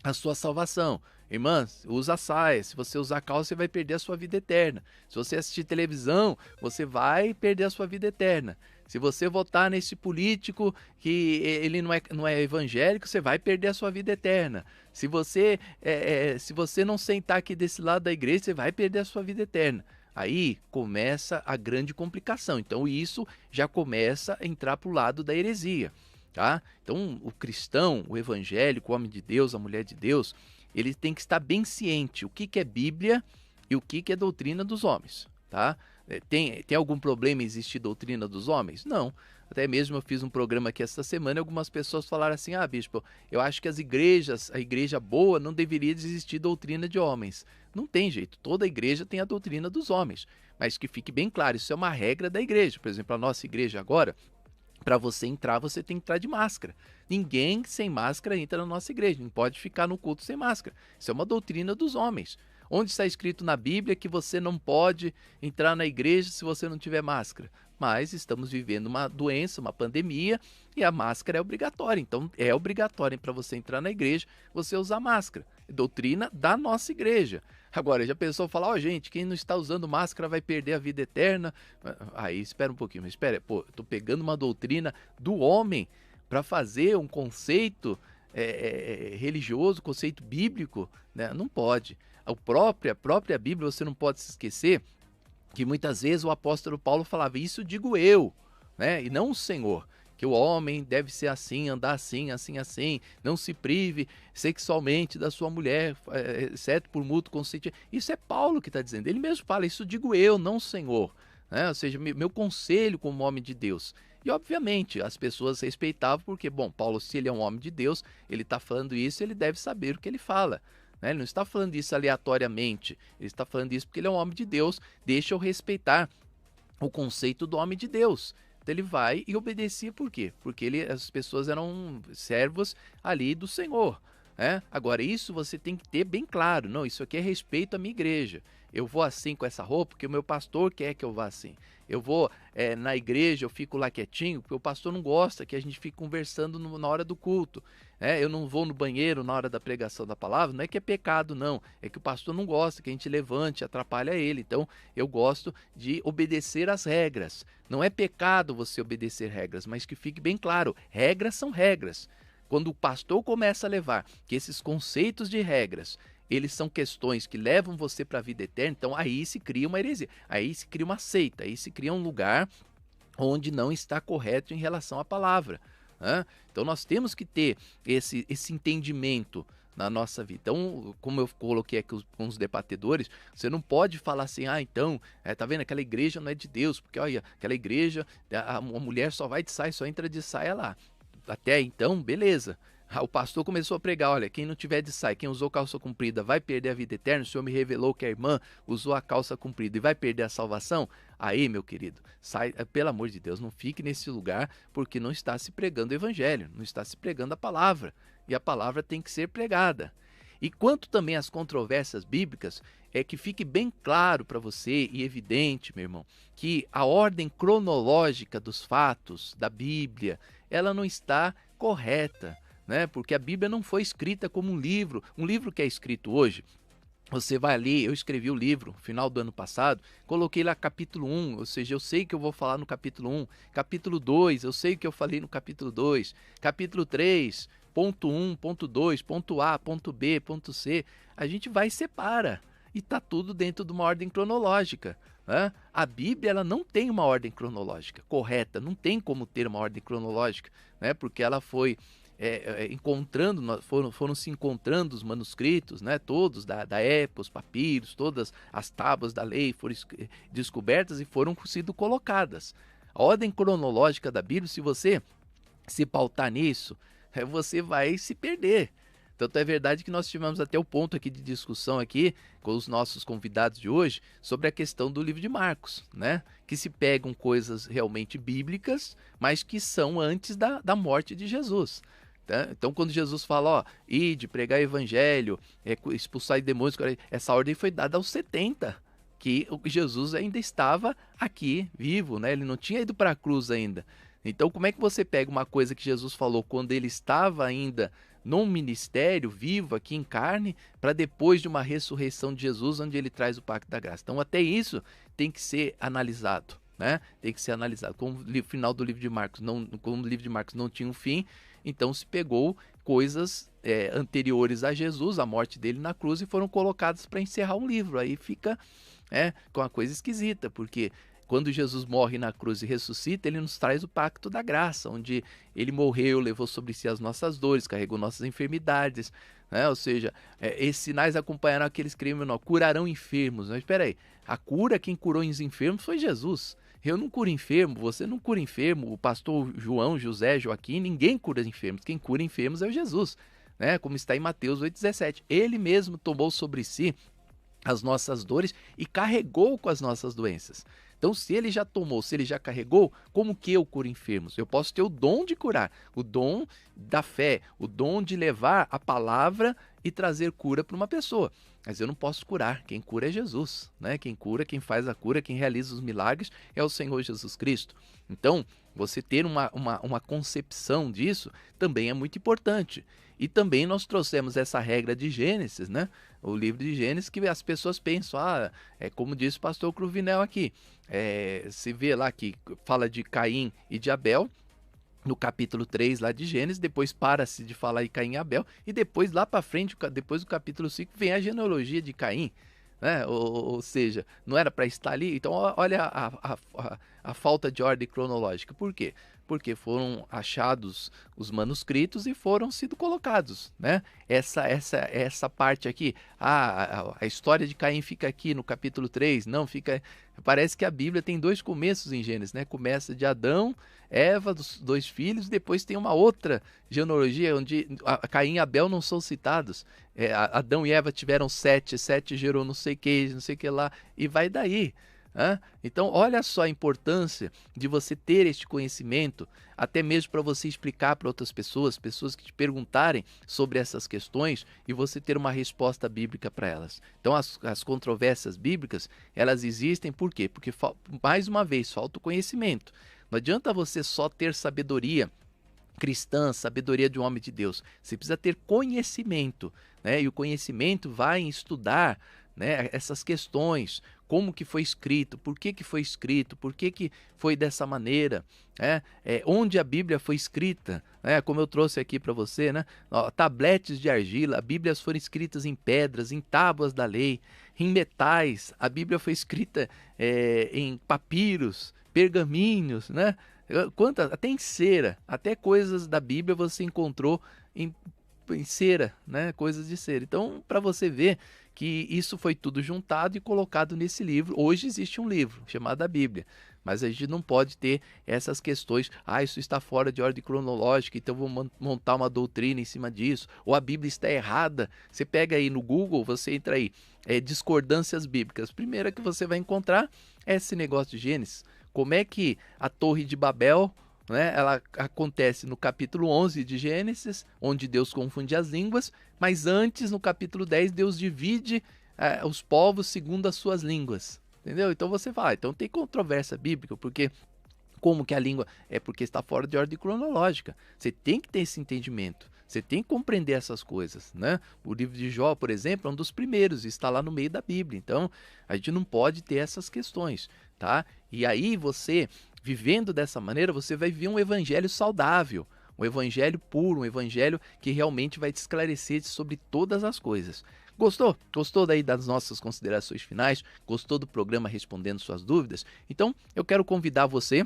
a sua salvação. Irmã, usa saia. Se você usar calça, você vai perder a sua vida eterna. Se você assistir televisão, você vai perder a sua vida eterna. Se você votar nesse político que ele não é evangélico, você vai perder a sua vida eterna. Se você não sentar aqui desse lado da igreja, você vai perder a sua vida eterna. Aí começa a grande complicação. Então isso já começa a entrar para o lado da heresia. Tá? Então o cristão, o evangélico, o homem de Deus, a mulher de Deus, ele tem que estar bem ciente o que é Bíblia e o que é doutrina dos homens. Tá? Tem algum problema em existir doutrina dos homens? Não. Até mesmo eu fiz um programa aqui esta semana e algumas pessoas falaram assim, bispo, eu acho que a igreja boa não deveria existir doutrina de homens. Não tem jeito, toda igreja tem a doutrina dos homens. Mas que fique bem claro, isso é uma regra da igreja. Por exemplo, a nossa igreja agora, para você entrar, você tem que entrar de máscara. Ninguém sem máscara entra na nossa igreja, não pode ficar no culto sem máscara. Isso é uma doutrina dos homens. Onde está escrito na Bíblia que você não pode entrar na igreja se você não tiver máscara? Mas estamos vivendo uma doença, uma pandemia, e a máscara é obrigatória. Então é obrigatório para você entrar na igreja, você usar máscara. É doutrina da nossa igreja. Agora, já pensou falar, gente, quem não está usando máscara vai perder a vida eterna? Aí, espera um pouquinho, estou pegando uma doutrina do homem para fazer um conceito religioso, conceito bíblico, né? Não pode. A própria Bíblia, você não pode se esquecer que muitas vezes o apóstolo Paulo falava, isso digo eu, né? E não o Senhor. que o homem deve ser assim, andar assim, assim, assim, não se prive sexualmente da sua mulher, exceto por mútuo consentimento. Isso é Paulo que está dizendo, ele mesmo fala, isso digo eu, não o Senhor, né? Ou seja, meu conselho como homem de Deus. E obviamente as pessoas respeitavam porque, bom, Paulo, se ele é um homem de Deus, ele está falando isso, ele deve saber o que ele fala. Né? Ele não está falando isso aleatoriamente, ele está falando isso porque ele é um homem de Deus, deixa eu respeitar o conceito do homem de Deus. Então ele vai e obedecia por quê? Porque as pessoas eram servos ali do Senhor. Né? Agora isso você tem que ter bem claro, não, isso aqui é respeito à minha igreja. Eu vou assim com essa roupa porque o meu pastor quer que eu vá assim. Eu vou na igreja, eu fico lá quietinho porque o pastor não gosta que a gente fique conversando na hora do culto. Eu não vou no banheiro na hora da pregação da palavra, não é que é pecado não, é que o pastor não gosta que a gente levante, atrapalha ele. Então eu gosto de obedecer às regras. Não é pecado você obedecer regras, mas que fique bem claro, regras são regras. Quando o pastor começa a levar que esses conceitos de regras, eles são questões que levam você para a vida eterna, então aí se cria uma heresia, aí se cria uma seita, aí se cria um lugar onde não está correto em relação à palavra. Né? Então nós temos que ter esse entendimento na nossa vida. Então, como eu coloquei aqui com os debatedores, você não pode falar assim, então, tá vendo, aquela igreja não é de Deus, porque olha, aquela igreja, a mulher só vai de saia, só entra de saia lá. Até então, beleza. O pastor começou a pregar, olha, quem não tiver de saia, quem usou calça comprida vai perder a vida eterna, o Senhor me revelou que a irmã usou a calça comprida e vai perder a salvação. Aí, meu querido, sai, pelo amor de Deus, não fique nesse lugar, porque não está se pregando o evangelho, não está se pregando a palavra, e a palavra tem que ser pregada. E quanto também às controvérsias bíblicas, é que fique bem claro para você e evidente, meu irmão, que a ordem cronológica dos fatos da Bíblia, ela não está correta. Né? Porque a Bíblia não foi escrita como um livro que é escrito hoje. Você vai ali, eu escrevi o livro no final do ano passado, coloquei lá capítulo 1, ou seja, eu sei que eu vou falar no capítulo 1, capítulo 2, eu sei que eu falei no capítulo 2, capítulo 3, ponto 1, ponto 2, ponto A, ponto B, ponto C, a gente vai e separa, e está tudo dentro de uma ordem cronológica. Né? A Bíblia ela não tem uma ordem cronológica correta, não tem como ter uma ordem cronológica, né? Porque ela foi foram se encontrando os manuscritos, né, todos da época, os papiros, todas as tábuas da lei foram descobertas e foram sido colocadas. A ordem cronológica da Bíblia, se você se pautar nisso, você vai se perder. Tanto é verdade que nós tivemos até o ponto aqui de discussão aqui com os nossos convidados de hoje sobre a questão do livro de Marcos, né? Que se pegam coisas realmente bíblicas, mas que são antes da morte de Jesus. Então, quando Jesus fala, ide, pregar evangelho, expulsar demônios, essa ordem foi dada aos 70, que Jesus ainda estava aqui, vivo, né? Ele não tinha ido para a cruz ainda. Então, como é que você pega uma coisa que Jesus falou quando ele estava ainda no ministério, vivo aqui em carne, para depois de uma ressurreição de Jesus, onde ele traz o pacto da graça? Então, até isso tem que ser analisado, né? Tem que ser analisado. Como o final do livro de Marcos, como o livro de Marcos não tinha um fim, então se pegou coisas anteriores a Jesus, a morte dele na cruz, e foram colocadas para encerrar um livro. Aí fica com uma coisa esquisita, porque quando Jesus morre na cruz e ressuscita, ele nos traz o pacto da graça, onde ele morreu, levou sobre si as nossas dores, carregou nossas enfermidades, né? Ou seja, esses sinais acompanharão aqueles que creem, não, curarão enfermos. Mas espera aí, a cura, quem curou os enfermos foi Jesus. Eu não curo enfermo, você não cura enfermo, o pastor João, José, Joaquim, ninguém cura enfermos. Quem cura enfermos é o Jesus, né? Como está em Mateus 8,17. Ele mesmo tomou sobre si as nossas dores e carregou com as nossas doenças. Então, se ele já tomou, se ele já carregou, como que eu curo enfermos? Eu posso ter o dom de curar, o dom da fé, o dom de levar a palavra e trazer cura para uma pessoa. Mas eu não posso curar, quem cura é Jesus, né? Quem cura, quem faz a cura, quem realiza os milagres é o Senhor Jesus Cristo. Então, você ter uma concepção disso também é muito importante. E também nós trouxemos essa regra de Gênesis, né? O livro de Gênesis, que as pessoas pensam, como disse o pastor Cruvinel aqui, se vê lá que fala de Caim e de Abel, no capítulo 3 lá de Gênesis, depois para-se de falar em Caim e Abel, e depois lá para frente, depois do capítulo 5, vem a genealogia de Caim, né? Ou seja, não era para estar ali. Então olha a falta de ordem cronológica. Por quê? Porque foram achados os manuscritos e foram sido colocados, né? Essa parte aqui, a história de Caim fica aqui no capítulo 3, não fica... Parece que a Bíblia tem 2 começos em Gênesis, né? Começa de Adão, Eva, dos 2 filhos, depois tem uma outra genealogia onde Caim e Abel não são citados. Adão e Eva tiveram 7 gerou não sei o que lá, e vai daí. Então, olha só a importância de você ter este conhecimento, até mesmo para você explicar para outras pessoas que te perguntarem sobre essas questões e você ter uma resposta bíblica para elas. Então, as controvérsias bíblicas, elas existem por quê? Porque, mais uma vez, falta o conhecimento. Não adianta você só ter sabedoria cristã, sabedoria de um homem de Deus. Você precisa ter conhecimento, né? E o conhecimento vai em estudar, né, essas questões, como que foi escrito, por que foi escrito, por que foi dessa maneira, né? Onde a Bíblia foi escrita, né? Como eu trouxe aqui para você, né? Tabletes de argila, Bíblias foram escritas em pedras, em tábuas da lei, em metais, a Bíblia foi escrita em papiros, pergaminhos, né? Até em cera, até coisas da Bíblia você encontrou em cera, né? Coisas de cera. Então, para você ver que isso foi tudo juntado e colocado nesse livro. Hoje existe um livro chamado a Bíblia, mas a gente não pode ter essas questões, isso está fora de ordem cronológica, então vou montar uma doutrina em cima disso, ou a Bíblia está errada. Você pega aí no Google, você entra aí, discordâncias bíblicas. Primeira que você vai encontrar é esse negócio de Gênesis. Como é que a Torre de Babel, né, ela acontece no capítulo 11 de Gênesis, onde Deus confunde as línguas, mas antes, no capítulo 10, Deus divide os povos segundo as suas línguas. Entendeu? Então você fala, então tem controvérsia bíblica, porque como que a língua é porque está fora de ordem cronológica. Você tem que ter esse entendimento. Você tem que compreender essas coisas, né? O livro de Jó, por exemplo, é um dos primeiros, está lá no meio da Bíblia. Então, a gente não pode ter essas questões, tá? E aí você, vivendo dessa maneira, você vai viver um evangelho saudável, um evangelho puro, um evangelho que realmente vai te esclarecer sobre todas as coisas. Gostou? Gostou daí das nossas considerações finais? Gostou do programa Respondendo Suas Dúvidas? Então, eu quero convidar você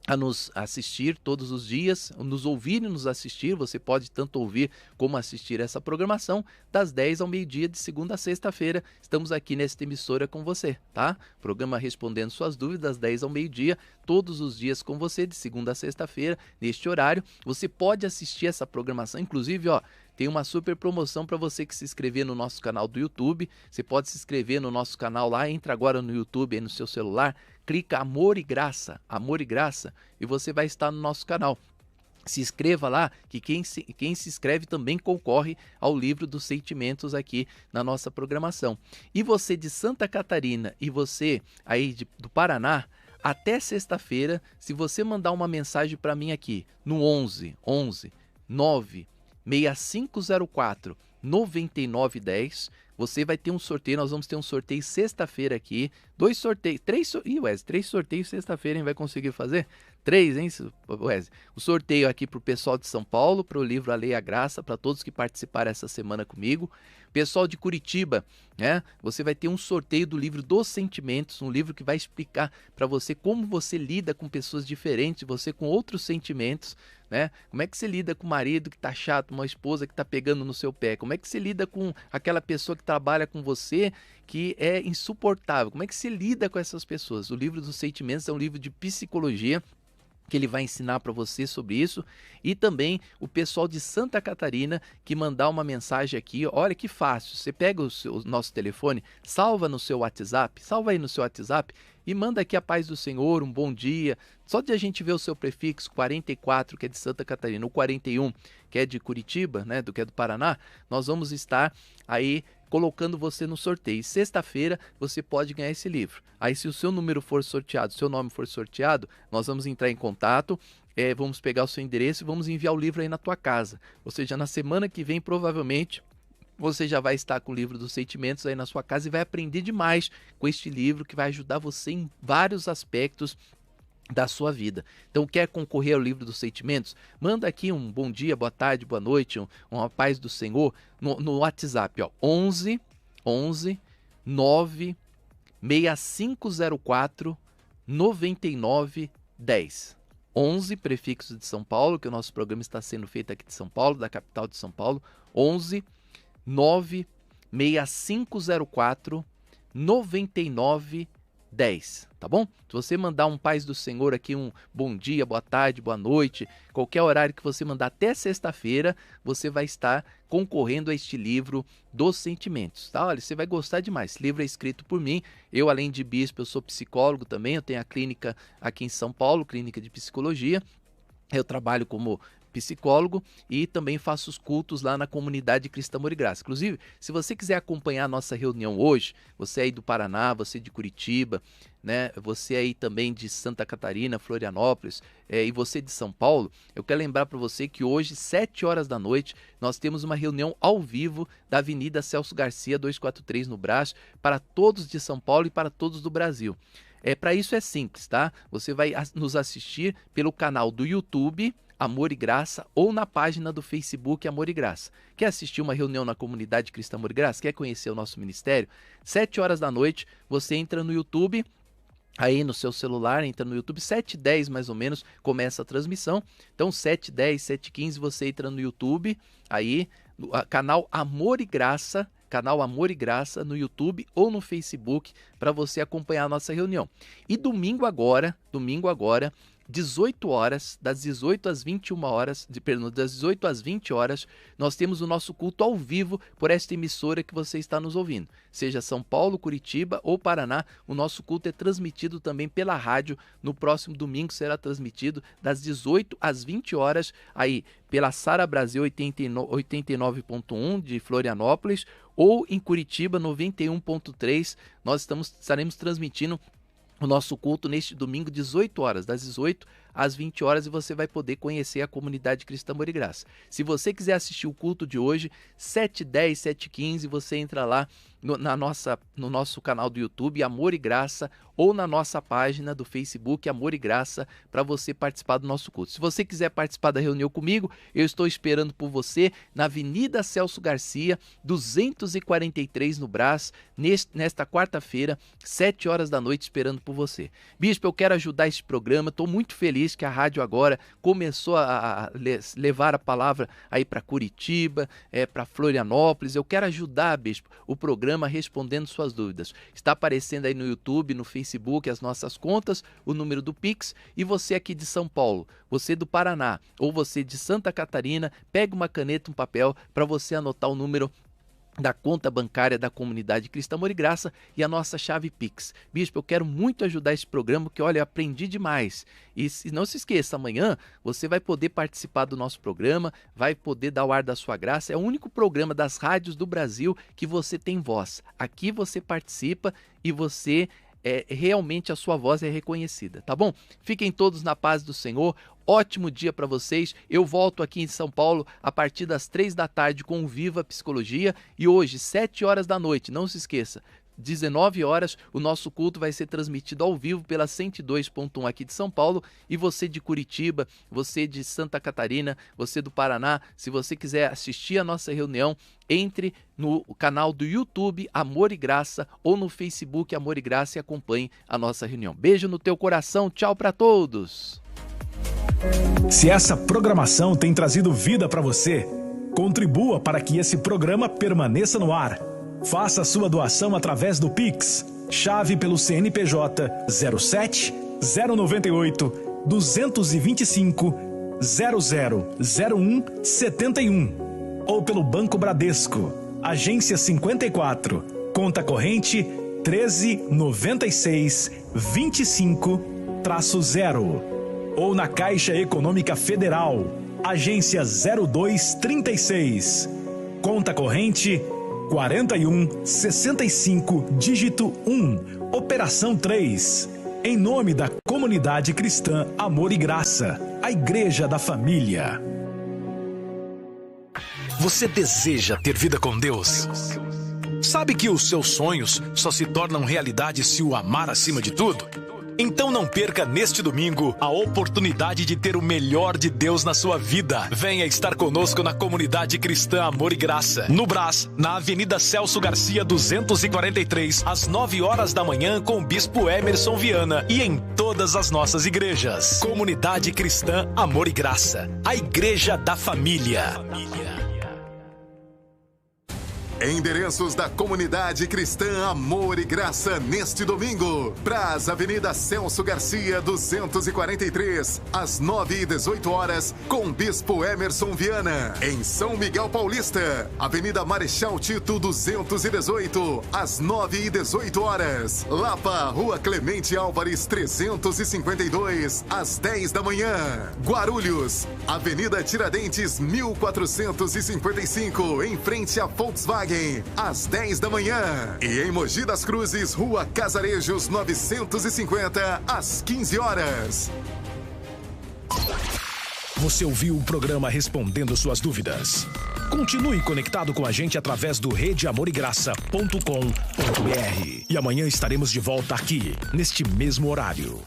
a nos assistir todos os dias, nos ouvir e nos assistir. Você pode tanto ouvir como assistir essa programação das 10 ao meio-dia, de segunda a sexta-feira. Estamos aqui nesta emissora com você, tá? Programa Respondendo Suas Dúvidas, das 10 ao meio-dia, todos os dias com você, de segunda a sexta-feira, neste horário. Você pode assistir essa programação, inclusive, tem uma super promoção para você que se inscrever no nosso canal do YouTube. Você pode se inscrever no nosso canal lá, entra agora no YouTube aí no seu celular, clica Amor e Graça, e você vai estar no nosso canal. Se inscreva lá, que quem se inscreve também concorre ao livro dos sentimentos aqui na nossa programação. E você de Santa Catarina e você aí do Paraná, até sexta-feira, se você mandar uma mensagem para mim aqui no 11 9 6504 9910, você vai ter um sorteio. Nós vamos ter um sorteio sexta-feira aqui, 2 sorteios, 3 sorteios sexta-feira, hein? Vai conseguir fazer? 3, hein, Wesley? O sorteio aqui para o pessoal de São Paulo, para o livro A Lei e a Graça, para todos que participaram essa semana comigo. Pessoal de Curitiba, né? Você vai ter um sorteio do livro dos Sentimentos, um livro que vai explicar para você como você lida com pessoas diferentes, você com outros sentimentos, né? Como é que você lida com o marido que tá chato, uma esposa que tá pegando no seu pé? Como é que você lida com aquela pessoa que trabalha com você que é insuportável? Como é que você lida com essas pessoas? O livro dos Sentimentos é um livro de psicologia, que ele vai ensinar para você sobre isso. E também o pessoal de Santa Catarina que mandar uma mensagem aqui, olha que fácil, você pega o nosso telefone, salva no seu WhatsApp, salva aí no seu WhatsApp e manda aqui a paz do Senhor, um bom dia. Só de a gente ver o seu prefixo 44, que é de Santa Catarina, o 41, que é de Curitiba, né, que é do Paraná, nós vamos estar aí colocando você no sorteio. Sexta-feira você pode ganhar esse livro. Aí se o seu número for sorteado, seu nome for sorteado, nós vamos entrar em contato, vamos pegar o seu endereço e vamos enviar o livro aí na tua casa. Ou seja, na semana que vem, provavelmente, você já vai estar com o livro dos Sentimentos aí na sua casa e vai aprender demais com este livro que vai ajudar você em vários aspectos da sua vida. Então, quer concorrer ao livro dos Sentimentos? Manda aqui um bom dia, boa tarde, boa noite, uma paz do Senhor no WhatsApp, 11 9 6504 9910. 11, prefixo de São Paulo, que o nosso programa está sendo feito aqui de São Paulo, da capital de São Paulo, 11 96504 9910, tá bom? Se você mandar um Paz do Senhor aqui, um bom dia, boa tarde, boa noite, qualquer horário que você mandar até sexta-feira, você vai estar concorrendo a este livro dos sentimentos, tá? Olha, você vai gostar demais. Esse livro é escrito por mim. Eu, além de bispo, eu sou psicólogo também. Eu tenho a clínica aqui em São Paulo, clínica de psicologia. Eu trabalho como psicólogo e também faço os cultos lá na comunidade Cristã Amor e Graça. Inclusive, se você quiser acompanhar a nossa reunião hoje, você aí do Paraná, você de Curitiba, né? Você aí também de Santa Catarina, Florianópolis, e você de São Paulo, eu quero lembrar para você que hoje, 7 horas da noite, nós temos uma reunião ao vivo da Avenida Celso Garcia, 243 no Brás, para todos de São Paulo e para todos do Brasil. Para isso é simples, tá? Você vai nos assistir pelo canal do YouTube Amor e Graça ou na página do Facebook Amor e Graça. Quer assistir uma reunião na comunidade Cristã Amor e Graça? Quer conhecer o nosso ministério? 7 horas da noite, você entra no YouTube, aí no seu celular, entra no YouTube, 7h10 mais ou menos, começa a transmissão. Então 7h10, 7h15 você entra no YouTube, aí no canal Amor e Graça, no YouTube ou no Facebook, para você acompanhar a nossa reunião. E domingo agora, 18 horas, das 18 às 21 horas, das 18 às 20 horas, nós temos o nosso culto ao vivo por esta emissora que você está nos ouvindo. Seja São Paulo, Curitiba ou Paraná, o nosso culto é transmitido também pela rádio. No próximo domingo será transmitido das 18 às 20 horas, aí pela Sara Brasil 89.1 de Florianópolis ou em Curitiba 91.3. Nós estaremos transmitindo o nosso culto neste domingo, 18 horas, das 18 às 20 horas, e você vai poder conhecer a comunidade Cristã Amor e Graça. Se você quiser assistir o culto de hoje, 7h10, 7h15, você entra lá no nosso canal do YouTube, Amor e Graça, ou na nossa página do Facebook, Amor e Graça, para você participar do nosso culto. Se você quiser participar da reunião comigo, eu estou esperando por você na Avenida Celso Garcia, 243 no Brás, nesta quarta-feira, 7 horas da noite, esperando por você. Bispo, eu quero ajudar esse programa, estou muito feliz que a rádio agora começou a levar a palavra aí para Curitiba, para Florianópolis. Eu quero ajudar, Bispo, o programa respondendo suas dúvidas. Está aparecendo aí no YouTube, no Facebook, as nossas contas, o número do Pix, e você aqui de São Paulo, você do Paraná ou você de Santa Catarina, pega uma caneta, um papel para você anotar o número da conta bancária da comunidade Cristã Amor e Graça e a nossa chave Pix. Bispo, eu quero muito ajudar esse programa, porque olha, eu aprendi demais. E não se esqueça, amanhã você vai poder participar do nosso programa, vai poder dar o ar da sua graça. É o único programa das rádios do Brasil que você tem voz. Aqui você participa e você realmente a sua voz é reconhecida, tá bom? Fiquem todos na paz do Senhor. Ótimo dia para vocês. Eu volto aqui em São Paulo a partir das 3 da tarde com o Viva Psicologia, e hoje, 7 horas da noite, não se esqueça, 19 horas, o nosso culto vai ser transmitido ao vivo pela 102.1 aqui de São Paulo. E você de Curitiba, você de Santa Catarina, você do Paraná, se você quiser assistir a nossa reunião, entre no canal do YouTube Amor e Graça ou no Facebook Amor e Graça e acompanhe a nossa reunião. Beijo no teu coração, tchau para todos! Se essa programação tem trazido vida para você, contribua para que esse programa permaneça no ar. Faça sua doação através do Pix, chave pelo CNPJ 07 098 225 0001 71 ou pelo Banco Bradesco, agência 54, conta corrente 1396 25-0 ou na Caixa Econômica Federal, agência 0236, conta corrente 4165, dígito 1, operação 3. Em nome da comunidade cristã Amor e Graça, a Igreja da Família. Você deseja ter vida com Deus? Sabe que os seus sonhos só se tornam realidade se o amar acima de tudo? Então não perca neste domingo a oportunidade de ter o melhor de Deus na sua vida. Venha estar conosco na Comunidade Cristã Amor e Graça, no Brás, na Avenida Celso Garcia 243, às 9 horas da manhã, com o Bispo Emerson Viana, e em todas as nossas igrejas. Comunidade Cristã Amor e Graça, a igreja da família. Endereços da Comunidade Cristã Amor e Graça neste domingo. Brás, Avenida Celso Garcia 243, às 9 e 18 horas, com Bispo Emerson Viana. Em São Miguel Paulista, Avenida Marechal Tito 218, às 9 e 18 horas. Lapa, Rua Clemente Álvares 352, às 10 da manhã. Guarulhos, Avenida Tiradentes 1455, em frente a Volkswagen, às 10 da manhã. E em Mogi das Cruzes, Rua Casarejos 950, às 15 horas. Você ouviu o programa Respondendo Suas Dúvidas? Continue conectado com a gente através do redeamorigraça.com.br. E amanhã estaremos de volta aqui, neste mesmo horário.